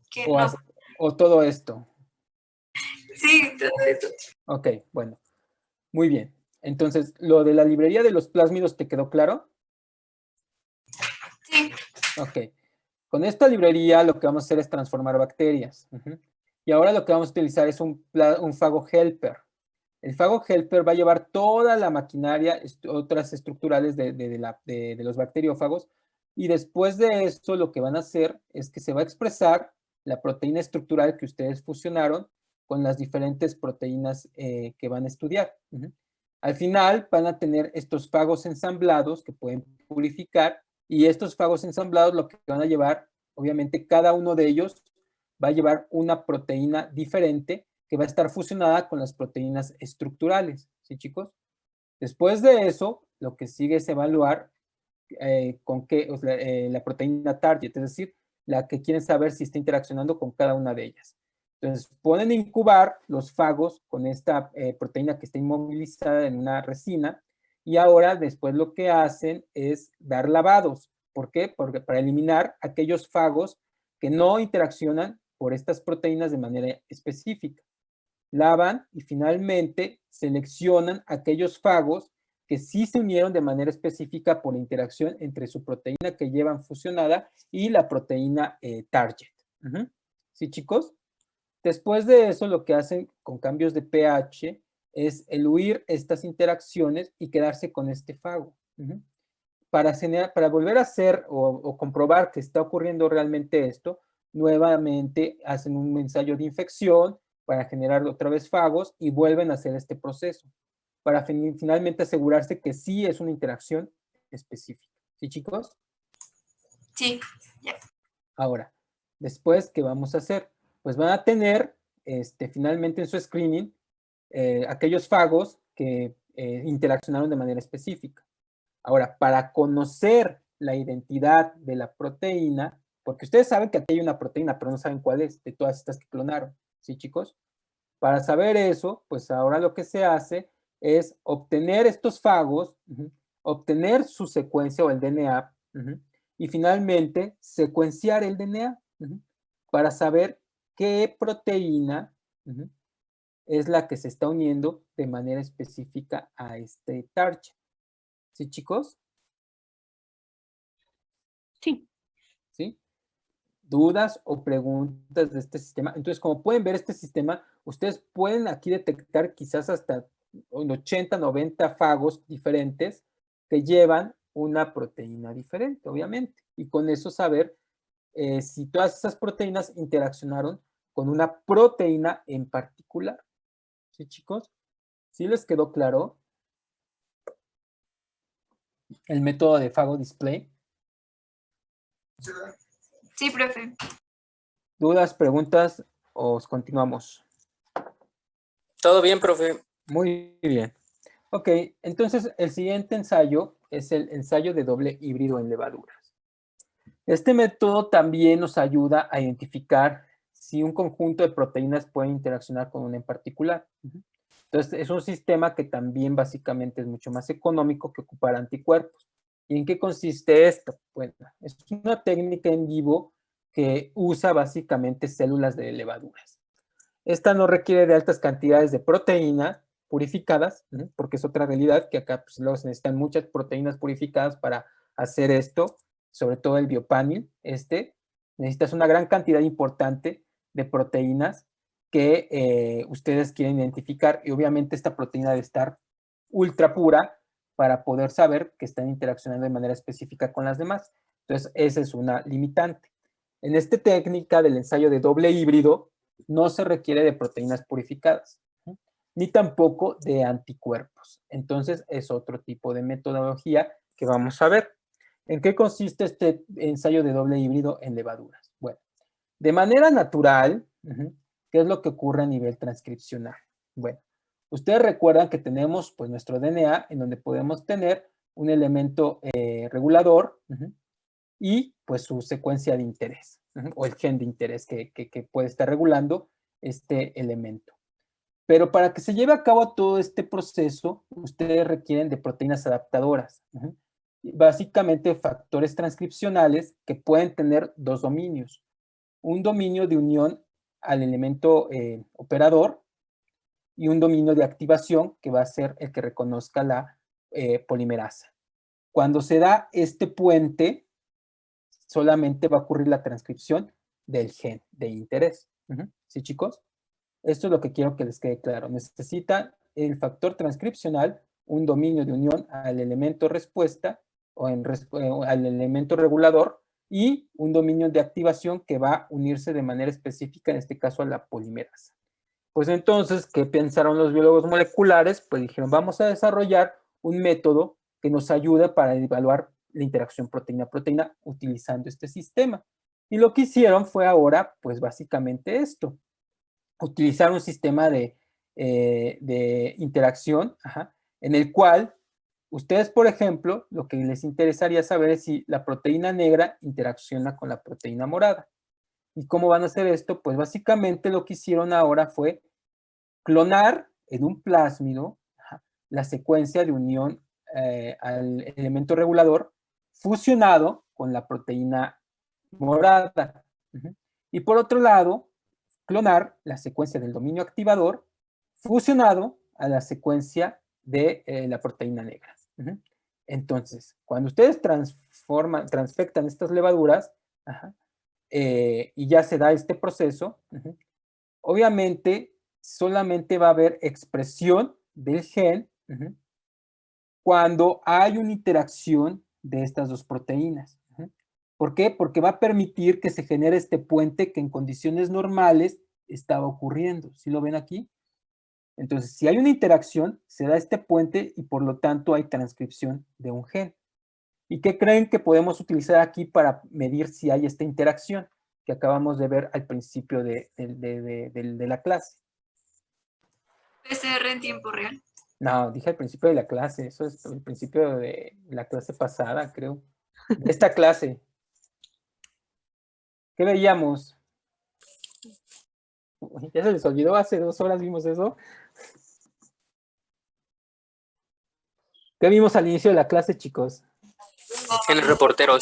¿qué? O, No, o todo esto. sí, todo eso. Ok, bueno. Muy bien. Entonces, ¿lo de la librería de los plásmidos te quedó claro? Sí. Ok. Con esta librería lo que vamos a hacer es transformar bacterias. Ujú. Y ahora lo que vamos a utilizar es un fago helper. El fago helper va a llevar toda la maquinaria, otras estructurales de los bacteriófagos, y después de esto lo que van a hacer es que se va a expresar la proteína estructural que ustedes fusionaron con las diferentes proteínas que van a estudiar. Ujú. Al final van a tener estos fagos ensamblados que pueden purificar, y estos fagos ensamblados lo que van a llevar, obviamente cada uno de ellos va a llevar una proteína diferente que va a estar fusionada con las proteínas estructurales, ¿sí, chicos? Después de eso, lo que sigue es evaluar con qué, o sea, la proteína target, es decir, la que quieren saber si está interaccionando con cada una de ellas. Entonces, pueden incubar los fagos con esta proteína que está inmovilizada en una resina y ahora después lo que hacen es dar lavados. ¿Por qué? Porque para eliminar aquellos fagos que no interaccionan por estas proteínas de manera específica. Lavan y finalmente seleccionan aquellos fagos que sí se unieron de manera específica por la interacción entre su proteína que llevan fusionada y la proteína target. Uh-huh. ¿Sí, chicos? Después de eso, lo que hacen con cambios de pH es eluir estas interacciones y quedarse con este fago. Uh-huh. Para volver a hacer o comprobar que está ocurriendo realmente esto, nuevamente hacen un ensayo de infección para generar otra vez fagos y vuelven a hacer este proceso para finalmente asegurarse que sí es una interacción específica. ¿Sí, chicos? Sí, ya. Ahora, después, ¿qué vamos a hacer? Pues van a tener finalmente en su screening aquellos fagos que interaccionaron de manera específica. Ahora, para conocer la identidad de la proteína, porque ustedes saben que aquí hay una proteína, pero no saben cuál es, de todas estas que clonaron, ¿sí, chicos? Para saber eso, pues ahora lo que se hace es obtener estos fagos, obtener su secuencia o el DNA, y finalmente secuenciar el DNA para saber qué proteína es la que se está uniendo de manera específica a este target. ¿Sí, chicos? Sí. ¿Sí? ¿Dudas o preguntas de este sistema? Entonces, como pueden ver, este sistema, ustedes pueden aquí detectar quizás hasta 80, 90 fagos diferentes que llevan una proteína diferente, obviamente. Y con eso saber si todas esas proteínas interaccionaron con una proteína en particular. ¿Sí, chicos? ¿Sí les quedó claro el método de Fago Display? Sí, profe. ¿Dudas, preguntas o continuamos? Todo bien, profe. Muy bien. Ok, entonces el siguiente ensayo es el ensayo de doble híbrido en levaduras. Este método también nos ayuda a identificar si un conjunto de proteínas puede interaccionar con una en particular. Entonces, es un sistema que también básicamente es mucho más económico que ocupar anticuerpos. ¿Y en qué consiste esto? Bueno, es una técnica en vivo que usa básicamente células de levaduras. Esta no requiere de altas cantidades de proteínas purificadas, porque es otra realidad que acá pues, luego se necesitan muchas proteínas purificadas para hacer esto, sobre todo el biopanil. Necesitas una gran cantidad importante de proteínas que ustedes quieren identificar y obviamente esta proteína debe estar ultra pura para poder saber que están interaccionando de manera específica con las demás. Entonces, esa es una limitante. En esta técnica del ensayo de doble híbrido, no se requiere de proteínas purificadas, ni tampoco de anticuerpos. Entonces, es otro tipo de metodología que vamos a ver. ¿En qué consiste este ensayo de doble híbrido en levaduras? Bueno, de manera natural, ¿qué es lo que ocurre a nivel transcripcional? Bueno, ustedes recuerdan que tenemos pues nuestro DNA en donde podemos tener un elemento regulador y pues su secuencia de interés o el gen de interés que puede estar regulando este elemento. Pero para que se lleve a cabo todo este proceso, ustedes requieren de proteínas adaptadoras. Básicamente factores transcripcionales que pueden tener dos dominios. Un dominio de unión al elemento operador y un dominio de activación que va a ser el que reconozca la polimerasa. Cuando se da este puente, solamente va a ocurrir la transcripción del gen de interés. ¿Sí, chicos? Esto es lo que quiero que les quede claro. Necesita el factor transcripcional, un dominio de unión al elemento respuesta o al elemento regulador y un dominio de activación que va a unirse de manera específica, en este caso a la polimerasa. Pues entonces, ¿qué pensaron los biólogos moleculares? Pues dijeron, vamos a desarrollar un método que nos ayude para evaluar la interacción proteína-proteína utilizando este sistema. Y lo que hicieron fue ahora, pues básicamente esto, utilizar un sistema de interacción en el cual ustedes, por ejemplo, lo que les interesaría saber es si la proteína negra interacciona con la proteína morada. ¿Y cómo van a hacer esto? Pues básicamente lo que hicieron ahora fue clonar en un plásmido la secuencia de unión al elemento regulador fusionado con la proteína morada. Y por otro lado, clonar la secuencia del dominio activador fusionado a la secuencia de la proteína negra. Entonces, cuando ustedes transfectan estas levaduras y ya se da este proceso, obviamente solamente va a haber expresión del gen cuando hay una interacción de estas dos proteínas. ¿Por qué? Porque va a permitir que se genere este puente que en condiciones normales estaba ocurriendo. ¿Sí lo ven aquí? Entonces, si hay una interacción, se da este puente y por lo tanto hay transcripción de un gen. ¿Y qué creen que podemos utilizar aquí para medir si hay esta interacción que acabamos de ver al principio de la clase? PCR en tiempo real. No, dije al principio de la clase, eso es el principio de la clase pasada, creo. De esta clase. ¿Qué veíamos? Ya se les olvidó, hace 2 horas vimos eso. ¿Qué vimos al inicio de la clase, chicos? Genes reporteros.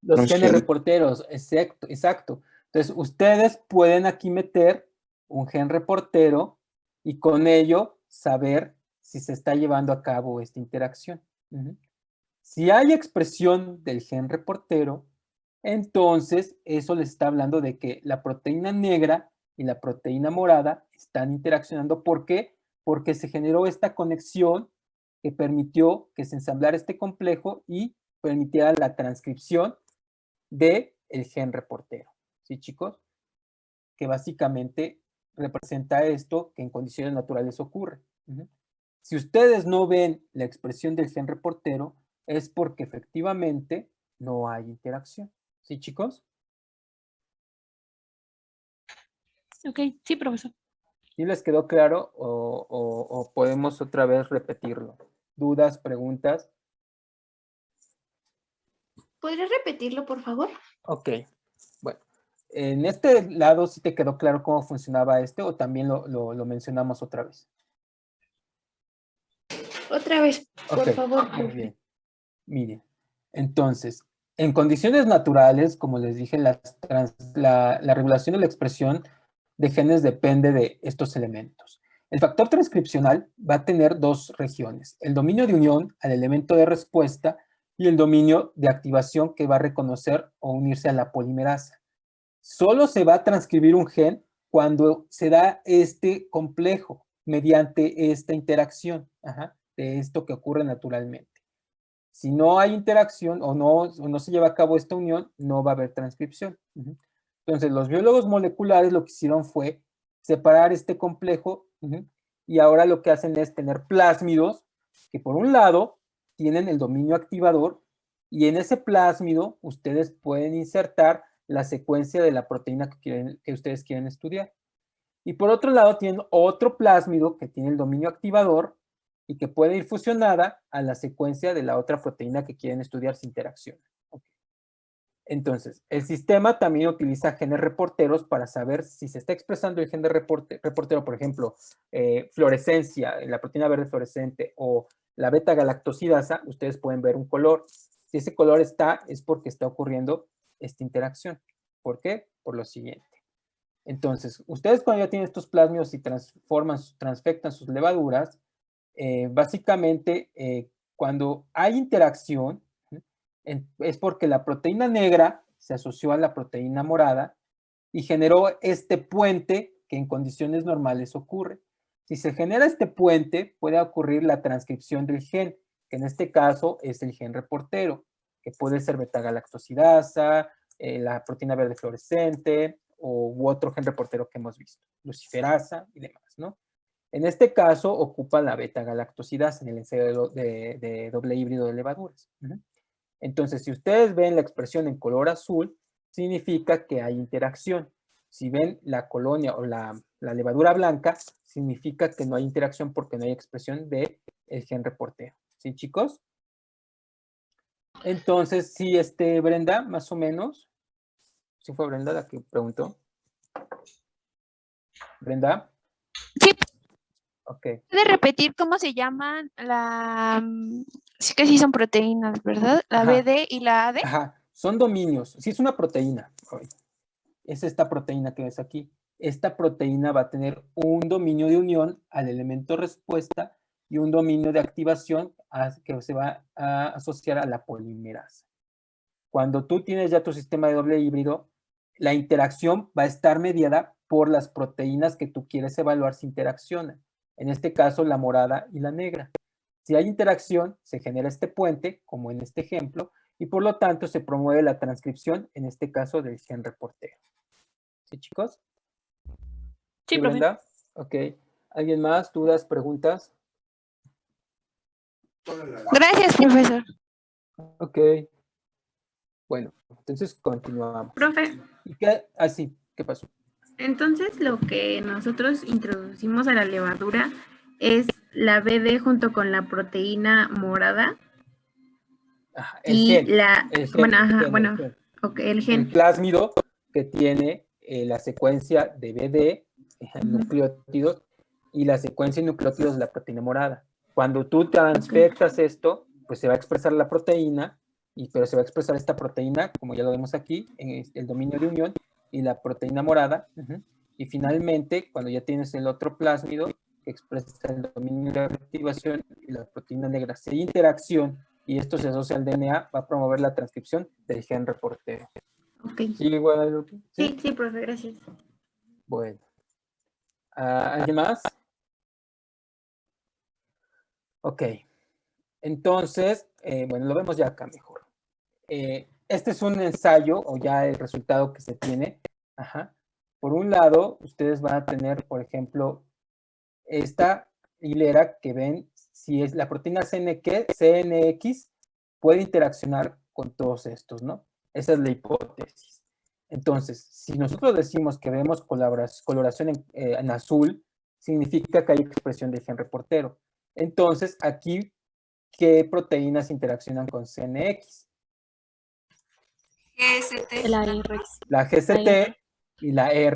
Los genes reporteros, exacto. Entonces, ustedes pueden aquí meter un gen reportero y con ello saber si se está llevando a cabo esta interacción. Si hay expresión del gen reportero, entonces eso les está hablando de que la proteína negra y la proteína morada están interaccionando. ¿Por qué? Porque se generó esta conexión que permitió que se ensamblara este complejo y permitiera la transcripción del gen reportero. ¿Sí, chicos? Que básicamente representa esto que en condiciones naturales ocurre. Si ustedes no ven la expresión del gen reportero, es porque efectivamente no hay interacción. ¿Sí, chicos? Ok, sí, profesor. ¿Sí les quedó claro o podemos otra vez repetirlo? ¿Dudas, preguntas? ¿Podrías repetirlo, por favor? Ok, bueno. En este lado sí te quedó claro cómo funcionaba o también lo mencionamos otra vez. Otra vez, por Ok, favor. muy bien. Miren, entonces, en condiciones naturales, como les dije, la regulación de la expresión de genes depende de estos elementos. El factor transcripcional va a tener dos regiones, el dominio de unión al elemento de respuesta y el dominio de activación que va a reconocer o unirse a la polimerasa. Solo se va a transcribir un gen cuando se da este complejo mediante esta interacción de esto que ocurre naturalmente. Si no hay interacción o no se lleva a cabo esta unión, no va a haber transcripción. Entonces, los biólogos moleculares lo que hicieron fue separar este complejo y ahora lo que hacen es tener plásmidos que por un lado tienen el dominio activador y en ese plásmido ustedes pueden insertar la secuencia de la proteína que ustedes quieren estudiar. Y por otro lado tienen otro plásmido que tiene el dominio activador y que puede ir fusionada a la secuencia de la otra proteína que quieren estudiar si interacciona. Okay. Entonces, el sistema también utiliza genes reporteros para saber si se está expresando el gen de reportero, por ejemplo, fluorescencia, la proteína verde fluorescente o la beta-galactosidasa, ustedes pueden ver un color. Si ese color está, es porque está ocurriendo esta interacción. ¿Por qué? Por lo siguiente. Entonces, ustedes cuando ya tienen estos plásmidos y transfectan sus levaduras, básicamente cuando hay interacción es porque la proteína negra se asoció a la proteína morada y generó este puente que en condiciones normales ocurre. Si se genera este puente, puede ocurrir la transcripción del gen, que en este caso es el gen reportero, que puede ser beta-galactosidasa, la proteína verde fluorescente u otro gen reportero que hemos visto, luciferasa y demás, ¿no? En este caso, ocupa la beta-galactosidasa en el ensayo de doble híbrido de levaduras. Entonces, si ustedes ven la expresión en color azul, significa que hay interacción. Si ven la colonia o la levadura blanca, significa que no hay interacción porque no hay expresión del gen reportero. ¿Sí, chicos? Entonces, sí, Brenda, más o menos. ¿Sí fue Brenda la que preguntó? ¿Brenda? Sí. Ok. ¿Puede repetir cómo se llaman sí que sí son proteínas, ¿verdad? La BD y la AD. Ajá, son dominios. Sí es una proteína. Es esta proteína que ves aquí. Esta proteína va a tener un dominio de unión al elemento respuesta y un dominio de activación que se va a asociar a la polimerasa. Cuando tú tienes ya tu sistema de doble híbrido, la interacción va a estar mediada por las proteínas que tú quieres evaluar si interaccionan. En este caso, la morada y la negra. Si hay interacción, se genera este puente, como en este ejemplo, y por lo tanto se promueve la transcripción, en este caso, del gen reportero. ¿Sí, chicos? Sí, Brenda. Ok. ¿Alguien más? ¿Dudas? ¿Preguntas? Gracias, profesor. Ok. Bueno, entonces continuamos. Profe. ¿Y qué? Ah, sí. ¿Qué pasó? Entonces, lo que nosotros introducimos a la levadura es la BD junto con la proteína morada. Ajá, el gen. El plásmido que tiene la secuencia de BD, nucleótidos, y la secuencia de nucleótidos de la proteína morada. Cuando tú transfectas esto, pues se va a expresar la proteína, pero se va a expresar esta proteína, como ya lo vemos aquí, en el dominio de unión, y la proteína morada. Y finalmente, cuando ya tienes el otro plásmido que expresa el dominio de activación y la proteína negra, si hay interacción y esto se asocia al DNA, va a promover la transcripción del gen reportero. Ok. ¿Sí, Guadalupe? Sí, profe, gracias. Bueno. ¿Alguien más? Ok. Entonces, bueno, lo vemos ya acá mejor. Este es un ensayo o ya el resultado que se tiene por un lado, ustedes van a tener, por ejemplo, esta hilera que ven si es la proteína CNX puede interaccionar con todos estos, ¿no? Esa es la hipótesis. Entonces, si nosotros decimos que vemos coloración en azul, significa que hay expresión del gen reportero. Entonces, aquí, ¿qué proteínas interaccionan con CNX? GST. La R. La GCT y la R.